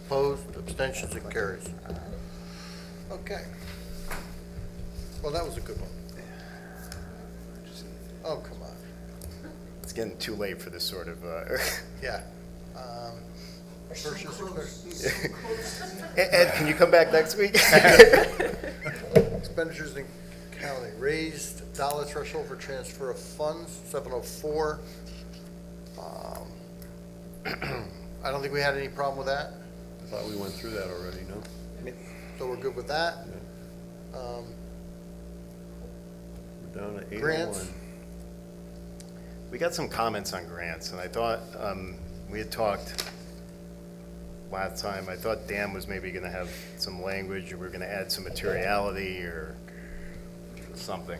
Opposed, abstentions, it carries. Okay. Well, that was a good one. Oh, come on. It's getting too late for this sort of, Yeah. Purchase and Ed, can you come back next week? expenditures in county, raised dollar threshold for transfer of funds, 704. I don't think we had any problem with that, I thought we went through that already, no? so we're good with that. We're down to 801. Grants? We got some comments on grants, and I thought, we had talked last time, I thought Dan was maybe gonna have some language, or we are gonna add some materiality, or something.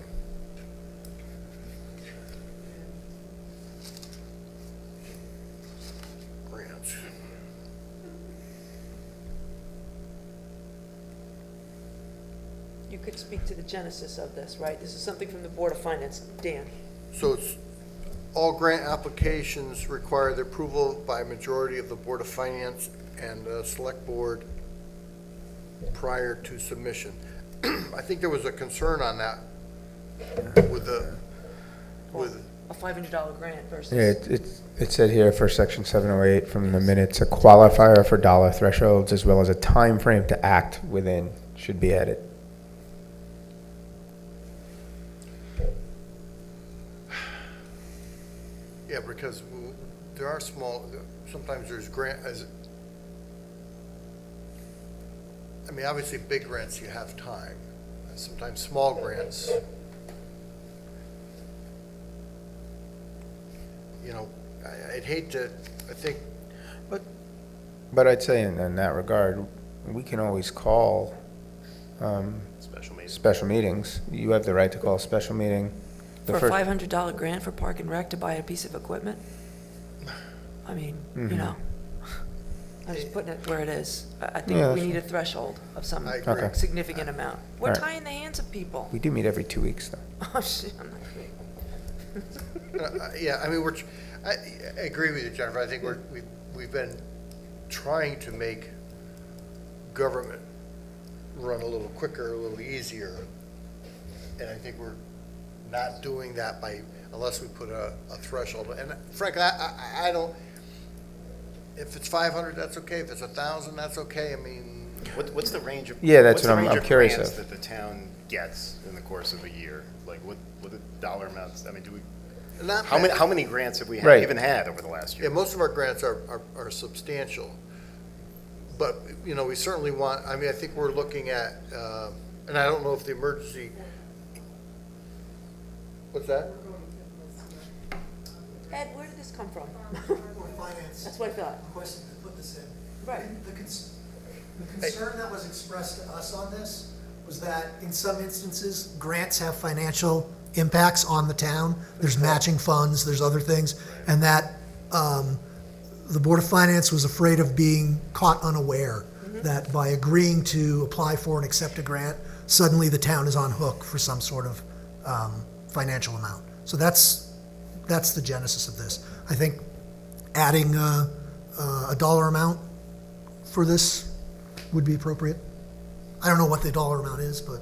Grants. you could speak to the genesis of this, right? This is something from the Board of Finance. Dan? So it's, all grant applications require the approval by a majority of the Board of Finance and Select Board prior to submission. I think there was a concern on that with the, with, A $500 grant versus. Yeah, it said here for section 708 from the minutes, a qualifier for dollar thresholds as well as a time frame to act within should be added. yeah, because there are small, sometimes there's I mean, obviously, big grants, you have time. Sometimes small grants, you know, I'd hate to, I think, But I'd say in that regard, we can always call special meetings. You have the right to call a special meeting. The For a first- $500 grant for Park and Rec to buy a piece of equipment? I mean, you know, I'm just putting it where it is. I think Yeah, we that's need a threshold of some I agree. Okay. significant amount. We're All right. tying the hands of people. We do meet every 2 weeks, though. Oh, shit, I'm not kidding. yeah, I mean, I agree with you, Jennifer. I think we've been trying to make government run a little quicker, a little easier. And I think we're not doing that unless we put a threshold. And frankly, I don't, if it's 500, that's okay. If it's 1,000, that's okay. I mean. What's the range of? Yeah, that's what's what the I'm range of curious grants of. that the town gets in the course of a year? Like, what are the dollar amounts? I mean, do we, Not how bad. many grants have we Right. even had over the last Yeah, year? most of our grants are substantial. But, you know, we certainly want, I mean, I think we're looking at, and I don't know if the emergency, what's that? Ed, where did this come from? Finance That's what I thought. requested to put this in. Right. The concern that was expressed to us on this was that in some instances, grants have financial impacts on the town. There's matching funds, there's other things, and that the Board of Finance was afraid of being caught unaware, that by agreeing to apply for and accept a grant, suddenly the town is on hook for some sort of financial amount. So that's the genesis of this. I think adding a dollar amount for this would be appropriate. I don't know what the dollar amount is, but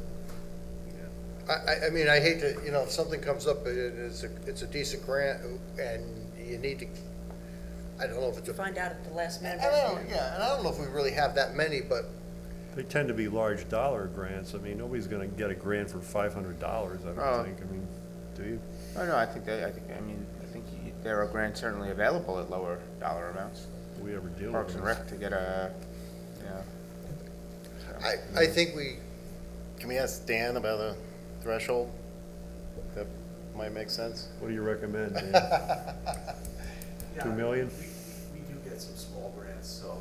I mean, I hate to, you know, if something comes up, it's a decent grant, and you need to, I don't know if it's a. Find out at the last minute. Yeah, and I don't know if we really have that many, but. They tend to be large dollar grants. I mean, nobody's gonna get a grant for $500, I don't Oh. think. I mean, do you? Oh, no, I think there are grants certainly available at lower dollar amounts. Do we ever deal Parks with and this? Rec to get a, you know. I think we, Can we ask Dan about a threshold? That might make sense. What do you recommend, Dan? Yeah, 2 million? We do get some small grants, so,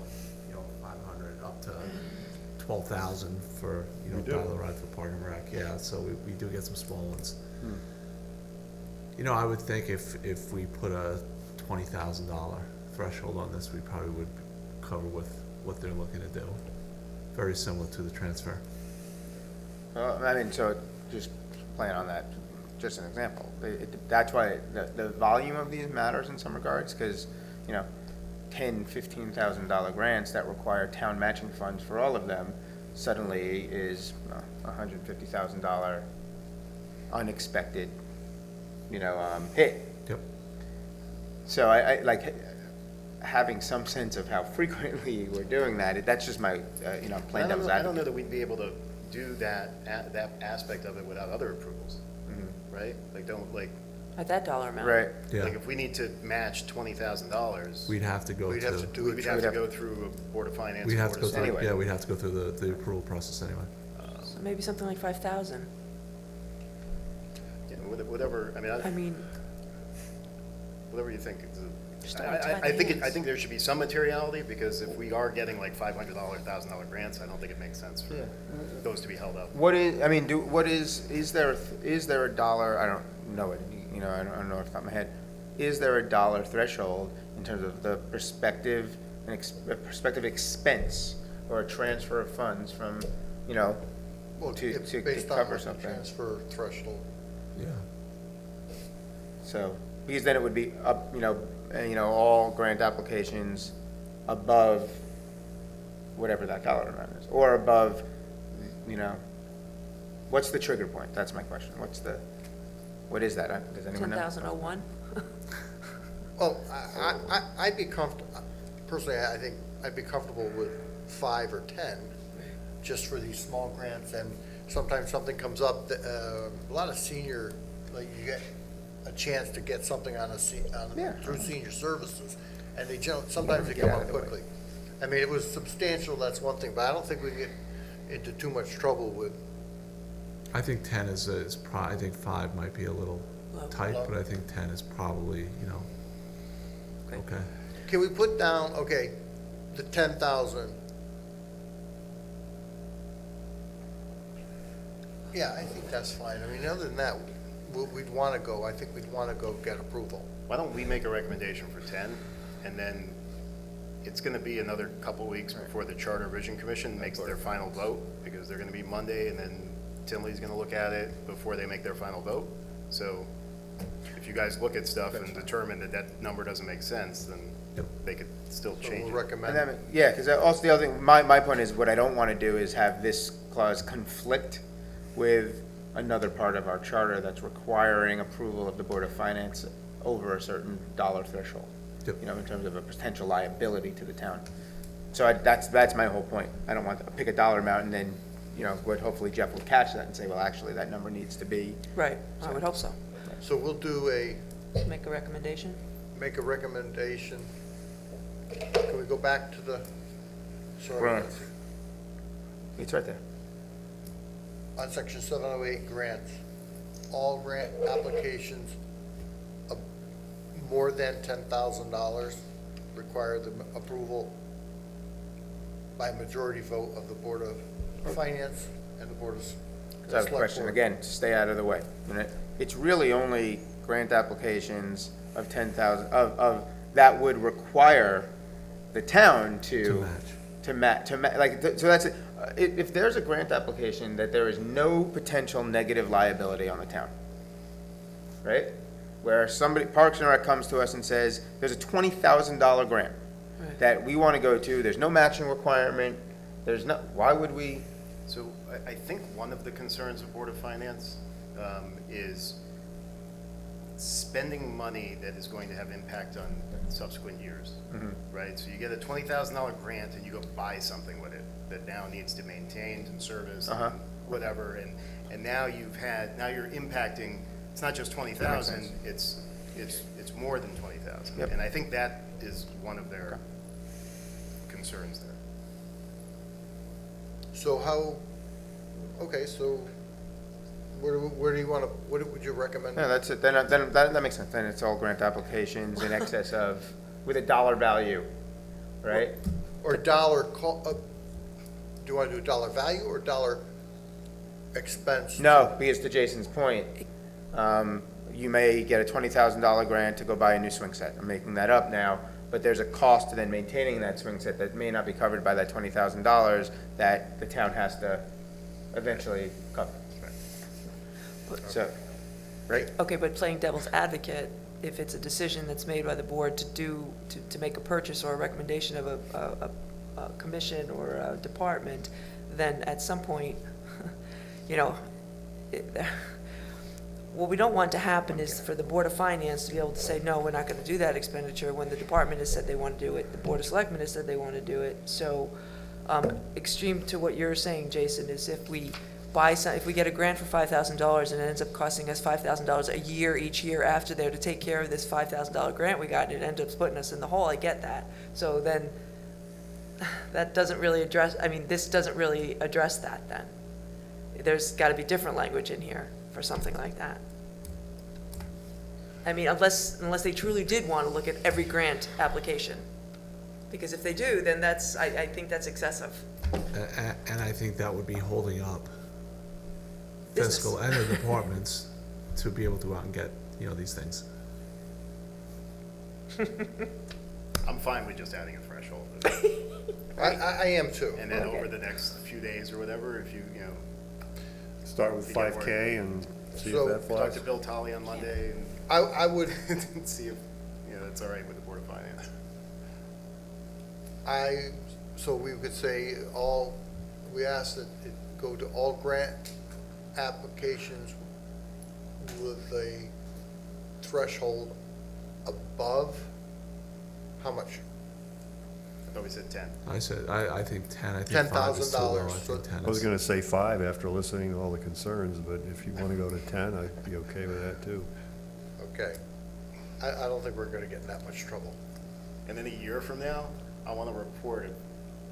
500 up to 12,000 for, We do. Dial a Ride for Park and Rec, yeah, so we do get some small ones. I would think if we put a $20,000 threshold on this, we probably would cover with what they're looking to do. Very similar to the transfer. Well, I mean, so just playing on that, just an example. That's why the volume of these matters in some regards, because, $10,000, $15,000 grants that require town matching funds for all of them suddenly is $150,000 unexpected, hit. Yep. So I like having some sense of how frequently we're doing that. That's just my, plain devil's I don't know advocate. that we'd be able to do that aspect of it without other approvals, right? At that dollar amount. Right. Yeah. Like if we need to match $20,000. We'd have to go we'd have to to, do We'd it. have to go through a Board of Finance. we'd have Board to of go through, Anyway. yeah, we'd have to go through the approval process anyway. So maybe something like 5,000. Yeah, whatever, I mean, whatever you think. Just don't want to tie I the think hands. I think there should be some materiality, because if we are getting like $500, $1,000 grants, I don't think it makes sense for those to be held up. What is, I mean, is there a dollar, I don't know it, I don't know off the top of my head. Is there a dollar threshold in terms of the prospective expense or a transfer of funds from, Well, it's based on cover what the something. transfer threshold. Yeah. So, because then it would be up, all grant applications above whatever that dollar amount is, or above, what's the trigger point? That's my question. What is that? Does anyone know? 10,001? Well, I'd be comfortable, personally, I think I'd be comfortable with 5 or 10, just for these small grants, and sometimes something comes up, that, a lot of senior, like, you get a chance to get something through senior services, and sometimes they come up quickly. I mean, it was substantial, that's one thing, but I don't think we get into too much trouble with. I think 10 is I think 5 might be a little tight, but I think 10 is probably, okay. Can we put down, okay, the 10,000? Yeah, I think that's fine. I mean, other than that, we'd want to go, I think we'd want to go get approval. Why don't we make a recommendation for 10, and then it's going to be another couple weeks before the Charter Revision Commission makes their final vote, because they're going to be Monday, and then Tinley's going to look at it before they make their final vote. So if you guys look at stuff and determine that that number doesn't make sense, then they could still change we'll it. recommend. And then, yeah, because also the other thing, my point is, what I don't want to do is have this clause conflict with another part of our charter that's requiring approval of the Board of Finance over a certain dollar threshold, in terms of a potential liability to the town. So that's my whole point. I don't want to pick a dollar amount and then, hopefully Jeff will catch that and say, well, actually, that number needs to be. Right, I would hope so. So we'll do Make a recommendation? make a recommendation. Can we go back to the, sorry, Right. It's right there. on section 708 grants, all grant applications of more than $10,000 require the approval by majority vote of the Board of Finance and the Board of So I have a Select question, Board. again, to stay out of the way. It's really only grant applications of 10,000, of, that would require the town to match, so that's it. If there's a grant application that there is no potential negative liability on the town, right? Where Parks and Rec comes to us and says, there's a $20,000 grant that we want to go to, there's no matching requirement, why would we? So I think one of the concerns of Board of Finance is spending money that is going to have impact on subsequent years, right? So you get a $20,000 grant and you go buy something with it that now needs to be maintained and serviced and whatever, and now you're impacting. It's not just 20,000. It's more than 20,000, and I think that is one of their concerns there. So where do you want to, what would you recommend? No, that's it, then that makes sense, then it's all grant applications in excess of, with a dollar value, right? Or do you want to do dollar value or dollar expense? No, because to Jason's point, you may get a $20,000 grant to go buy a new swing set. I'm making that up now, but there's a cost to then maintaining that swing set that may not be covered by that $20,000 that the town has to eventually cover. So, right? Okay, but playing devil's advocate, if it's a decision that's made by the board to make a purchase or a recommendation of a commission or a department, then at some point, what we don't want to happen is for the Board of Finance to be able to say, no, we're not going to do that expenditure when the department has said they want to do it, the Board of Selectmen has said they want to do it. So extreme to what you're saying, Jason, is if we get a grant for $5,000 and it ends up costing us $5,000 a year each year after there to take care of this $5,000 grant we got, and it ends up putting us in the hole, I get that. So then that doesn't really this doesn't really address that then. There's got to be different language in here for something like that. Unless they truly did want to look at every grant application. Because if they do, then I think that's excessive. And I think that would be holding up Business. fiscal and the departments to be able to go out and get, these things. I'm fine with just adding a threshold. I am too. And then over the next few days or whatever, if you Start with to get word. 5K and see So- if that Talk flies. to Bill Tolley on Monday and I would, see if, that's all right with the Board of Finance. so we could say we ask that it go to all grant applications with a threshold above, how much? I thought we said 10. I think 10, I think 5 is too low. I $10,000, think 10 I was is. gonna say 5 after listening to all the concerns, but if you wanna go to 10, I'd be okay with that too. Okay. I don't think we're gonna get in that much trouble. And then a year from now, I want to report it.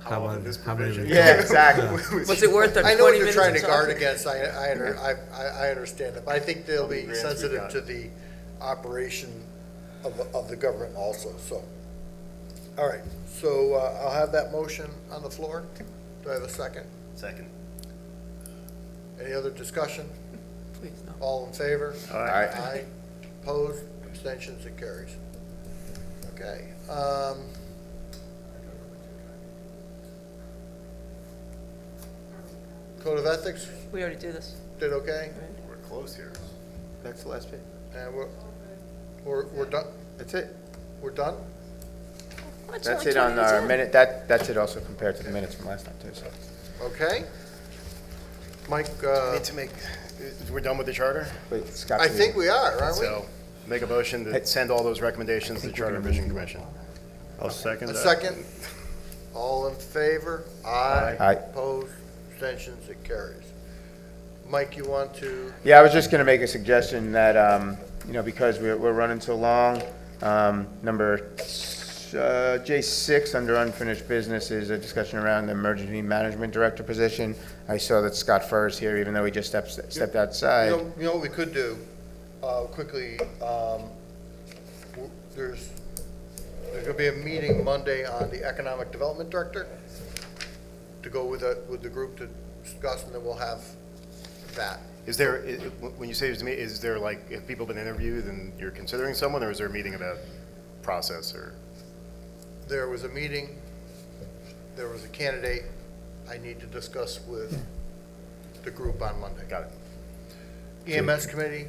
How often many- this how many provision. we Yeah, exactly. What's it worth? I know what 20 you're minutes trying of to guard talking? against, I understand it, but I think they'll How many be grants we've sensitive got? to the operation of the government also, so. All right, so I'll have that motion on the floor. Do I have a second? Second. Any other discussion? Please, no. All in favor? Aye. Aye. Opposed, abstentions, it carries. Okay. Code of Ethics, We already do this. did okay? We're close here. That's the last page. And we're done? That's it. We're done? Well, it's That's only it on 20 minutes our in. minute, that's it also compared to the minutes from last time too, so. Okay. Mike, Need to make, we're done with the charter? Wait, Scott. I think we are, aren't we? So, make a motion to send all those recommendations to the Charter Revision Commission. I'll second A that. second? All in favor? Aye. Aye. Opposed, abstentions, it carries. Mike, you want to, Yeah, I was just gonna make a suggestion that, because we're running so long, number J6 under unfinished business is a discussion around the emergency management director position. I saw that Scott Furr is here, even though he just stepped outside. you know what we could do, quickly, there's gonna be a meeting Monday on the economic development director to go with the group to discuss, and then we'll have that. Is there, when you say to me, is there if people have been interviewed and you're considering someone, or is there a meeting about process or? There was a meeting, there was a candidate I need to discuss with the group on Monday. Got it. EMS committee,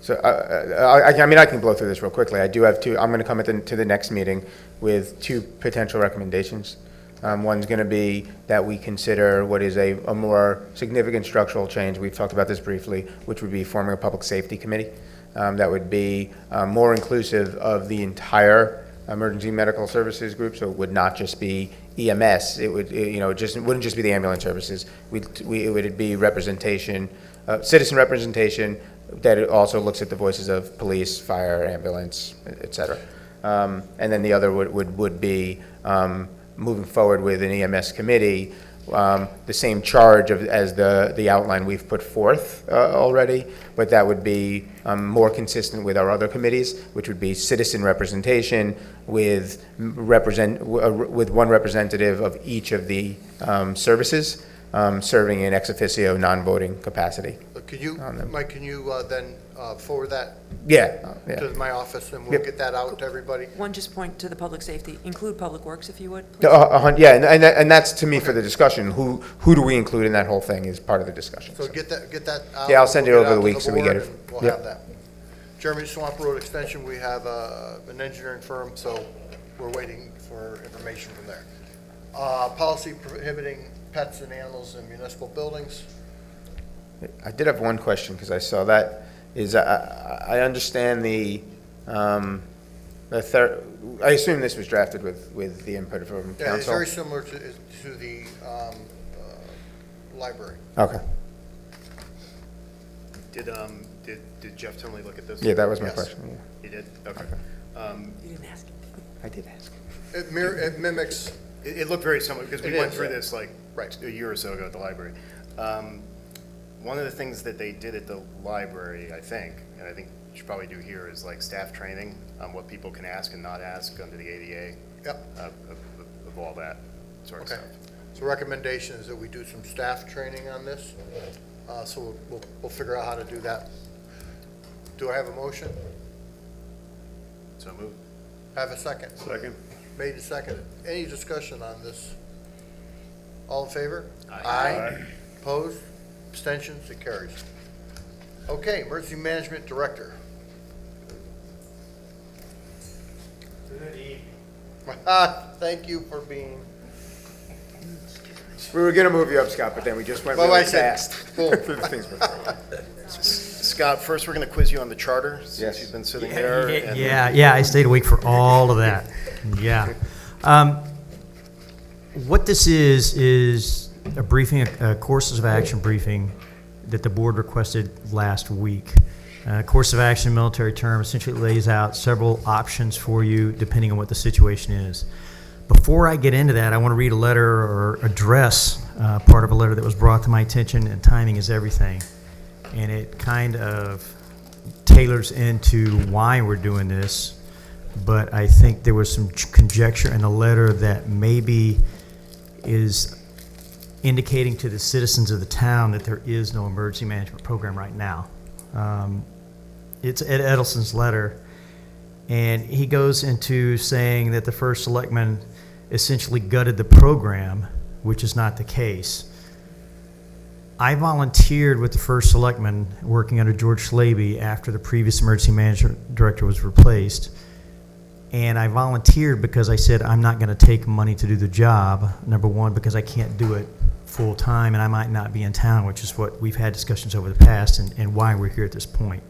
So, I can blow through this real quickly. I do have I'm gonna come to the next meeting with 2 potential recommendations. One's gonna be that we consider what is a more significant structural change, we've talked about this briefly, which would be forming a public safety committee. That would be more inclusive of the entire emergency medical services group, so it would not just be EMS, it would, it wouldn't just be the ambulance services. It would be representation, citizen representation, that it also looks at the voices of police, fire, ambulance, et cetera. And then the other would be moving forward with an EMS committee, the same charge as the outline we've put forth already, but that would be more consistent with our other committees, which would be citizen representation with one representative of each of the services, serving in ex officio non-voting capacity. could you, On them. Mike, can you then forward that Yeah. to my office, and we'll Yep. get that out to everybody? One just point to the public safety, include public works if you would. please. Yeah, and that's to me for the discussion. Who do we include in that whole thing is part of the discussion. So get that out. Yeah, I'll send it we'll over the out to week so we get board, it. and We'll Yep. have that. Jeremy Swamp Road Extension, we have an engineering firm, so we're waiting for information from there. Policy prohibiting pets and animals in municipal buildings. I did have one question, because I saw that, is I understand I assume this was drafted with the input from Yeah, it's council? very similar to the library. Okay, Did Jeff Tinley look at this? yeah, that was my Yes. question, yeah. He did? Okay. You didn't ask. I did ask. It mimics, It looked very similar, because we It went is, through yeah. this Right. a year or so ago at the library. One of the things that they did at the library, I think, and I think you should probably do here, is staff training on what people can ask and not ask under the ADA. Yep. Of all that sort of okay. stuff. So recommendation is that we do some staff training on this. So we'll figure out how to do that. Do I have a motion? So moved. Have a second? Second. Made and seconded. Any discussion on this? All in favor? Aye. Aye. Opposed? Abstentions? It carries. Okay, Emergency Management Director. Good evening. Thank you for being. We were gonna move you up, Scott, but then we just went Well, really I said, fast. boom. Things were- Scott, first we're going to quiz you on the charter, since Yes. you've been sitting there. and- Yeah, I stayed awake for all of that. Yeah. What this is a briefing, a courses of action briefing that the board requested last week. Course of action, military term, essentially lays out several options for you depending on what the situation is. Before I get into that, I want to read a letter or address part of a letter that was brought to my attention, and timing is everything. And it kind of tailors into why we're doing this, but I think there was some conjecture in the letter that maybe is indicating to the citizens of the town that there is no emergency management program right now. It's Ed Edelson's letter, and he goes into saying that the first selectman essentially gutted the program, which is not the case. I volunteered with the first selectman working under George Schlaby after the previous emergency management director was replaced. And I volunteered because I said I'm not going to take money to do the job, number one, because I can't do it full time and I might not be in town, which is what we've had discussions over the past and why we're here at this point.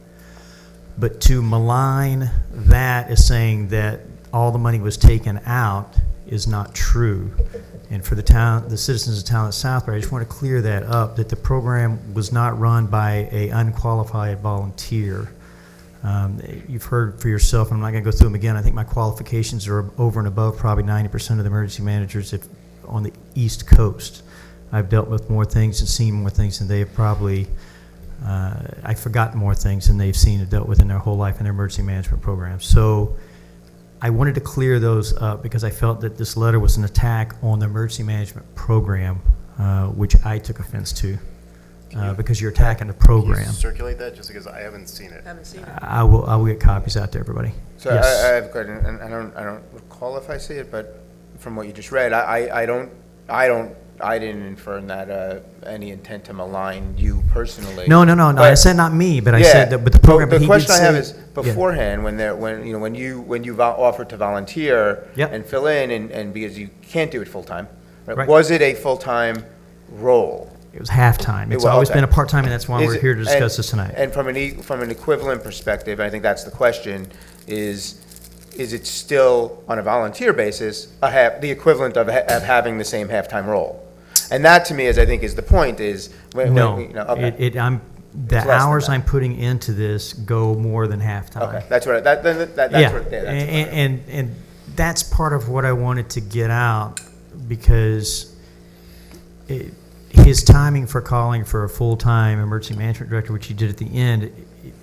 But to malign that as saying that all the money was taken out is not true. And for the town, the citizens of town of Southbury, I just want to clear that up, that the program was not run by a unqualified volunteer. You've heard for yourself, and I'm not going to go through them again. I think my qualifications are over and above probably 90% of the emergency managers on the East Coast. I've dealt with more things and seen more things than they have probably, I've forgotten more things than they've seen and dealt with in their whole life in their emergency management programs. So I wanted to clear those up because I felt that this letter was an attack on the emergency management program, which I took offense to. Because you're attacking the program. Can you circulate that, just because I haven't seen it? Haven't seen it. I will get copies out to everybody. So Yes. I have a question, and I don't recall if I see it, but from what you just read, I didn't infer that any intent to malign you personally. No. But- I said not me, but I Yeah, said that, but the program. The he did question I have say- is Yeah. beforehand, when you offered to volunteer Yep. and fill in, and because you can't do it full time, right? Right. Was it a full time role? It was halftime. It's Well, always okay. been a part-time, and that's why Is we're it- here to discuss and- this tonight. And from an equivalent perspective, I think that's the question, is it still, on a volunteer basis, the equivalent of having the same halftime role? And that, to me, I think is the point, is when, No, okay. the It's less than hours that. I'm putting into this go more than halftime. Okay, that's what, that's Yeah, what, yeah, that's what. and that's part of what I wanted to get out, because his timing for calling for a full-time emergency management director, which he did at the end,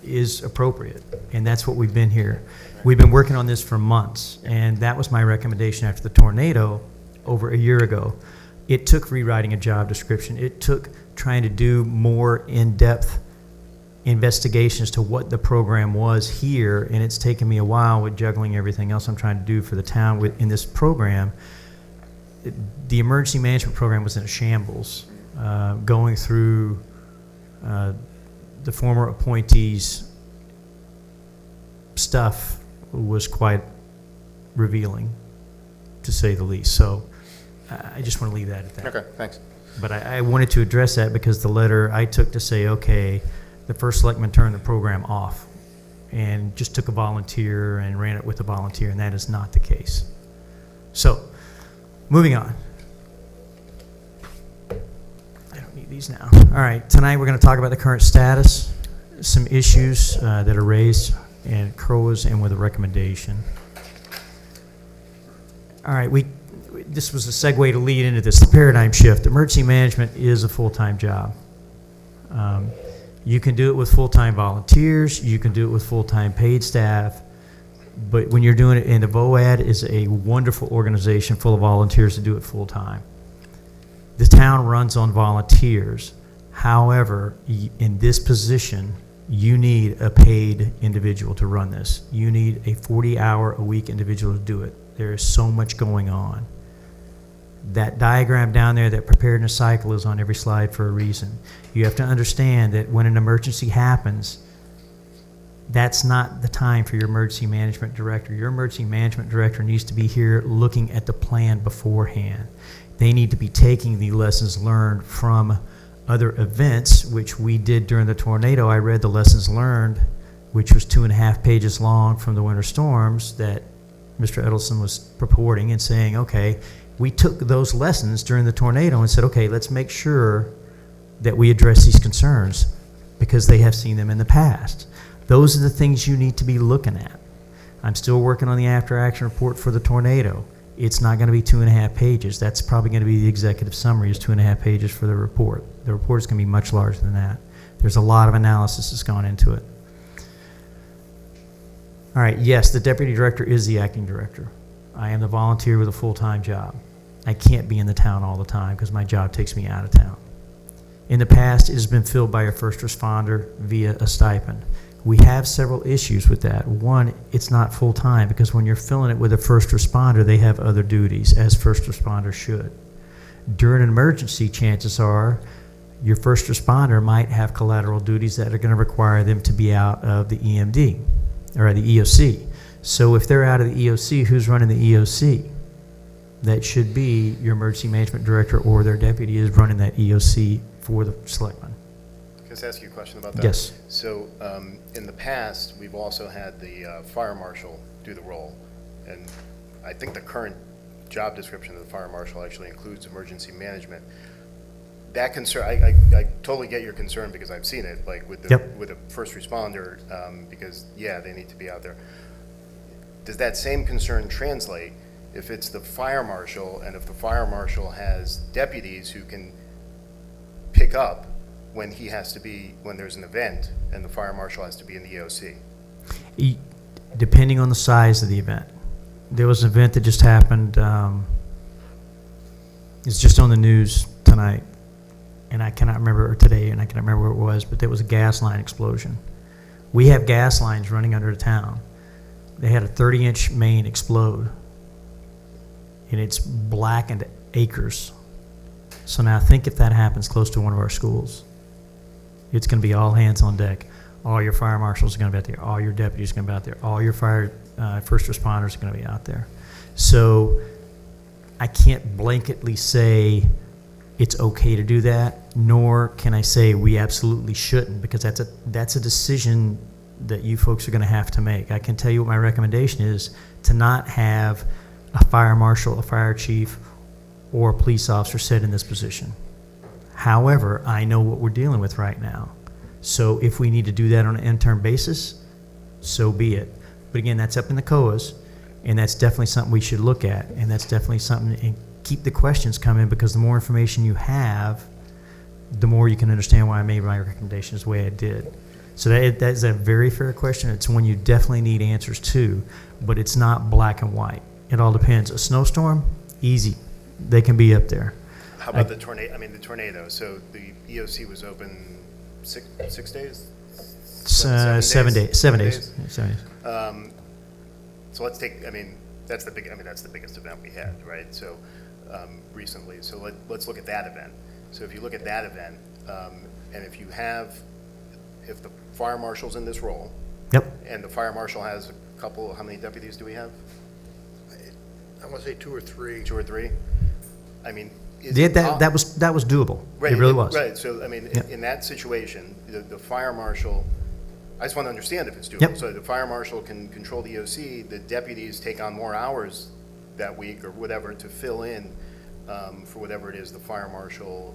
is appropriate, and that's what we've been here. We've been working on this for months, and that was my recommendation after the tornado over a year ago. It took rewriting a job description. It took trying to do more in-depth investigations to what the program was here, and it's taken me a while with juggling everything else I'm trying to do for the town in this program. The emergency management program was in a shambles. Going through the former appointees' stuff was quite revealing, to say the least. So I just want to leave that at that. Okay, thanks. But I wanted to address that because the letter I took to say, okay, the first selectman turned the program off and just took a volunteer and ran it with a volunteer, and that is not the case. So, moving on. I don't need these now. All right, tonight we're going to talk about the current status, some issues that are raised, and CROAs, and with a recommendation. All right, this was a segue to lead into this, the paradigm shift. Emergency management is a full-time job. You can do it with full-time volunteers, you can do it with full-time paid staff, but when you're doing it, and the VOAD is a wonderful organization full of volunteers to do it full-time. The town runs on volunteers. However, in this position, you need a paid individual to run this. You need a 40-hour-a-week individual to do it. There is so much going on. That diagram down there, that preparedness cycle, is on every slide for a reason. You have to understand that when an emergency happens, that's not the time for your emergency management director. Your emergency management director needs to be here looking at the plan beforehand. They need to be taking the lessons learned from other events, which we did during the tornado. I read the lessons learned, which was 2.5 pages long from the winter storms that Mr. Edelson was purporting and saying, okay, we took those lessons during the tornado and said, okay, let's make sure that we address these concerns because they have seen them in the past. Those are the things you need to be looking at. I'm still working on the after-action report for the tornado. It's not going to be 2.5 pages. That's probably going to be the executive summary, is 2.5 pages for the report. The report is going to be much larger than that. There's a lot of analysis that's gone into it. All right, yes, the deputy director is the acting director. I am the volunteer with a full-time job. I can't be in the town all the time because my job takes me out of town. In the past, it has been filled by a first responder via a stipend. We have several issues with that. One, it's not full-time because when you're filling it with a first responder, they have other duties, as first responders should. During an emergency, chances are your first responder might have collateral duties that are going to require them to be out of the EMD or the EOC. So if they're out of the EOC, who's running the EOC? That should be your emergency management director or their deputy is running that EOC for the selectmen. Can I just ask you a question about that? Yes. So in the past, we've also had the fire marshal do the role. And I think the current job description of the fire marshal actually includes emergency management. That concern, I totally get your concern because I've seen it, like with the, with a first responder, because yeah, they need to be out there. Does that same concern translate if it's the fire marshal and if the fire marshal has deputies who can pick up when he has to be, when there's an event and the fire marshal has to be in the EOC? Depending on the size of the event. There was an event that just happened, it's just on the news tonight, and I cannot remember, or today, and I cannot remember where it was, but there was a gas line explosion. We have gas lines running under the town. They had a 30-inch main explode, and it's blackened acres. So now think if that happens close to one of our schools. It's going to be all hands on deck. All your fire marshals are going to be out there. All your deputies are going to be out there. All your first responders are going to be out there. So I can't blanketly say it's okay to do that, nor can I say we absolutely shouldn't, because that's a decision that you folks are going to have to make. I can tell you what my recommendation is: to not have a fire marshal, a fire chief, or a police officer sit in this position. However, I know what we're dealing with right now. So if we need to do that on an interim basis, so be it. But again, that's up in the COAs, and that's definitely something we should look at, and that's definitely something, and keep the questions coming, because the more information you have, the more you can understand why I made my recommendations the way I did. So that is a very fair question. It's one you definitely need answers to, but it's not black and white. It all depends. A snowstorm, easy. They can be up there. How about the tornado? I mean, the tornado. So the EOC was open six days? 7 days. 7 days. 7 days. So let's take, I mean, that's the biggest event we had, right? So recently. So let's look at that event. So if you look at that event, and if the fire marshal's in this role, and the fire marshal has a couple, how many deputies do we have? I want to say 2 or 3. 2 or 3? I mean, that was doable. Right, it really was. Right. So I mean, in that situation, the fire marshal, I just want to understand if it's doable. So the fire marshal can control the EOC. The deputies take on more hours that week or whatever to fill in for whatever it is the fire marshal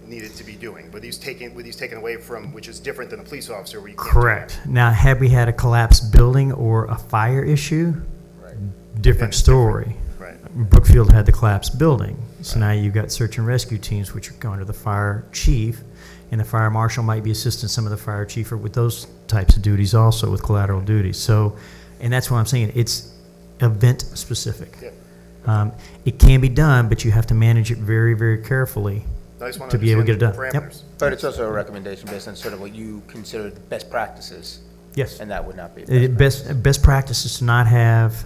needed to be doing. But he's taken away from, which is different than a police officer where you can't. Correct. Now, had we had a collapsed building or a fire issue, different story. Right. Brookfield had the collapsed building. So now you've got search and rescue teams, which are going to the fire chief, and the fire marshal might be assisting some of the fire chief with those types of duties also, with collateral duties. So, and that's what I'm saying. It's event specific. Yeah. It can be done, but you have to manage it very, very carefully to be able to get it done. But it's also a recommendation based on sort of what you consider best practices. Yes. And that would not be Best practice is to not have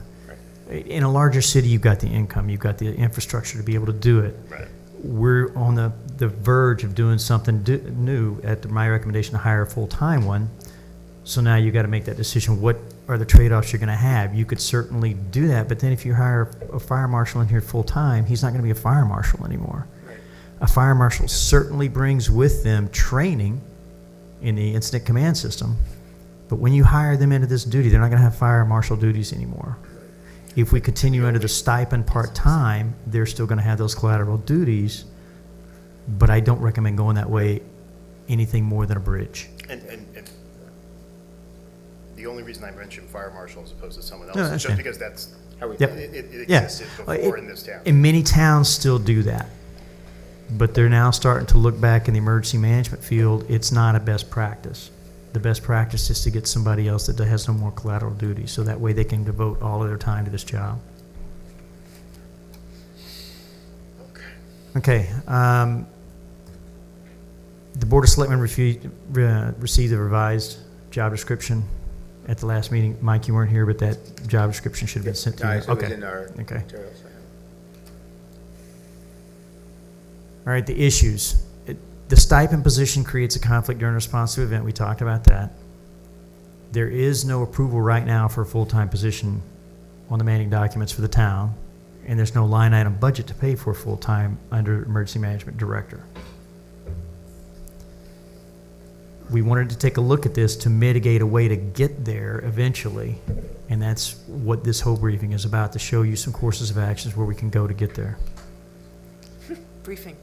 in a larger city, you've got the income, you've got the infrastructure to be able to do it. Right. We're on the verge of doing something new at my recommendation to hire a full-time one. So now you got to make that decision. What are the trade-offs you're going to have? You could certainly do that, but then if you hire a fire marshal in here full-time, he's not going to be a fire marshal anymore. Right. A fire marshal certainly brings with them training in the incident command system, but when you hire them into this duty, they're not going to have fire marshal duties anymore. If we continue under the stipend part-time, they're still going to have those collateral duties, but I don't recommend going that way anything more than a bridge. And the only reason I mentioned fire marshal as opposed to someone else No, I is just understand. because that's how Yep. it Yeah. existed before in this town. And many towns still do that, but they're now starting to look back in the emergency management field. It's not a best practice. The best practice is to get somebody else that has no more collateral duties, so that way they can devote all of their time to this job. Okay. The Board of Selectmen received a revised job description at the last meeting. Mike, you weren't here, but that job description should have been sent to you. It was Okay. in our Okay. materials. All right, the issues. The stipend position creates a conflict during a response to an event. We talked about that. There is no approval right now for a full-time position on the manning documents for the town, and there's no line item budget to pay for a full-time under emergency management director. We wanted to take a look at this to mitigate a way to get there eventually, and that's what this whole briefing is about, to show you some courses of actions where we can go to get there. Briefing.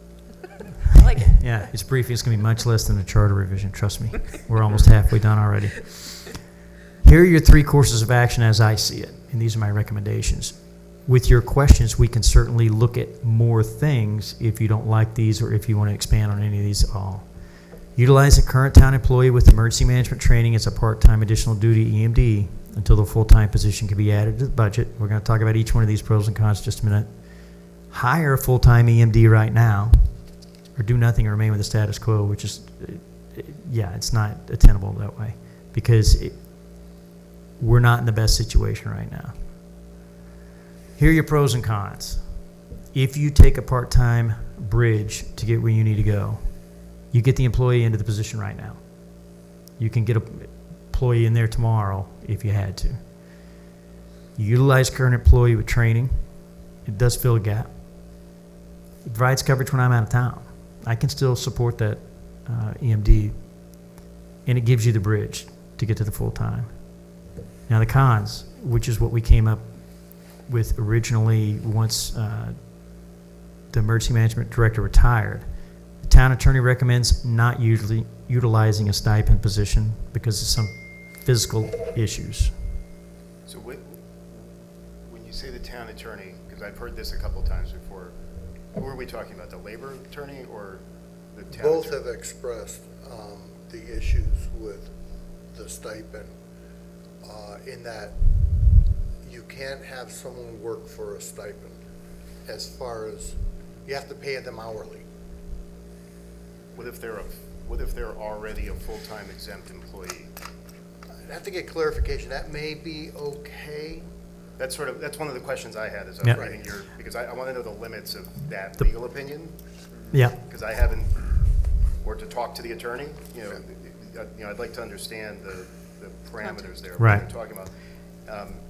I like it. Yeah, it's briefing. It's going to be much less than a charter revision, trust me. We're almost halfway done already. Here are your 3 courses of action as I see it, and these are my recommendations. With your questions, we can certainly look at more things if you don't like these or if you want to expand on any of these at all. Utilize a current town employee with emergency management training as a part-time additional duty EMD until the full-time position can be added to the budget. We're going to talk about each one of these pros and cons in just a minute. Hire a full-time EMD right now, or do nothing and remain with the status quo, which is, yeah, it's not attainable that way, because we're not in the best situation right now. Here are your pros and cons. If you take a part-time bridge to get where you need to go, you get the employee into the position right now. You can get an employee in there tomorrow if you had to. You utilize current employee with training. It does fill a gap. It provides coverage when I'm out of town. I can still support that EMD, and it gives you the bridge to get to the full time. Now the cons, which is what we came up with originally once the emergency management director retired. The town attorney recommends not usually utilizing a stipend position because of some physical issues. So when you say the town attorney, because I've heard this a couple times before, who are we talking about, the labor attorney or the town Both attorney? have expressed the issues with the stipend, in that you can't have someone work for a stipend, as far as, you have to pay them hourly. What if they're already a full-time exempt employee? I have to get clarification. That may be okay. That's one of the questions I had as I Yeah. was reading because I want to know the limits of that legal opinion. Yeah. Because I haven't, or to talk to the attorney, I'd like to understand the parameters there. Right. What they're talking about.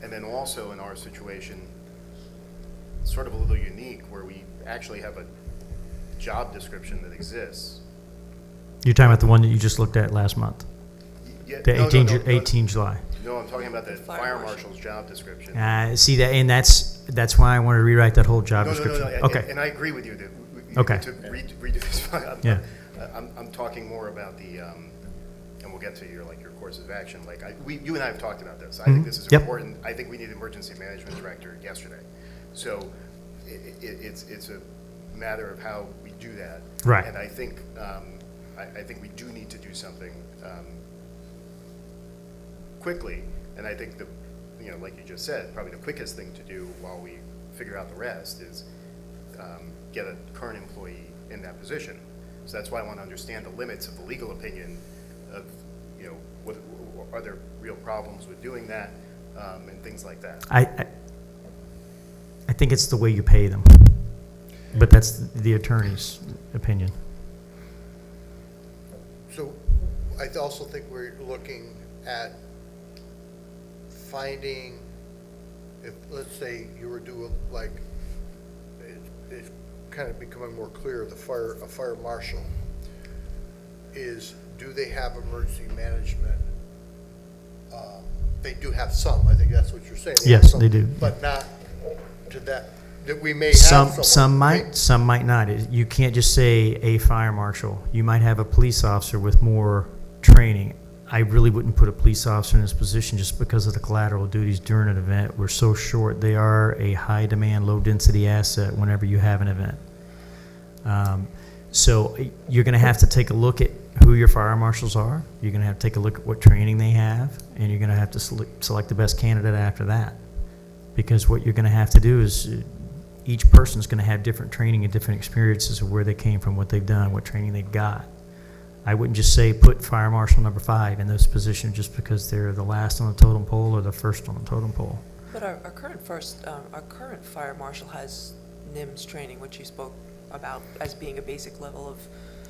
And then also in our situation, it's sort of a little unique where we actually have a job description that exists. You're talking about the one that you just looked at last month? Yeah, The no, 18 July. No, I'm talking about the fire marshal's job description. See that, and that's why I wanted to rewrite that whole job description. No, Okay. and I agree with you that we Okay. need to redo this. Yeah. I'm talking more about the, and we'll get to your course of action. You and I have talked about this. I think this is Yep. important. I think we need an emergency management director yesterday. So it's a matter of how we do that. Right. And I think we do need to do something quickly. And I think like you just said, probably the quickest thing to do while we figure out the rest is get a current employee in that position. So that's why I want to understand the limits of the legal opinion of, what are there real problems with doing that, and things like that. I think it's the way you pay them. But that's the attorney's opinion. So I also think we're looking at finding, if, let's say you were doing like, it's kind of becoming more clear, a fire marshal is, do they have emergency management? They do have some, I think that's what you're saying. Yes, have some, they do. But not to that we may have someone. Some might not. You can't just say a fire marshal. You might have a police officer with more training. I really wouldn't put a police officer in this position just because of the collateral duties during an event. We're so short. They are a high demand, low density asset whenever you have an event. So you're going to have to take a look at who your fire marshals are. You're going to have to take a look at what training they have, and you're going to have to select the best candidate after that. Because what you're going to have to do is each person's going to have different training and different experiences of where they came from, what they've done, what training they've got. I wouldn't just say put fire marshal number 5 in this position just because they're the last on the totem pole or the first on the totem pole. But our current fire marshal has NIMS training, which you spoke about as being a basic level of.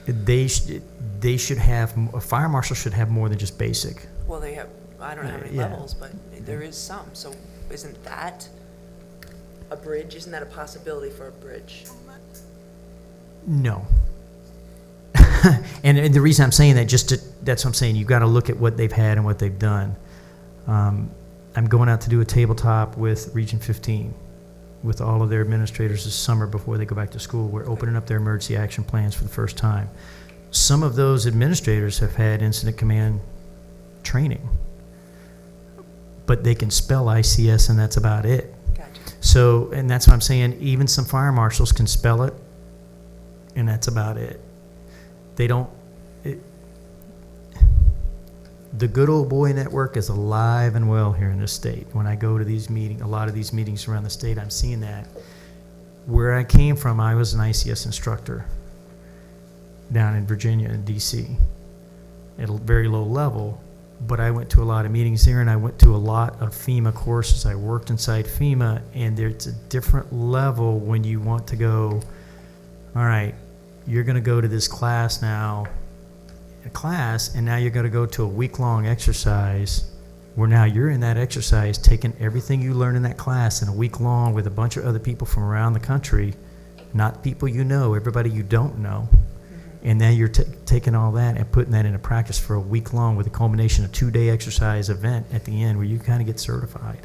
They should have, a fire marshal should have more than just basic. Well, they have, I don't know how many Yeah. levels, but there is some. So isn't that a bridge? Isn't that a possibility for a bridge? No. and the reason I'm saying that, that's what I'm saying. You've got to look at what they've had and what they've done. I'm going out to do a tabletop with Region 15 with all of their administrators this summer before they go back to school. We're opening up their emergency action plans for the first time. Some of those administrators have had incident command training, but they can spell ICS and that's about it. Gotcha. So, and that's what I'm saying, even some fire marshals can spell it and that's about it. They don't, the good old boy network is alive and well here in this state. When I go to these meetings, a lot of these meetings around the state, I'm seeing that. Where I came from, I was an ICS instructor down in Virginia and DC at a very low level, but I went to a lot of meetings there and I went to a lot of FEMA courses. I worked inside FEMA, and there's a different level when you want to go, all right, you're going to go to this class now, and now you're going to go to a week-long exercise where now you're in that exercise taking everything you learned in that class in a week long with a bunch of other people from around the country, not people you know, everybody you don't know. And now you're taking all that and putting that into practice for a week long with a culmination of 2-day exercise event at the end where you kind of get certified.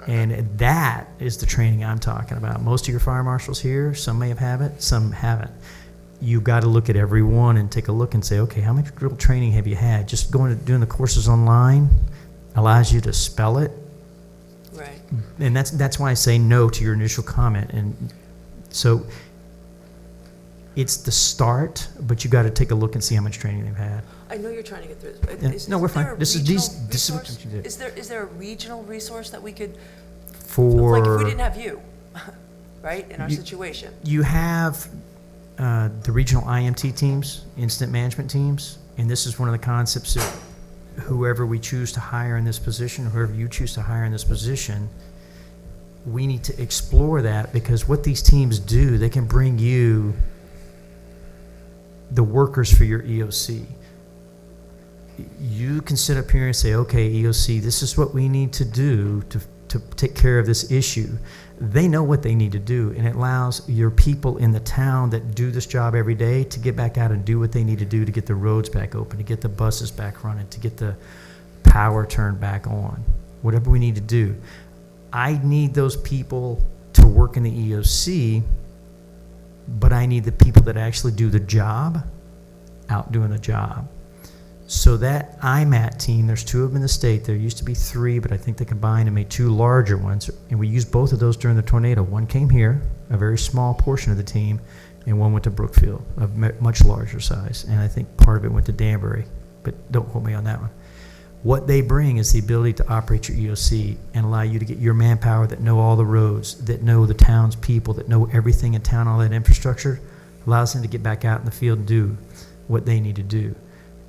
And that is the training I'm talking about. Most of your fire marshals here, some may have it, some haven't. You've got to look at every one and take a look and say, okay, how much real training have you had? Just doing the courses online allows you to spell it. Right. And that's why I say no to your initial comment. And so it's the start, but you got to take a look and see how much training they've had. I know you're trying to get through this. But No, we're fine. there a This is regional what you did. Is there a regional resource that we could, For like if we didn't have you, right, in our situation? You have the regional IMT teams, incident management teams, and this is one of the concepts that whoever we choose to hire in this position, whoever you choose to hire in this position, we need to explore that, because what these teams do, they can bring you the workers for your EOC. You can sit up here and say, okay, EOC, this is what we need to do to take care of this issue. They know what they need to do, and it allows your people in the town that do this job every day to get back out and do what they need to do to get the roads back open, to get the buses back running, to get the power turned back on, whatever we need to do. I need those people to work in the EOC, but I need the people that actually do the job out doing the job. So that IMAT team, there's 2 of them in the state. There used to be 3, but I think they combined and made 2 larger ones. And we used both of those during the tornado. One came here, a very small portion of the team, and one went to Brookfield, a much larger size. And I think part of it went to Danbury, but don't quote me on that one. What they bring is the ability to operate your EOC and allow you to get your manpower that know all the roads, that know the town's people, that know everything in town, all that infrastructure, allows them to get back out in the field and do what they need to do.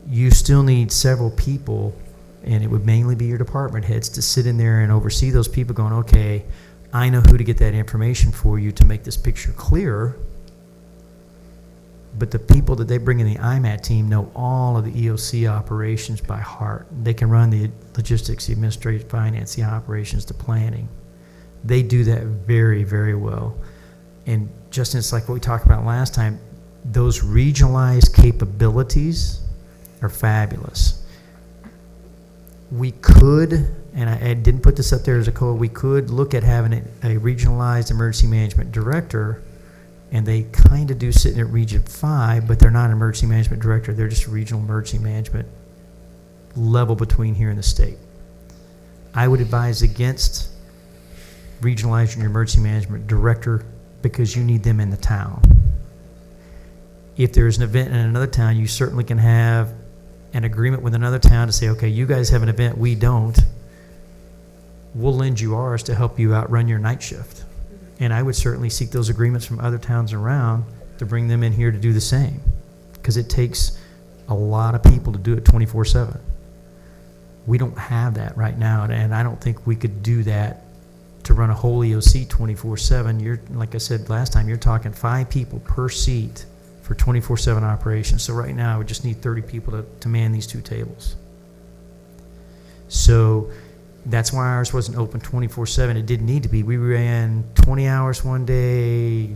You still need several people, and it would mainly be your department heads, to sit in there and oversee those people going, okay, I know who to get that information for you to make this picture clearer. But the people that they bring in the IMAT team know all of the EOC operations by heart. They can run the logistics, the administrative finance, the operations, the planning. They do that very, very well. And Justin, it's like what we talked about last time, those regionalized capabilities are fabulous. We could, and I didn't put this up there as a COA, we could look at having a regionalized emergency management director, and they kind of do sit in Region 5, but they're not an emergency management director. They're just a regional emergency management level between here and the state. I would advise against regionalizing your emergency management director because you need them in the town. If there's an event in another town, you certainly can have an agreement with another town to say, okay, you guys have an event, we don't. We'll lend you ours to help you outrun your night shift. And I would certainly seek those agreements from other towns around to bring them in here to do the same, because it takes a lot of people to do it 24/7. We don't have that right now, and I don't think we could do that to run a whole EOC 24/7. You're, like I said last time, you're talking 5 people per seat for 24/7 operations. So right now, we just need 30 people to man these 2 tables. So that's why ours wasn't open 24/7. It didn't need to be. We ran 20 hours one day,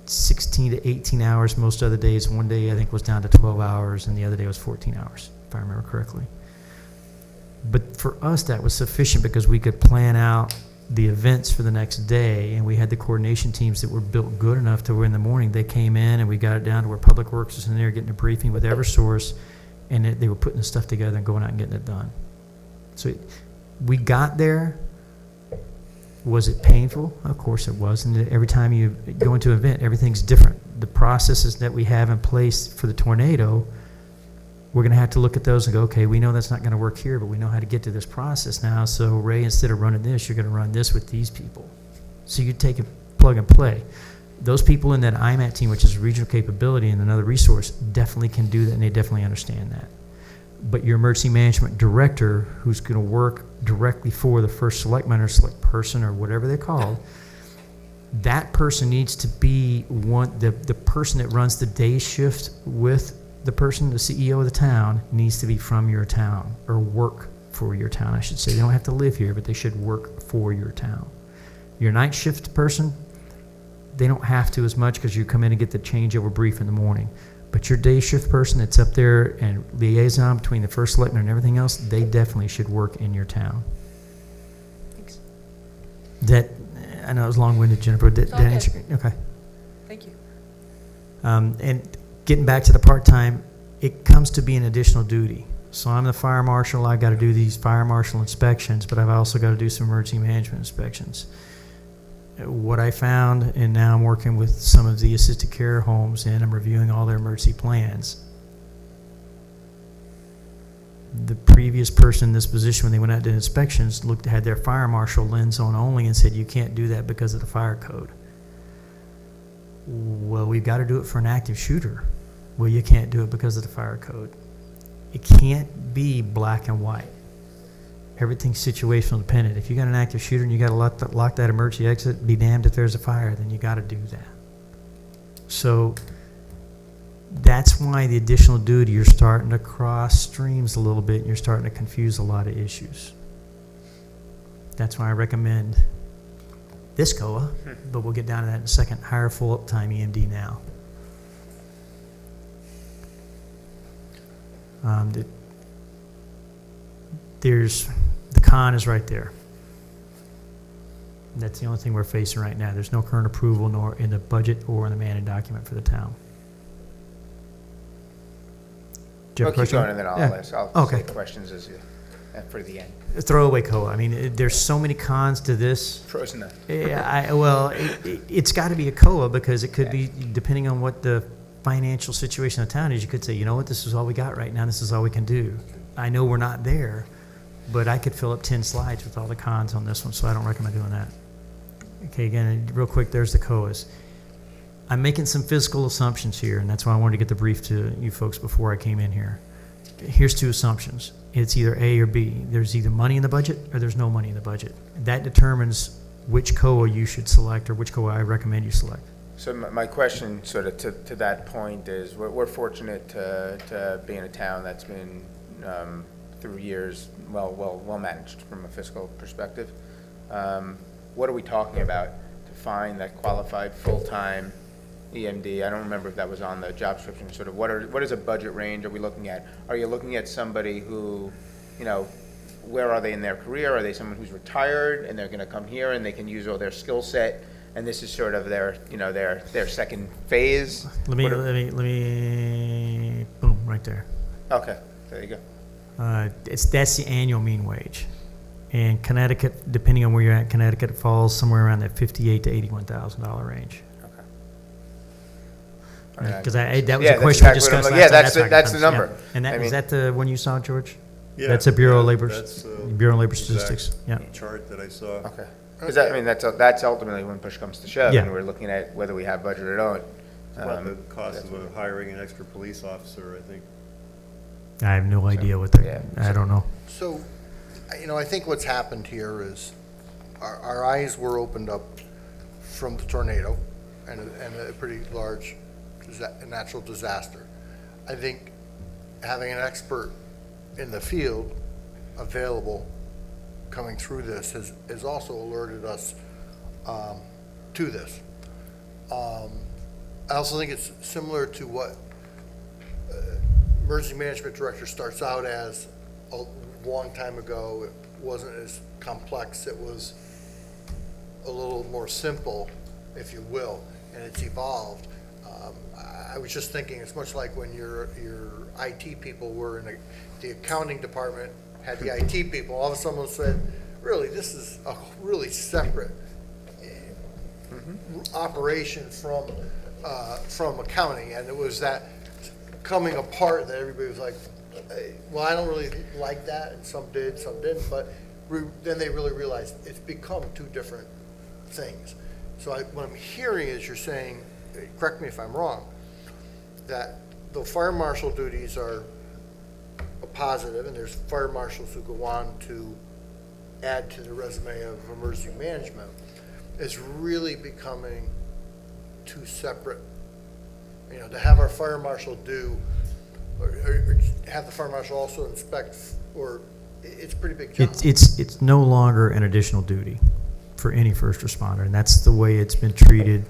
16 to 18 hours most other days. One day I think was down to 12 hours, and the other day was 14 hours, if I remember correctly. But for us, that was sufficient because we could plan out the events for the next day, and we had the coordination teams that were built good enough to where in the morning they came in and we got it down to where Public Works was in there getting a briefing with Eversource, and they were putting the stuff together and going out and getting it done. So we got there. Was it painful? Of course it was. And every time you go into an event, everything's different. The processes that we have in place for the tornado, we're going to have to look at those and go, okay, we know that's not going to work here, but we know how to get to this process now. So Ray, instead of running this, you're going to run this with these people. So you take a plug and play. Those people in that IMAT team, which is regional capability and another resource, definitely can do that, and they definitely understand that. But your emergency management director, who's going to work directly for the first selectman or select person or whatever they're called, that person needs to be the person that runs the day shift with the person, the CEO of the town, needs to be from your town or work for your town, I should say. They don't have to live here, but they should work for your town. Your night shift person, they don't have to as much because you come in and get the changeover brief in the morning. But your day shift person that's up there and liaison between the first selectman and everything else, they definitely should work in your town. Thanks. I know it was long-winded, Jennifer. That answer? Okay. Thank you. And getting back to the part-time, it comes to be an additional duty. So I'm the fire marshal. I've got to do these fire marshal inspections, but I've also got to do some emergency management inspections. What I found, and now I'm working with some of the assisted care homes and I'm reviewing all their emergency plans. The previous person in this position, when they went out to inspections, had their fire marshal lens on only and said, you can't do that because of the fire code. Well, we've got to do it for an active shooter. Well, you can't do it because of the fire code. It can't be black and white. Everything's situational dependent. If you got an active shooter and you got to lock that emergency exit, be damned if there's a fire, then you got to do that. So that's why the additional duty, you're starting to cross streams a little bit and you're starting to confuse a lot of issues. That's why I recommend this COA, but we'll get down to that in a second. Hire full uptime EMD now. The con is right there. That's the only thing we're facing right now. There's no current approval nor in the budget or in the managed document for the town. Do you have a Keep question? going, and then I'll Okay. say questions for the end. Throwaway COA. I mean, there's so many cons to this. Pros and It's got to be a COA because it could be, depending on what the financial situation of the town is, you could say, you know what, this is all we got right now. This is all we can do. I know we're not there, but I could fill up 10 slides with all the cons on this one, so I don't recommend doing that. Okay, again, real quick, there's the COAs. I'm making some physical assumptions here, and that's why I wanted to get the brief to you folks before I came in here. Here's 2 assumptions. It's either A or B. There's either money in the budget or there's no money in the budget. That determines which COA you should select or which COA I recommend you select. So my question sort of to that point is, we're fortunate to be in a town that's been, through years, well managed from a fiscal perspective. What are we talking about to find that qualified full-time EMD? I don't remember if that was on the job description. Sort of what is a budget range are we looking at? Are you looking at somebody who, where are they in their career? Are they someone who's retired and they're going to come here and they can use all their skill set, and this is sort of their, their second phase? Let me, boom, right there. Okay, there you go. That's the annual mean wage. And Connecticut, depending on where you're at, Connecticut falls somewhere around that $58,000 to $81,000 range. Because that was a question we discussed last time. That's the number. Yeah. And is that the one you saw, George? Yeah. That's a Bureau of Labor, That's, Bureau of Labor Statistics. Yeah. chart that I saw. Okay. Because that's ultimately when push comes to shove, Yeah. and we're looking at whether we have budget or don't. It's about the cost of hiring an extra police officer, I think. I have no idea what that, yeah. I don't know. So, I think what's happened here is our eyes were opened up from the tornado and a pretty large natural disaster. I think having an expert in the field available coming through this has also alerted us to this. I also think it's similar to what emergency management director starts out as a long time ago. It wasn't as complex. It was a little more simple, if you will, and it's evolved. I was just thinking, it's much like when your IT people were in the accounting department, had the IT people, all of a sudden someone said, really, this is a really separate operation from accounting, and it was that coming apart that everybody was like, well, I don't really like that, and some did, some didn't, but then they really realized it's become two different things. So what I'm hearing is you're saying, correct me if I'm wrong, that the fire marshal duties are a positive, and there's fire marshals who go on to add to the resume of emergency management, is really becoming two separate, to have our fire marshal do, or have the fire marshal also inspect, or it's a pretty big job. It's no longer an additional duty for any first responder, and that's the way it's been treated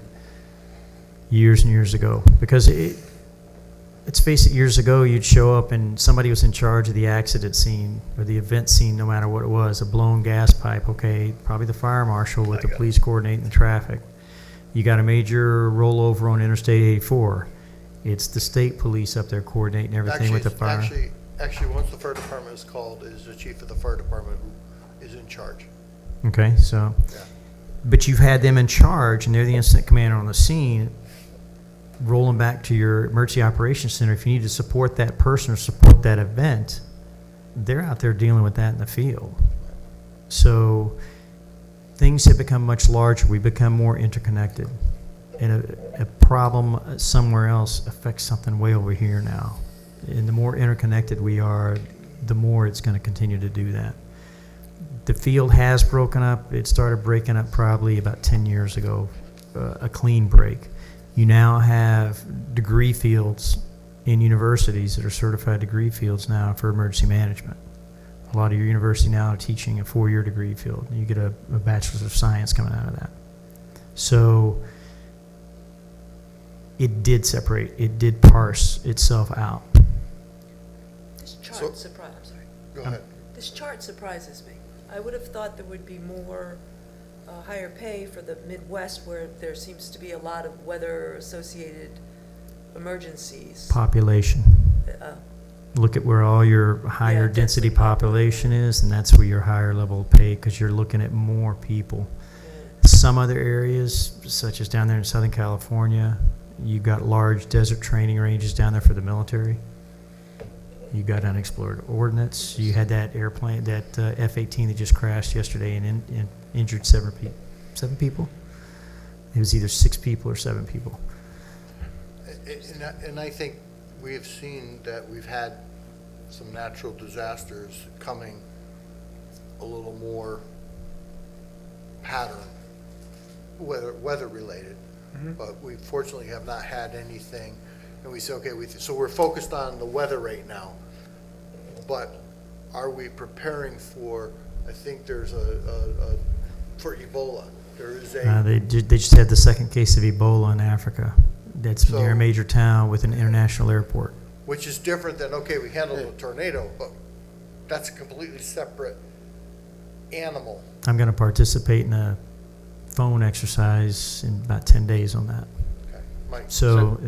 years and years ago. Because let's face it, years ago you'd show up and somebody was in charge of the accident scene or the event scene, no matter what it was, a blown gas pipe, okay, probably the fire marshal with the police coordinating the traffic. You got a major rollover on Interstate 84. It's the state police up there coordinating everything with the fire. Actually, once the fire department is called, it is the chief of the fire department who is in charge. Okay, so, but you've had them in charge, and they're the incident commander on the scene. Rolling back to your emergency operations center, if you need to support that person or support that event, they're out there dealing with that in the field. So things have become much larger. We become more interconnected. And a problem somewhere else affects something way over here now. And the more interconnected we are, the more it's going to continue to do that. The field has broken up. It started breaking up probably about 10 years ago, a clean break. You now have degree fields in universities that are certified degree fields now for emergency management. A lot of your university now are teaching a 4-year degree field. You get a bachelor's of science coming out of that. So it did separate. It did parse itself out. This chart Go ahead. This chart surprises me. I would have thought there would be more higher pay for the Midwest, where there seems to be a lot of weather-associated emergencies. Population. Look at where all your higher density population is, and that's where your higher level of pay, because you're looking at more people. Some other areas, such as down there in Southern California, you've got large desert training ranges down there for the military. You got unexplored ordnance. You had that airplane, that F-18 that just crashed yesterday and injured 7 people. It was either 6 people or 7 people. And I think we have seen that we've had some natural disasters coming a little more pattern weather related, but we fortunately have not had anything. And we say, okay, so we're focused on the weather right now, but are we preparing for, I think there's for Ebola, there is They just had the second case of Ebola in Africa. That's So- near a major town with an international airport. which is different than, okay, we handled a tornado, but that's a completely separate animal. I'm going to participate in a phone exercise in about 10 days on that. Okay, Mike. So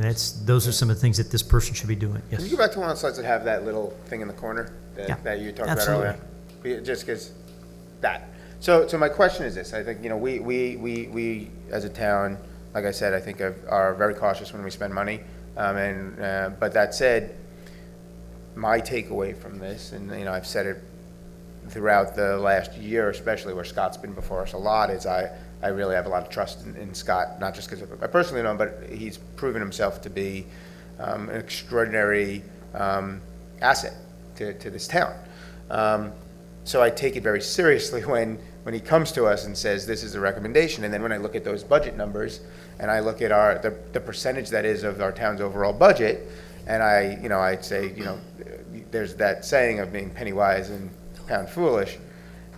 those are some of the things that this person should be doing. Yes. Can you go back to one of the slides that have that little thing in the corner Yeah, that you talked absolutely. about earlier? Just because that. So my question is this: I think we as a town, like I said, I think are very cautious when we spend money. But that said, my takeaway from this, and I've said it throughout the last year, especially where Scott's been before us a lot, is I really have a lot of trust in Scott, not just because I personally know him, but he's proven himself to be an extraordinary asset to this town. So I take it very seriously when he comes to us and says, this is a recommendation. And then when I look at those budget numbers and I look at the percentage that is of our town's overall budget, and I'd say, there's that saying of being penny wise and pound foolish.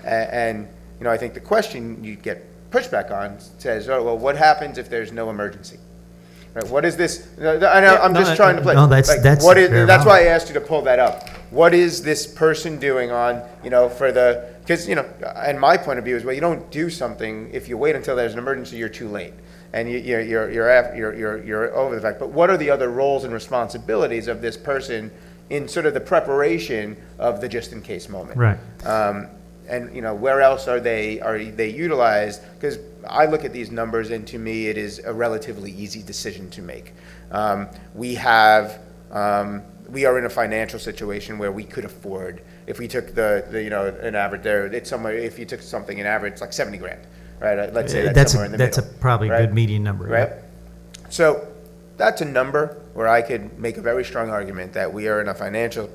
And I think the question you get pushback on says, oh, well, what happens if there's no emergency? Right, what is this? I'm just trying to play. No, that's what is, very that's valid. why I asked you to pull that up. What is this person doing on, because, and my point of view is, well, you don't do something, if you wait until there's an emergency, you're too late. And you're over the fact. But what are the other roles and responsibilities of this person in sort of the preparation of the just in case moment? Right. And where else are they utilized? Because I look at these numbers, and to me, it is a relatively easy decision to make. We are in a financial situation where we could afford, if we took an average there, it's somewhere. If you took something in average, it's like $70,000, right? Let's say that's somewhere in the middle. That's probably a right? good median number. Right. Yeah. So that's a number where I could make a very strong argument that we are in a financial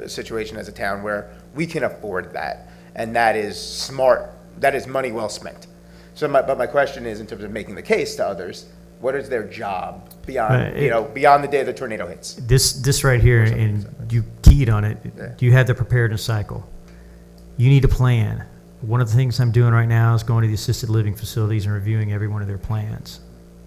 situation as a town where we can afford that. And that is smart. That is money well spent. So, but my question is, in terms of making the case to others, what is their job beyond, beyond the day the tornado hits? This right here, and you keyed on it. You have the preparedness cycle. You need a plan. One of the things I'm doing right now is going to the assisted living facilities and reviewing every one of their plans.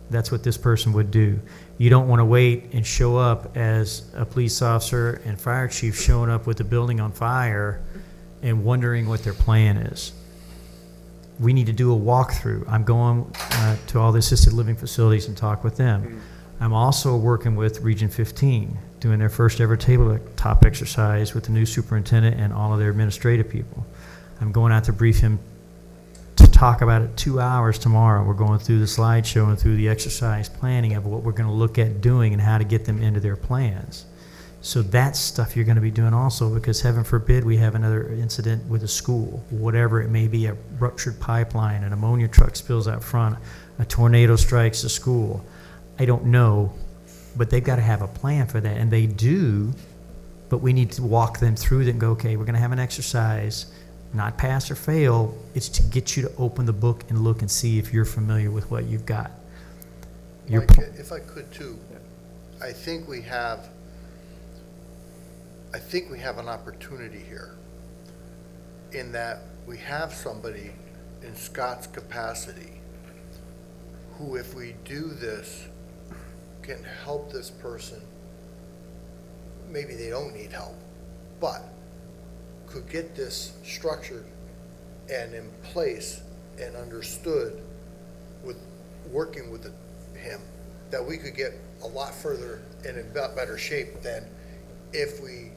That's what this person would do. You don't want to wait and show up as a police officer and fire chief showing up with the building on fire and wondering what their plan is. We need to do a walkthrough. I'm going to all the assisted living facilities and talk with them. I'm also working with Region 15, doing their first ever tabletop exercise with the new superintendent and all of their administrative people. I'm going out to brief him to talk about it 2 hours tomorrow. We're going through the slideshow and through the exercise planning of what we're going to look at doing and how to get them into their plans. So that's stuff you're going to be doing also, because heaven forbid we have another incident with a school, whatever it may be, a ruptured pipeline, an ammonia truck spills out front, a tornado strikes a school. I don't know, but they've got to have a plan for that, and they do, but we need to walk them through that and go, okay, we're going to have an exercise, not pass or fail. It's to get you to open the book and look and see if you're familiar with what you've got. Mike, if I could too, I think we have an opportunity here in that we have somebody in Scott's capacity who, if we do this, can help this person. Maybe they don't need help, but could get this structured and in place and understood with working with him, that we could get a lot further and in better shape than if we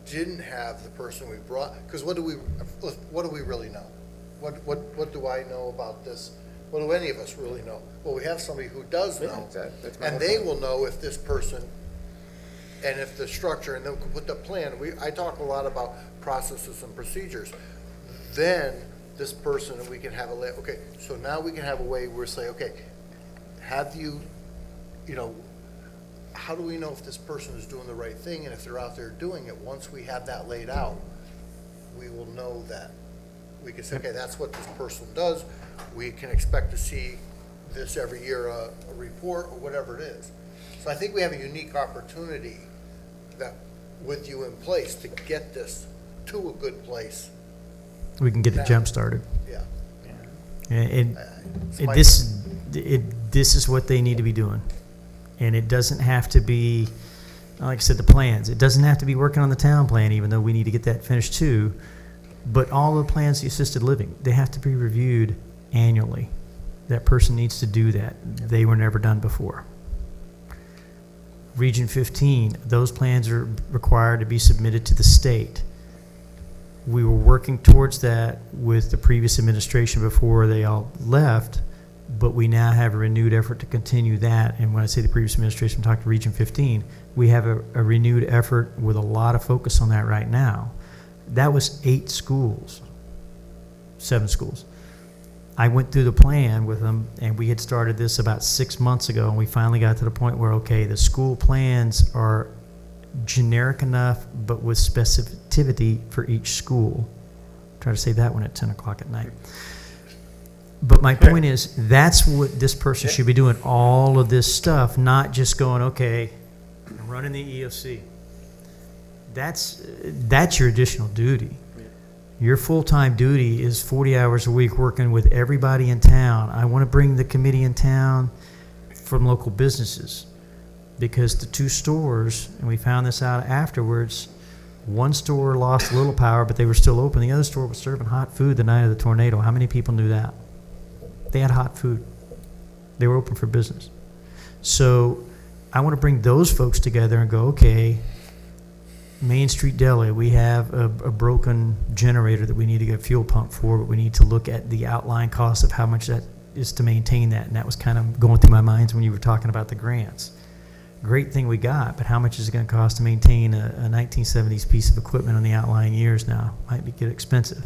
didn't have the person we brought. Because what do we really know? What do I know about this? What do any of us really know? Well, we have somebody who does know, and they will know if this person, and if the structure, and then we can put the plan. I talk a lot about processes and procedures. Then this person, and we can have okay, so now we can have a way where we say, okay, have you, how do we know if this person is doing the right thing, and if they're out there doing it? Once we have that laid out, we will know that. We can say, okay, that's what this person does. We can expect to see this every year, a report or whatever it is. So I think we have a unique opportunity that, with you in place, to get this to a good place. We can get it jump-started. Yeah. And It's my- this is what they need to be doing. And it doesn't have to be, like I said, the plans. It doesn't have to be working on the town plan, even though we need to get that finished too. But all the plans, the assisted living, they have to be reviewed annually. That person needs to do that. They were never done before. Region 15, those plans are required to be submitted to the state. We were working towards that with the previous administration before they all left, but we now have a renewed effort to continue that. And when I say the previous administration, I'm talking to Region 15, we have a renewed effort with a lot of focus on that right now. That was 8 schools, 7 schools. I went through the plan with them, and we had started this about 6 months ago, and we finally got to the point where, okay, the school plans are generic enough, but with specificity for each school. Try to say that one at 10 o'clock at night. But my point is, that's what this person should be doing, all of this stuff, not just going, okay, I'm running the EOC. That's your additional duty. Your full-time duty is 40 hours a week working with everybody in town. I want to bring the committee in town from local businesses, because the 2 stores, and we found this out afterwards, one store lost a little power, but they were still open. The other store was serving hot food the night of the tornado. How many people knew that? They had hot food. They were open for business. So I want to bring those folks together and go, okay, Main Street Deli, we have a broken generator that we need to get a fuel pump for, but we need to look at the outline cost of how much that is to maintain that. And that was kind of going through my mind when you were talking about the grants. Great thing we got, but how much is it going to cost to maintain a 1970s piece of equipment on the outlying years now? Might get expensive.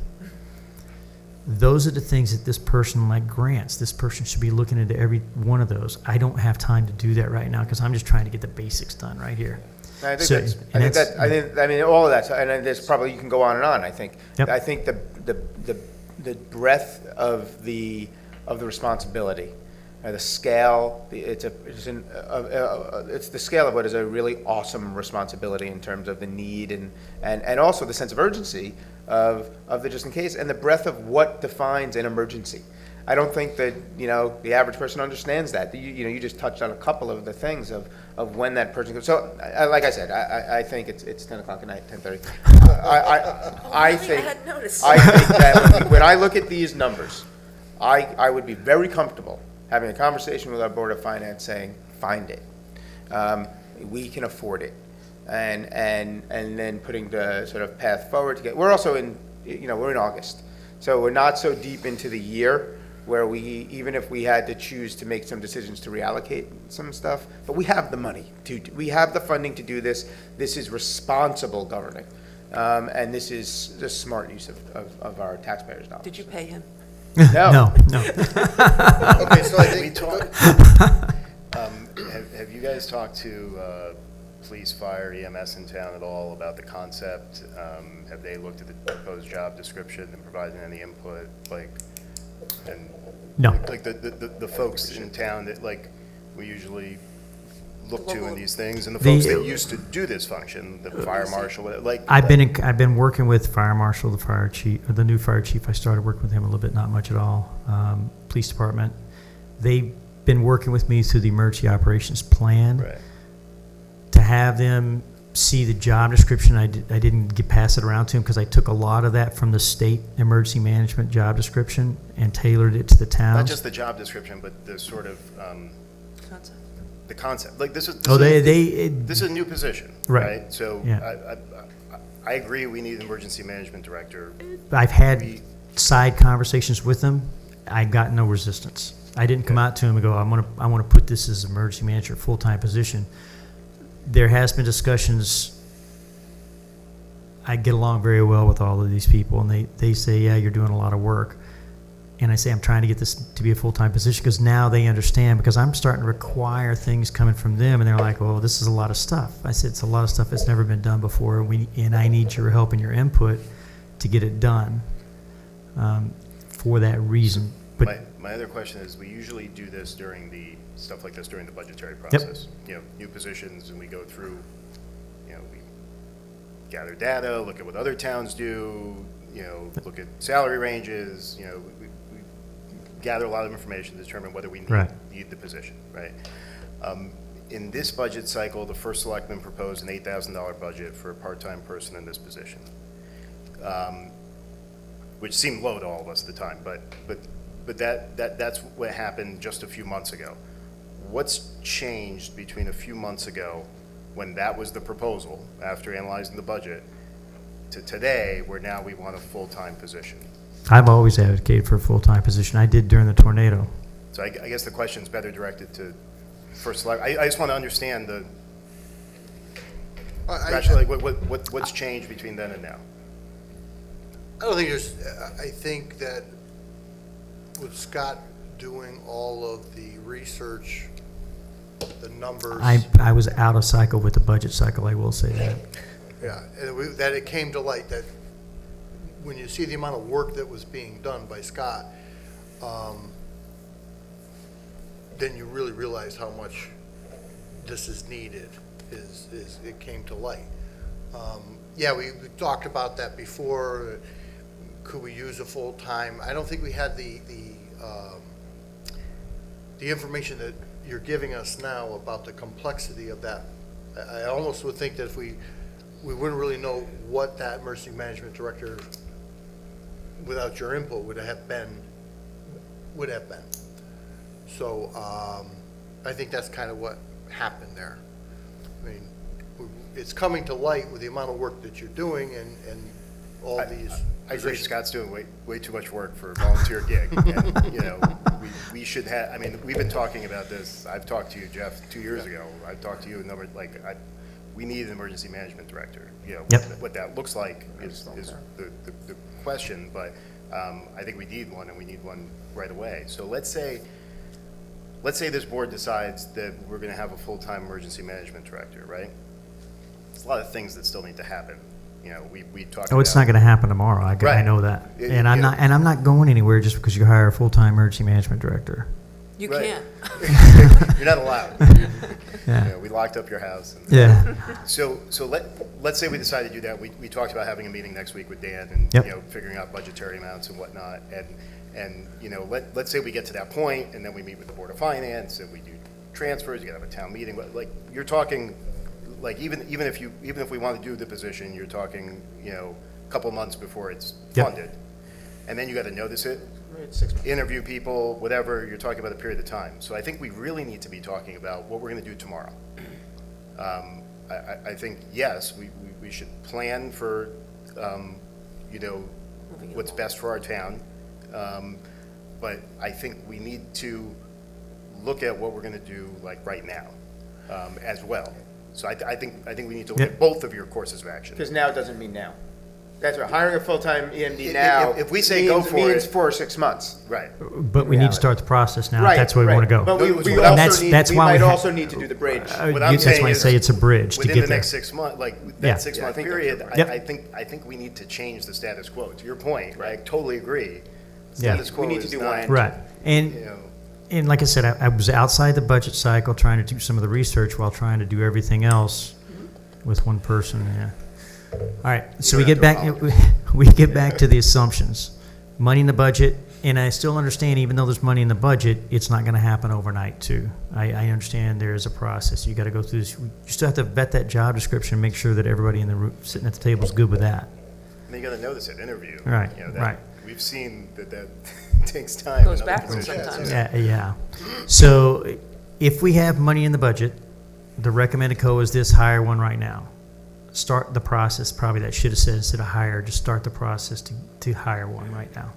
Those are the things that this person, like grants, this person should be looking into every one of those. I don't have time to do that right now because I'm just trying to get the basics done right here. I mean, all of that, and there's probably, you can go on and on, I think. Yep. I think the breadth of the responsibility, the scale, it's the scale of what is a really awesome responsibility in terms of the need and also the sense of urgency of the just in case, and the breadth of what defines an emergency. I don't think that, the average person understands that. You just touched on a couple of the things of when that person goes. So, like I said, I think it's 10 o'clock at night, 10:30. I think that when I look at these numbers, I would be very comfortable having a conversation with our Board of Finance saying, find it. We can afford it. And then putting the sort of path forward to get, we're also in, we're in August. So we're not so deep into the year where even if we had to choose to make some decisions to reallocate some stuff, but we have the money we have the funding to do this. This is responsible governing. And this is the smart use of our taxpayers' dollars. Did you pay him? No. No. Okay, so I think, Have you guys talked to police, fire, EMS in town at all about the concept? Have they looked at the proposed job description and provided any input? No. Like the folks in town that we usually look to in these things, and the folks that used to do this function, the fire marshal, I've been working with fire marshal, the fire chief, the new fire chief. I started working with him a little bit, not much at all. Police department, they've been working with me through the emergency operations plan. Right. To have them see the job description, I didn't pass it around to them because I took a lot of that from the state emergency management job description and tailored it to the towns. not just the job description, but the sort of Concept. the concept. This is this is a new position, Right. So Yeah. I agree. We need an emergency management director. I've had side conversations with them. I got no resistance. I didn't come out to him and go, I want to put this as emergency manager, full-time position. There has been discussions. I get along very well with all of these people, and they say, yeah, you're doing a lot of work. And I say, I'm trying to get this to be a full-time position because now they understand, because I'm starting to require things coming from them, and they're like, oh, this is a lot of stuff. I said, it's a lot of stuff that's never been done before, and I need your help and your input to get it done for that reason. But my other question is, we usually do this during the, stuff like this during the budgetary process. You know, new positions, and we go through, you know, we gather data, look at what other towns do, you know, look at salary ranges, you know, we gather a lot of information to determine whether we need the position, right? In this budget cycle, the first selectman proposed an $8,000 budget for a part-time person in this position, which seemed low to all of us at the time, but that's what happened just a few months ago. What's changed between a few months ago, when that was the proposal, after analyzing the budget, to today, where now we want a full-time position? I've always advocated for a full-time position. I did during the tornado. So I guess the question's better directed to first select. I just want to understand the, actually, what's changed between then and now? I don't think there's, I think that with Scott doing all of the research, the numbers. I was out of cycle with the budget cycle, I will say that. Yeah, and that it came to light that when you see the amount of work that was being done by Scott, then you really realize how much this is needed, is it came to light. Yeah, we talked about that before. Could we use a full-time? I don't think we had the information that you're giving us now about the complexity of that. I almost would think that if we wouldn't really know what that emergency management director, without your input, would have been. So I think that's kind of what happened there. I mean, it's coming to light with the amount of work that you're doing and all these. I agree, Scott's doing way too much work for a volunteer gig. And, you know, we should have, I mean, we've been talking about this. I've talked to you, Jeff, 2 years ago. I've talked to you a number, we need an emergency management director. You know, what that looks like is the question, but I think we need one, and we need one right away. So let's say this board decides that we're going to have a full-time emergency management director, right? There's a lot of things that still need to happen. You know, we talked. Oh, it's not going to happen tomorrow. I know that, and I'm not going anywhere just because you hire a full-time emergency management director. You can't. You're not allowed. Yeah. You know, we locked up your house. Yeah. So let's say we decide to do that. We talked about having a meeting next week with Dan and you know, figuring out budgetary amounts and whatnot. And you know, let's say we get to that point, and then we meet with the Board of Finance and we do transfers. You got to have a town meeting. Like you're talking. Like even if we want to do the position, you're talking, you know, a couple months before it's funded, and then you got to notice it, 6 months. Interview people, whatever. You're talking about a period of time. So I think we really need to be talking about what we're going to do tomorrow. I think yes, we should plan for, you know, what's best for our town, but I think we need to look at what we're going to do like right now, as well. So I think we need to look at both of your courses of action. Because now doesn't mean now. That's right, hiring a full-time EMD now. If we say go for means it. 4 or 6 months. Right. But we need to start the process now. Right, That's where we want to go. But we And also might also need to do the bridge. What I'm That's saying why I is, say it's a bridge to within get the there. next 6 months, like that 6 month period, Yep. I think we need to change the status quo. To your point, I totally agree. Yeah. Status quo We need to is do not, one. Right. And you know, And like I said, I was outside the budget cycle trying to do some of the research while trying to do everything else with one person, yeah. All right, so we get back to the assumptions. Money in the budget, and I still understand even though there's money in the budget, it's not gonna happen overnight too. I understand there is a process. You gotta go through this. You still have to vet that job description and make sure that everybody in the room sitting at the table is good with that. and you got to notice it, interview. Right, You know, that, right. We've seen that takes time. Goes in other backwards positions. sometimes. Yeah. So if we have money in the budget, the recommended co is this, hire one right now. Start the process, probably that should have said instead of hire, just start the process to hire one right now.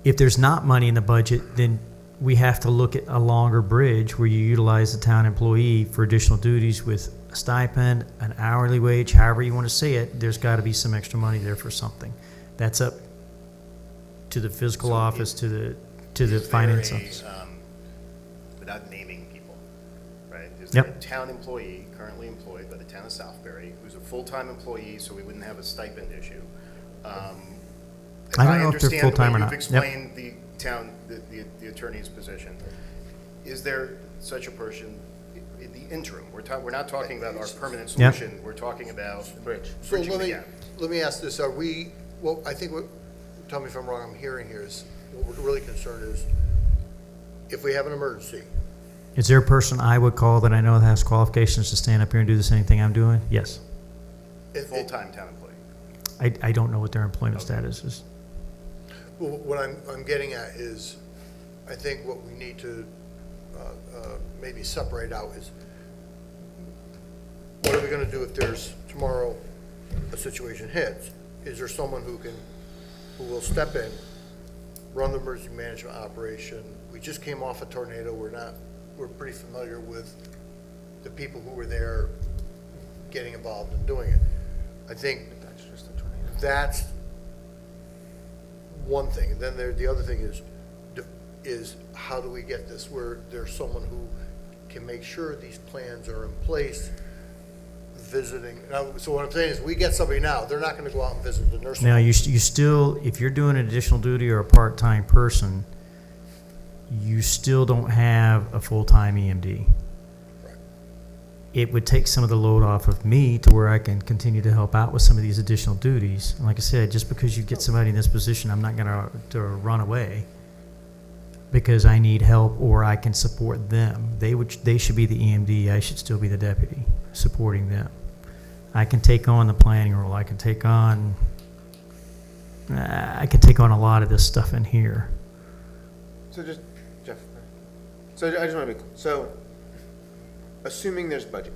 If there's not money in the budget, then we have to look at a longer bridge where you utilize the town employee for additional duties with a stipend, an hourly wage, however you want to say it. There's got to be some extra money there for something. That's up to the fiscal office, to the finance office. Without naming people, right? Is Yep. there a town employee currently employed by the town of Southbury who's a full-time employee, so we wouldn't have a stipend issue, as I don't know if they're understand the way full-time or you've not. Yep. explained the town, the attorney's position, is there such a person in the interim? We're not talking about our permanent Yep. solution, we're talking about Bridge. So bridging the gap. let me ask this, well, I think tell me if I'm wrong, I'm hearing here is, what we're really concerned is, if we have an emergency, Is there a person I would call that I know that has qualifications to stand up here and do the same thing I'm doing? Yes. Full-time town employee. I don't know what their employment status is. well, what I'm getting at is, I think what we need to maybe separate out is, what are we gonna do if there's, tomorrow, a situation hits? Is there someone who will step in, run the emergency management operation? We just came off a tornado, we're pretty familiar with the people who were there getting involved in doing it. I think that's one thing. And then the other thing is how do we get this where there's someone who can make sure these plans are in place, visiting. Now, so what I'm saying is, we get somebody now, they're not gonna go out and visit the nursing Now, home. you still, if you're doing an additional duty or a part-time person, you still don't have a full-time EMD. It would take some of the load off of me to where I can continue to help out with some of these additional duties. And like I said, just because you get somebody in this position, I'm not gonna run away because I need help or I can support them. They should be the EMD, I should still be the deputy, supporting them. I can take on the planning role, I can take on a lot of this stuff in here. So just, Jeff, so I just want to be, so assuming there's budget.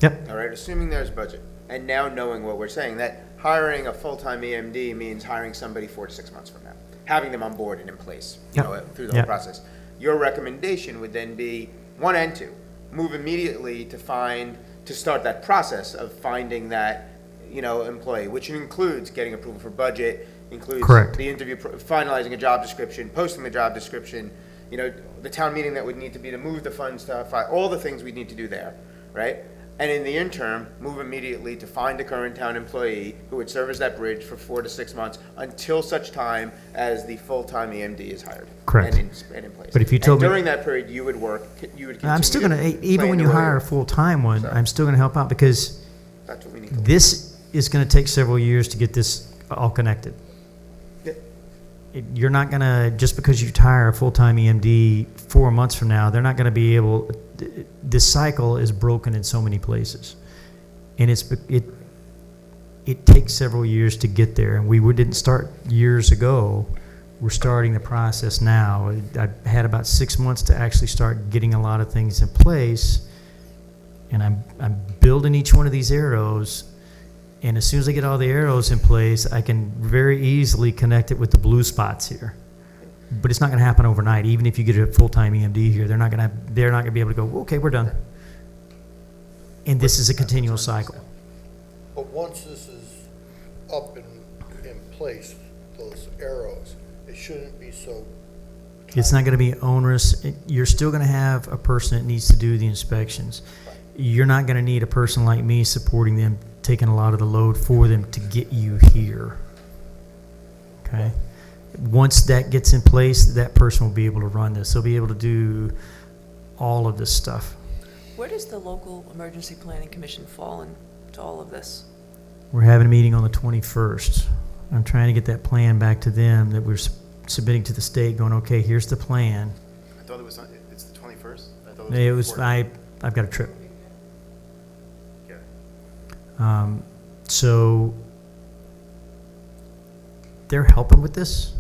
Yep. All right, assuming there's budget, and now knowing what we're saying, that hiring a full-time EMD means hiring somebody 4 to 6 months from now, having them on board and in place, Yep. through the whole Yep. process. Your recommendation would then be 1 and 2, move immediately to start that process of finding that, employee, which includes getting approval for budget, includes Correct. the interview, finalizing a job description, posting the job description, the town meeting that would need to be to move the funds to all the things we need to do there, right? And in the interim, move immediately to find a current town employee who would serve as that bridge for 4 to 6 months until such time as the full-time EMD is hired. Correct. And in place. But if you told me- during that period, you would continue. I'm still gonna, even plan when the you way- hire a full-time one, I'm still gonna help out because That's what we need to do. this is gonna take several years to get this all connected. You're not gonna, just because you hire a full-time EMD 4 months from now, they're not gonna be able, this cycle is broken in so many places. And it takes several years to get there, and we didn't start years ago. We're starting the process now. I had about 6 months to actually start getting a lot of things in place, and I'm building each one of these arrows. And as soon as I get all the arrows in place, I can very easily connect it with the blue spots here. But it's not going to happen overnight. Even if you get a full-time EMD here, they're not going to be able to go, okay, we're done. And this is a continual cycle. But once this is up and in place, those arrows, it shouldn't be so. It's not going to be onerous. You're still going to have a person that needs to do the inspections. You're not going to need a person like me supporting them, taking a lot of the load for them to get you here. Okay? Once that gets in place, that person will be able to run this. They'll be able to do all of this stuff. Where does the local emergency planning commission fall into all of this? We're having a meeting on the 21st. I'm trying to get that plan back to them that we're submitting to the state, going, okay, here's the plan. I thought it's the 21st? I thought It was, before. I've got a trip. Okay. So they're helping with this.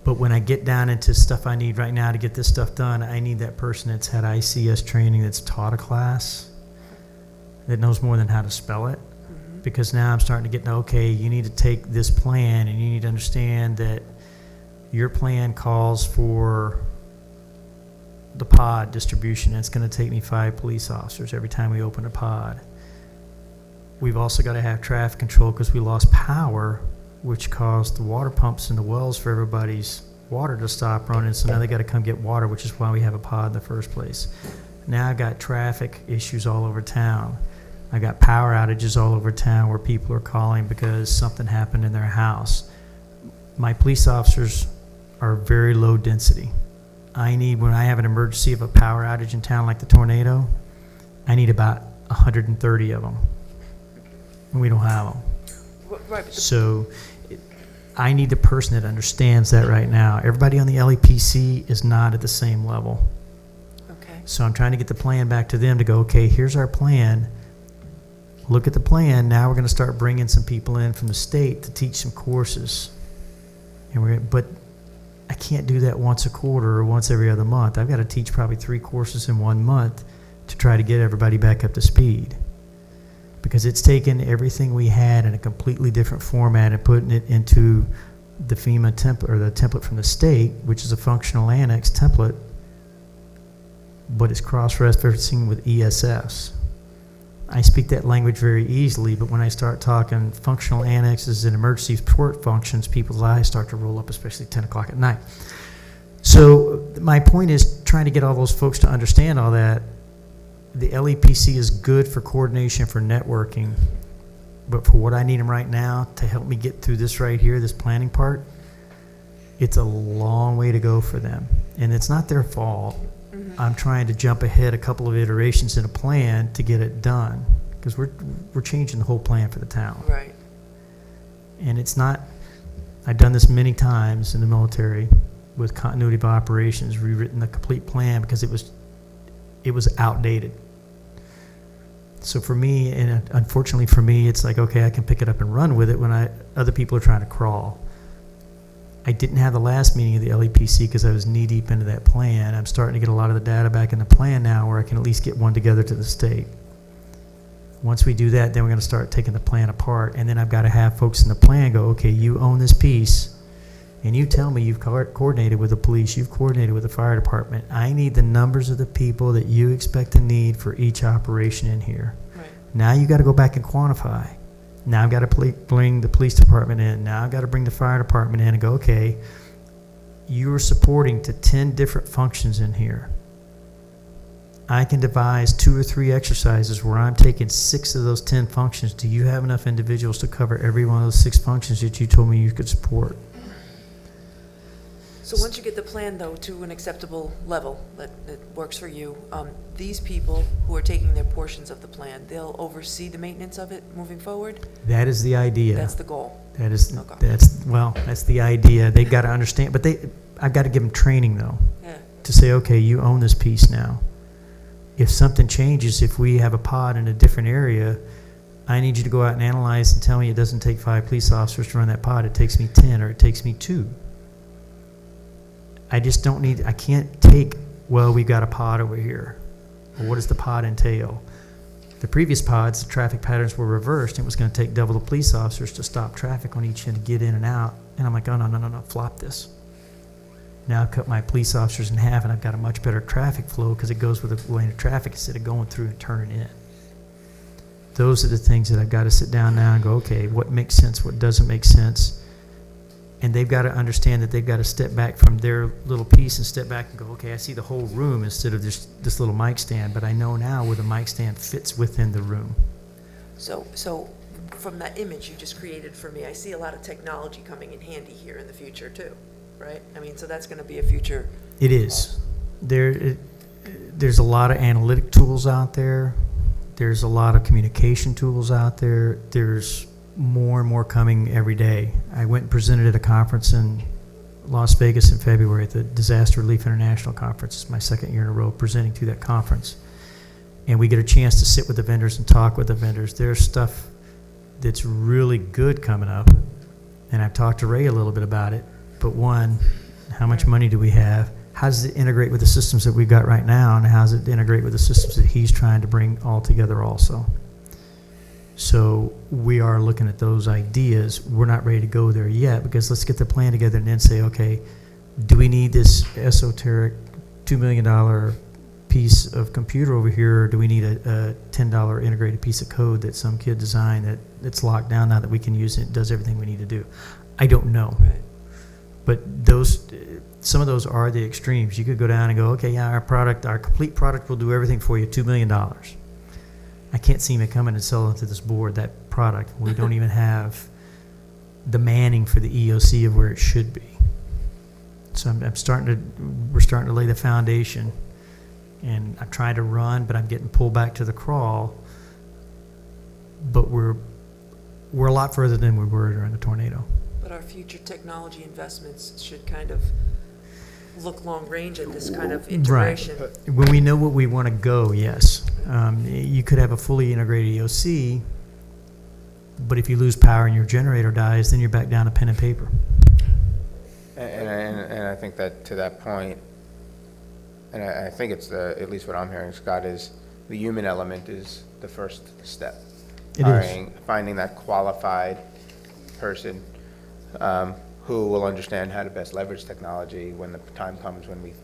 But when I get down into stuff I need right now to get this stuff done, I need that person that's had ICS training, that's taught a class, that knows more than how to spell it. Because now I'm starting to get, okay, you need to take this plan and you need to understand that your plan calls for the pod distribution. It's going to take me 5 police officers every time we open a pod. We've also got to have traffic control because we lost power, which caused the water pumps in the wells for everybody's water to stop running. So now they got to come get water, which is why we have a pod in the first place. Now I've got traffic issues all over town. I got power outages all over town where people are calling because something happened in their house. My police officers are very low density. When I have an emergency of a power outage in town like the tornado, I need about 130 of them. And we don't have them. Right, but So I need the person that understands that right now. Everybody on the LEPC is not at the same level. okay. So I'm trying to get the plan back to them to go, okay, here's our plan. Look at the plan. Now we're going to start bringing some people in from the state to teach some courses. But I can't do that once a quarter or once every other month. I've got to teach probably 3 courses in 1 month to try to get everybody back up to speed. Because it's taken everything we had in a completely different format and putting it into the FEMA template, or the template from the state, which is a functional annex template, but it's cross-referencing with ESFs. I speak that language very easily, but when I start talking functional annexes and emergency support functions, people's eyes start to roll up, especially 10 o'clock at night. So my point is trying to get all those folks to understand all that. The LEPC is good for coordination, for networking, but for what I need them right now to help me get through this right here, this planning part, it's a long way to go for them. And it's not their fault. I'm trying to jump ahead a couple of iterations in a plan to get it done, because we're changing the whole plan for the town. Right. And it's not, I've done this many times in the military with continuity of operations, rewritten the complete plan because it was outdated. So for me, and unfortunately for me, it's like, okay, I can pick it up and run with it when other people are trying to crawl. I didn't have the last meeting of the LEPC because I was knee deep into that plan. I'm starting to get a lot of the data back in the plan now where I can at least get one together to the state. Once we do that, then we're going to start taking the plan apart, and then I've got to have folks in the plan go, okay, you own this piece, and you tell me you've coordinated with the police, you've coordinated with the fire department. I need the numbers of the people that you expect to need for each operation in here. Right. Now you got to go back and quantify. Now I've got to bring the police department in. Now I've got to bring the fire department in and go, okay, you are supporting to 10 different functions in here. I can devise 2 or 3 exercises where I'm taking 6 of those 10 functions. Do you have enough individuals to cover every one of those 6 functions that you told me you could support? So once you get the plan, though, to an acceptable level that works for you, these people who are taking their portions of the plan, they'll oversee the maintenance of it moving forward? That is the idea. That's the goal? That is, Okay. that's the idea. They've got to understand, but I've got to give them training, though, Yeah. to say, okay, you own this piece now. If something changes, if we have a pod in a different area, I need you to go out and analyze and tell me it doesn't take 5 police officers to run that pod. It takes me 10, or it takes me 2. I just don't need, I can't take, well, we've got a pod over here. Well, what does the pod entail? The previous pods, the traffic patterns were reversed, and it was going to take double the police officers to stop traffic on each end to get in and out. And I'm like, oh, no, flop this. Now I've cut my police officers in half, and I've got a much better traffic flow because it goes with the lane of traffic instead of going through and turning in. Those are the things that I've got to sit down now and go, okay, what makes sense, what doesn't make sense? And they've got to understand that they've got to step back from their little piece and step back and go, okay, I see the whole room instead of just this little mic stand, but I know now where the mic stand fits within the room. So from that image you just created for me, I see a lot of technology coming in handy here in the future, too, right? I mean, so that's going to be a future. It is. There's a lot of analytic tools out there. There's a lot of communication tools out there. There's more and more coming every day. I went and presented at a conference in Las Vegas in February at the Disaster Relief International Conference. It's my 2nd year in a row presenting to that conference. And we get a chance to sit with the vendors and talk with the vendors. There's stuff that's really good coming up. And I've talked to Ray a little bit about it. But one, how much money do we have? How does it integrate with the systems that we've got right now? And how does it integrate with the systems that he's trying to bring all together also? So we are looking at those ideas. We're not ready to go there yet because let's get the plan together and then say, okay, do we need this esoteric $2 million piece of computer over here, or do we need a $10 integrated piece of code that some kid designed that's locked down now that we can use and it does everything we need to do? I don't know. Right. But some of those are the extremes. You could go down and go, okay, yeah, our complete product will do everything for you, $2 million. I can't see me coming and selling to this board that product. We don't even have the manning for the EOC of where it should be. So we're starting to lay the foundation, and I'm trying to run, but I'm getting pulled back to the crawl. But we're a lot further than we were during the tornado. But our future technology investments should kind of look long range at this kind of integration. Right. When we know what we want to go, yes. You could have a fully integrated EOC, but if you lose power and your generator dies, then you're back down to pen and paper. And I think that to that point, and I think it's at least what I'm hearing, Scott, is the human element is the first step. It is. Finding that qualified person who will understand how to best leverage technology when the time comes when we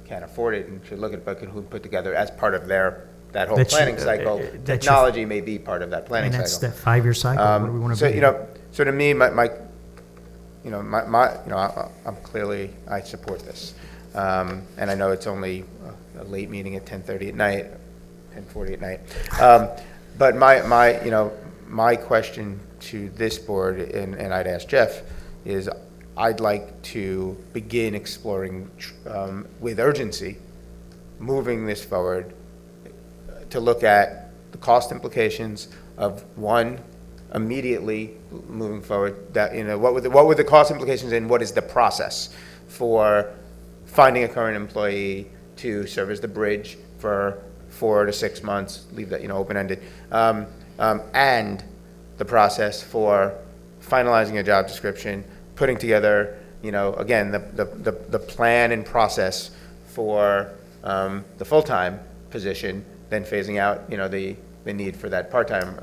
can't afford it and should look at, but who put together as part of that whole planning cycle. Technology may be part of that planning cycle. And that's that 5-year cycle. What do we want to be? So to me, I'm clearly, I support this. And I know it's only a late meeting at 10:30 at night, 10:40 at night. But my question to this board, and I'd ask Jeff, is I'd like to begin exploring with urgency, moving this forward to look at the cost implications of one, immediately moving forward, that, what were the cost implications and what is the process for finding a current employee to serve as the bridge for 4 to 6 months, leave that, open-ended, and the process for finalizing a job description, putting together, again, the plan and process for the full-time position, then phasing out, the need for that part-time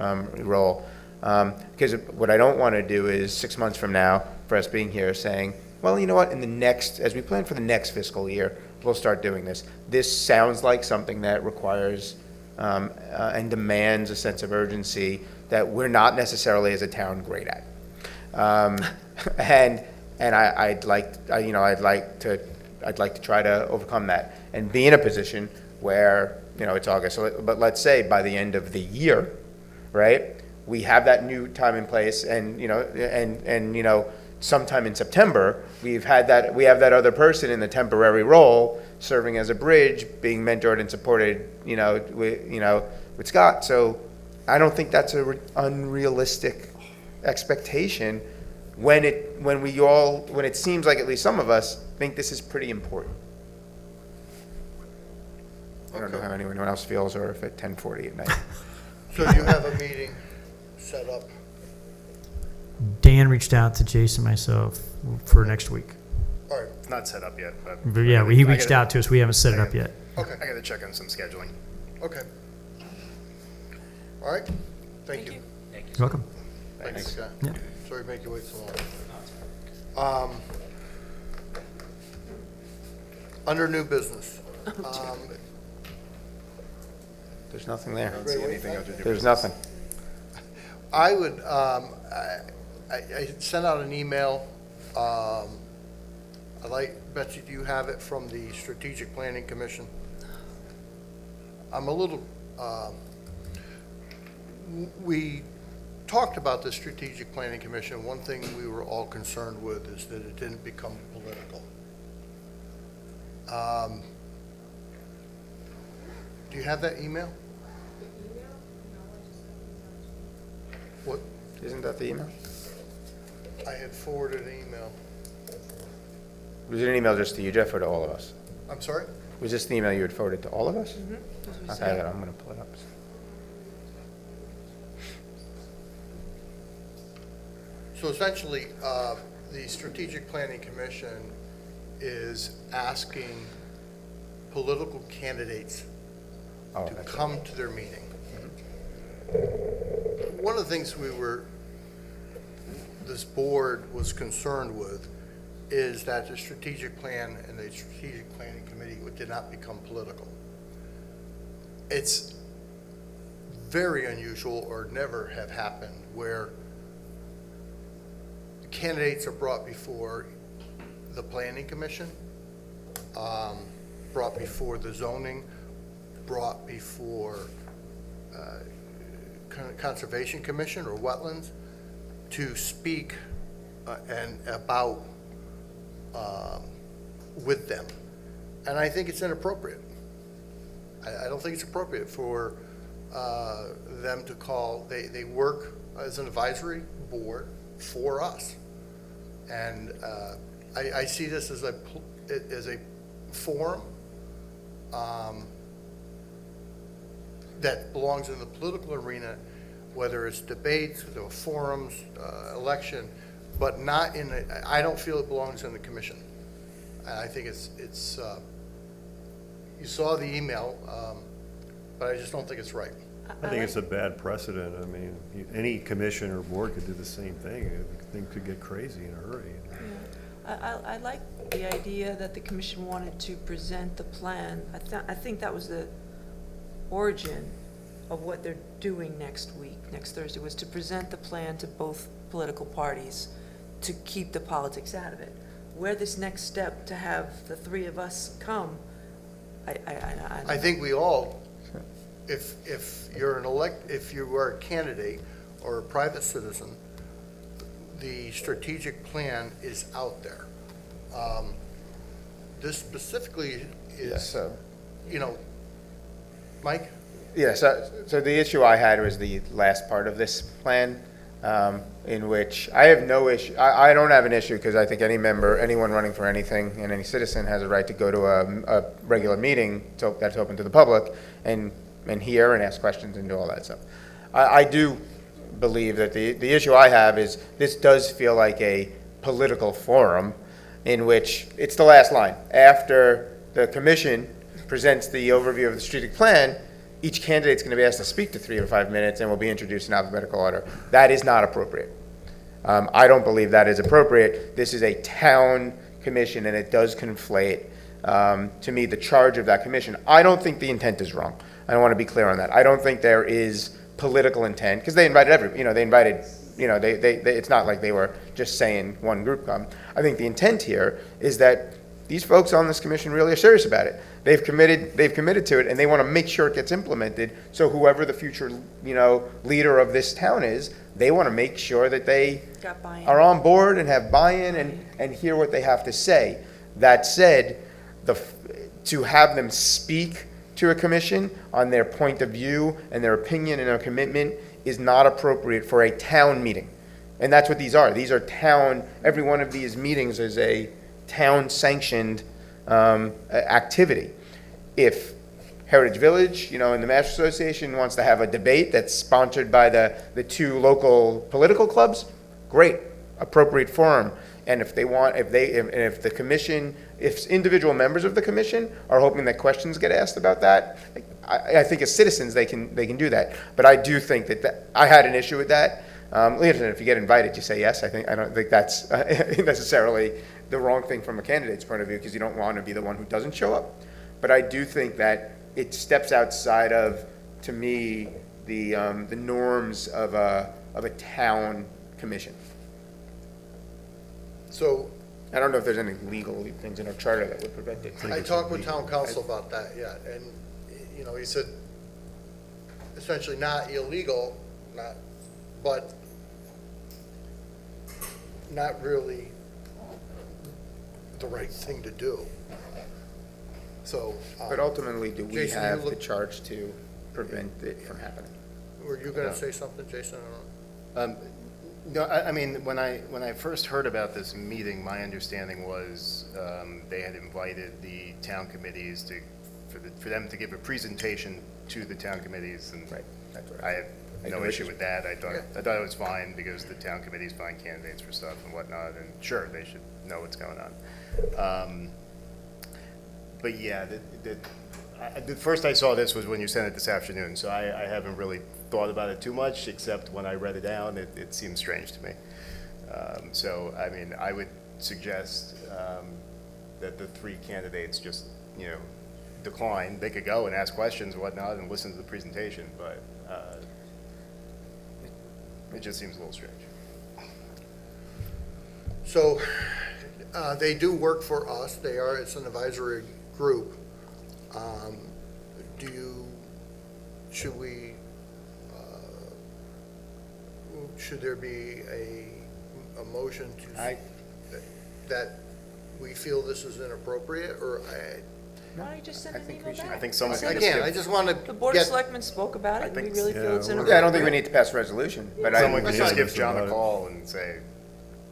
role. Because what I don't want to do is 6 months from now, for us being here saying, well, you know what, as we plan for the next fiscal year, we'll start doing this. This sounds like something that requires and demands a sense of urgency that we're not necessarily as a town great at. And I'd like to try to overcome that and be in a position where, it's August, but let's say by the end of the year, right, we have that new time in place, and sometime in September, we have that other person in the temporary role serving as a bridge, being mentored and supported, with Scott. So I don't think that's an unrealistic expectation when it seems like at least some of us think this is pretty important. I don't know how anyone else feels, or if at 10:40 at night. So you have a meeting set up? Dan reached out to Jason and myself for next week. All right. It's not set up yet, but. But yeah, he reached out to us. We haven't set it up yet. Okay. I gotta check on some scheduling. Okay. All right. Thank you. Thank you. You're welcome. Thanks, Scott. Yeah. Sorry to make you wait so long. Under new business. There's nothing there. I don't see anything under new There's business. nothing. I would, I sent out an email. Betsy, do you have it from the Strategic Planning Commission? I'm a little, we talked about the Strategic Planning Commission. One thing we were all concerned with is that it didn't become political. Do you have that email? What? Isn't that the email? I had forwarded an email. Was it an email just to you, Jeff, or to all of us? I'm sorry? Was this the email you had forwarded to all of us? Mm-hmm. Okay, I'm going to pull it up. So essentially, the Strategic Planning Commission is asking political candidates to come to their meeting. One of the things this board was concerned with is that the strategic plan and the Strategic Planning Committee did not become political. It's very unusual, or never have happened, where candidates are brought before the Planning Commission, brought before the zoning, brought before Conservation Commission or wetlands to speak and about with them. And I think it's inappropriate. I don't think it's appropriate for them to call, they work as an advisory board for us. And I see this as a forum that belongs in the political arena, whether it's debates, or forums, election, but not in the, I don't feel it belongs in the commission. And I think it's you saw the email, but I just don't think it's right. I think it's a bad precedent. I mean, any commission or board could do the same thing. Things could get crazy in a hurry. I like the idea that the commission wanted to present the plan. I think that was the origin of what they're doing next week, next Thursday, was to present the plan to both political parties to keep the politics out of it. Where this next step to have the three of us come, I think we all, if you're if you are a candidate or a private citizen, the strategic plan is out there. This specifically is, you know, Mike? Yeah, so the issue I had was the last part of this plan, in which I have no issue, I don't have an issue, because I think any member, anyone running for anything, and any citizen has a right to go to a regular meeting that's open to the public and hear and ask questions and do all that stuff. I do believe that the issue I have is this does feel like a political forum in which it's the last line. After the commission presents the overview of the strategic plan, each candidate's going to be asked to speak to 3 or 5 minutes and will be introduced in alphabetical order. That is not appropriate. I don't believe that is appropriate. This is a town commission, and it does conflate, to me, the charge of that commission. I don't think the intent is wrong. I want to be clear on that. I don't think there is political intent, because they invited it's not like they were just saying one group come. I think the intent here is that these folks on this commission really are serious about it. They've committed to it, and they want to make sure it gets implemented. So whoever the future, leader of this town is, they want to make sure that they are on board and have buy-in and hear what they have to say. That said, to have them speak to a commission on their point of view and their opinion and their commitment is not appropriate for a town meeting. And that's what these are. These are town, every one of these meetings is a town-sanctioned activity. If Heritage Village, and the Master Association wants to have a debate that's sponsored by the 2 local political clubs, great, appropriate forum. And if the commission, if individual members of the commission are hoping that questions get asked about that, I think as citizens they can do that. But I do think that I had an issue with that. Listen, if you get invited, you say yes. I don't think that's necessarily the wrong thing from a candidate's point of view, because you don't want to be the one who doesn't show up. But I do think that it steps outside of, to me, the norms of a town commission. So I don't know if there's any legal things in our charter that would prevent it. I talked with town council about that, yeah, and, he said essentially not illegal, but not really the right thing to do. So. But ultimately, do we Jason, have the charge to prevent it from happening? Were you gonna say something, Jason? No, I mean, when I first heard about this meeting, my understanding was they had invited the town committees for them to give a presentation to the town committees, and right. That's right. I have no issue with that. I thought it was fine, because the town committees find candidates for stuff and whatnot, and sure, they should know what's going on. But yeah, the first I saw this was when you sent it this afternoon, so I haven't really thought about it too much, except when I read it down, it seemed strange to me. So, I mean, I would suggest that the 3 candidates just, decline. They could go and ask questions and whatnot and listen to the presentation, but it just seems a little strange. So, they do work for us. It's an advisory group. Should we should there be a motion to, that we feel this is inappropriate, or Why don't you just send an email back? I think someone Say can the- just I just want to The Board of Selectmen spoke about it, and we really feel it's inappropriate. Yeah, I don't think we need to pass a resolution, but Someone can just hear give us John a about it. call and say,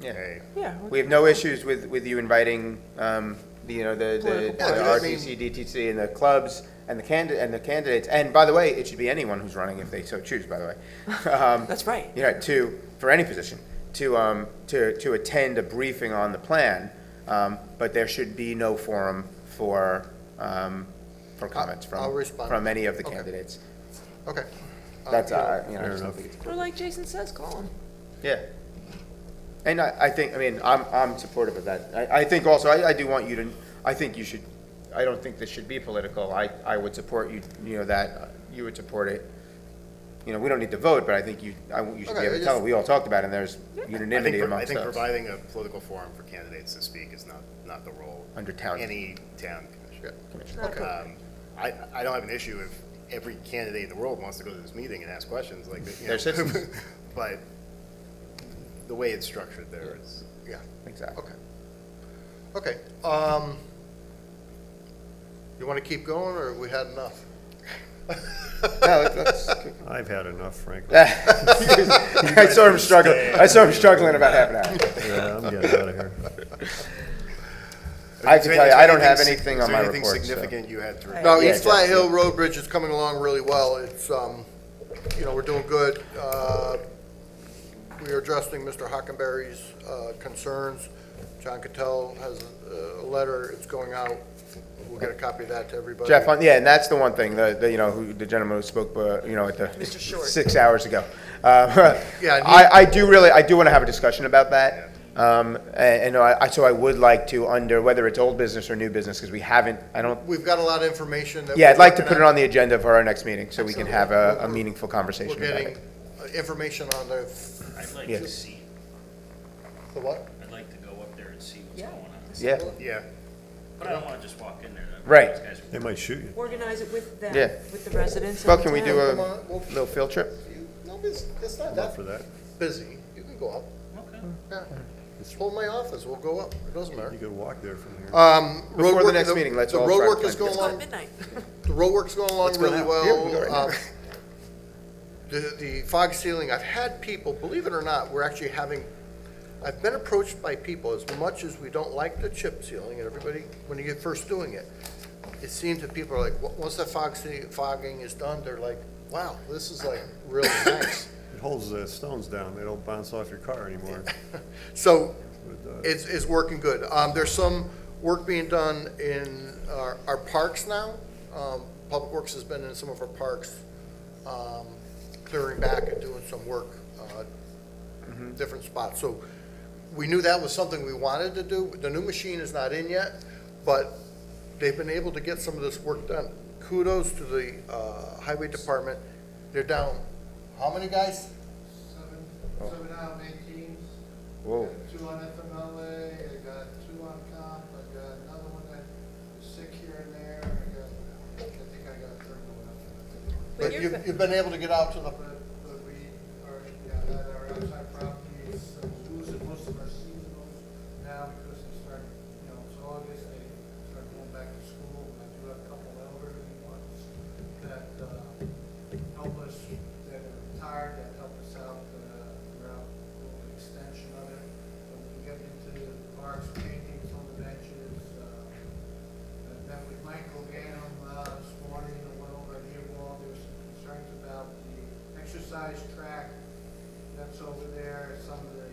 Yeah. hey, Yeah. We have no issues with you inviting, the Political parties. RTC, DTC, and the clubs, and the candidates, and by the way, it should be anyone who's running if they so choose, by the way. That's right. For any position, to attend a briefing on the plan, but there should be no forum for comments I'll respond. from any of the Okay. candidates. Okay. That's, I Fair just don't enough. think it's. Or like Jason says, call him. Yeah. And I think, I'm supportive of that. I think also, I do want you to, I think you should, I don't think this should be political. I would support you, that you would support it. We don't need to vote, but I think you should be able to tell, we all talked about it, and there's unanimity I amongst think us. providing a political forum for candidates to speak is not the role. Under town. Any town commission. Okay. I don't have an issue if every candidate in the world wants to go to this meeting and ask questions, like, They're citizens. But the way it's structured there is. Yeah, Exactly. okay. You want to keep going, or we had enough? No, let's. I've had enough, frankly. I saw him struggling about half an hour. Yeah, I'm getting out of here. I can tell you, I don't have Is there anything on my report. anything so- significant you had to? No, Yeah, East Flat Jeff, Hill yeah. Road Bridge is coming along really well. It's, we're doing good. We are addressing Mr. Hockenberry's concerns. John Cattell has a letter, it's going out. We'll get a copy of that to everybody. Jeff, and that's the one thing, the gentleman who spoke, at the 6 hours ago. Yeah, I do want to have a discussion about that. So I would like to, under whether it's old business or new business, because We've got a lot of information that. yeah, I'd we're like to working put it on the agenda for our next meeting, so we can have a We're- meaningful conversation We're about getting it. information on the, I'd like Yeah. to see, the what? I'd like to go up there and see what's Yeah. going on. Yeah, Yeah. But I don't want to just walk in there. Right. These guys- They might shoot you. Organize it with them, Yeah. with the residents. well, of can the we do town. a little field trip? No, it's not I'm up that for that. busy. You can go up. Okay. Yeah. Just hold my office, we'll go up. It doesn't matter. You could walk there from here. Before Road the work- next meeting, let's all The road try to work is plan going Let's go at along, midnight. the road work's going along Let's go really now. well. Yeah, we can go right now. The fog sealing, I've had people, believe it or not, I've been approached by people, as much as we don't like the chip sealing, and everybody, when you get first doing it, it seems that people are like, once that fogging is done, they're like, wow, this is like really nice. It holds the stones down. They don't bounce off your car anymore. So, But, it's working good. There's some work being done in our parks now. Public Works has been in some of our parks, clearing back and doing some work, different spots. So we knew that was something we wanted to do. The new machine is not in yet, but they've been able to get some of this work done. Kudos to the Highway Department. They're down, how many guys? Seven out of 18. Whoa. Two on FMLA, I got two on comp, I got another one that is sick here and there, I think I got a third one up. But you've been able to get out to the, But we are, yeah, at our outside properties, losing most of our seasonals now because they start, it's August, they start going back to school. I do have a couple elderly ones that help us, that are retired, that help us out throughout the extension of it. When we get into the parks, painting on the benches, I met with Michael Ganem this morning, and went over at Earwall. There was some concerns about the exercise track that's over there, some of the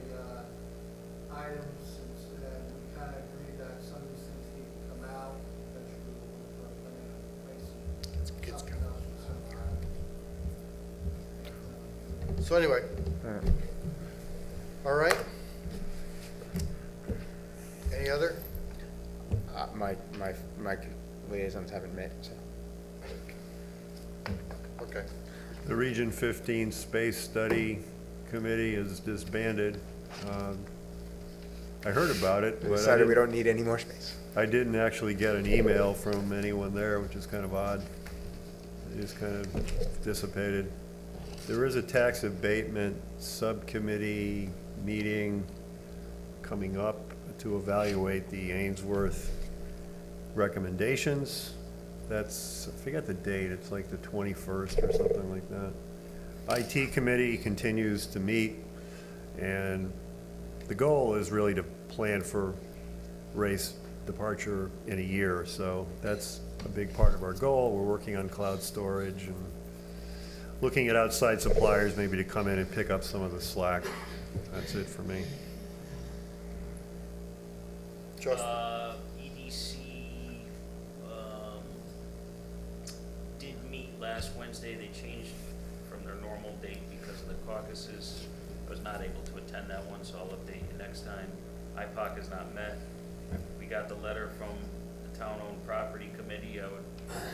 items, and we kind of agreed that some of these things need to come out. Eventually, we'll put a plan in place and something else with some of the items. so anyway. All right. Any other? My liaisons haven't met, so. Okay. The Region 15 Space Study Committee is disbanded. I heard about it, We but decided we don't need any more space. I didn't actually get an email from anyone there, which is kind of odd. It just kind of dissipated. There is a tax abatement subcommittee meeting coming up to evaluate the Ainsworth recommendations. That's, I forget the date, it's like the 21st or something like that. IT committee continues to meet, and the goal is really to plan for Ray's departure in a year, so that's a big part of our goal. We're working on cloud storage and looking at outside suppliers maybe to come in and pick up some of the slack. That's it for me. EDC did meet last Wednesday. They changed from their normal date because of the caucuses. I was not able to attend that one, so I'll update you next time. IPOC has not met. We got the letter from the town-owned property committee. I would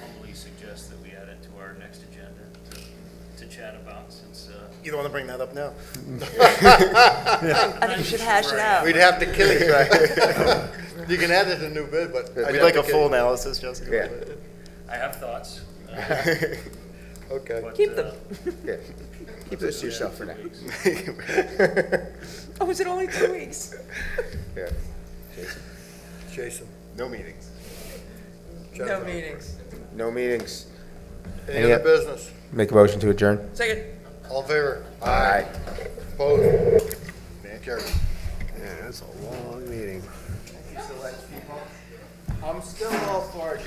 humbly suggest that we add it to our next agenda to chat about, since You don't want to bring that up now? I think we should hash it out. We'd have to kill you, right? You can add it to new bid, but. We'd like a full analysis, Jessica. Yeah. I have thoughts. Okay. But, Keep them. Yeah. Keep this to yourself for now. Oh, is it only 2 weeks? Yeah. Jason. No meetings. No meetings. No meetings. Any other business? Make a motion to adjourn? Second. All in favor? Aye. Opposed? Carried. Yeah, that's a long meeting. I'm still all for it.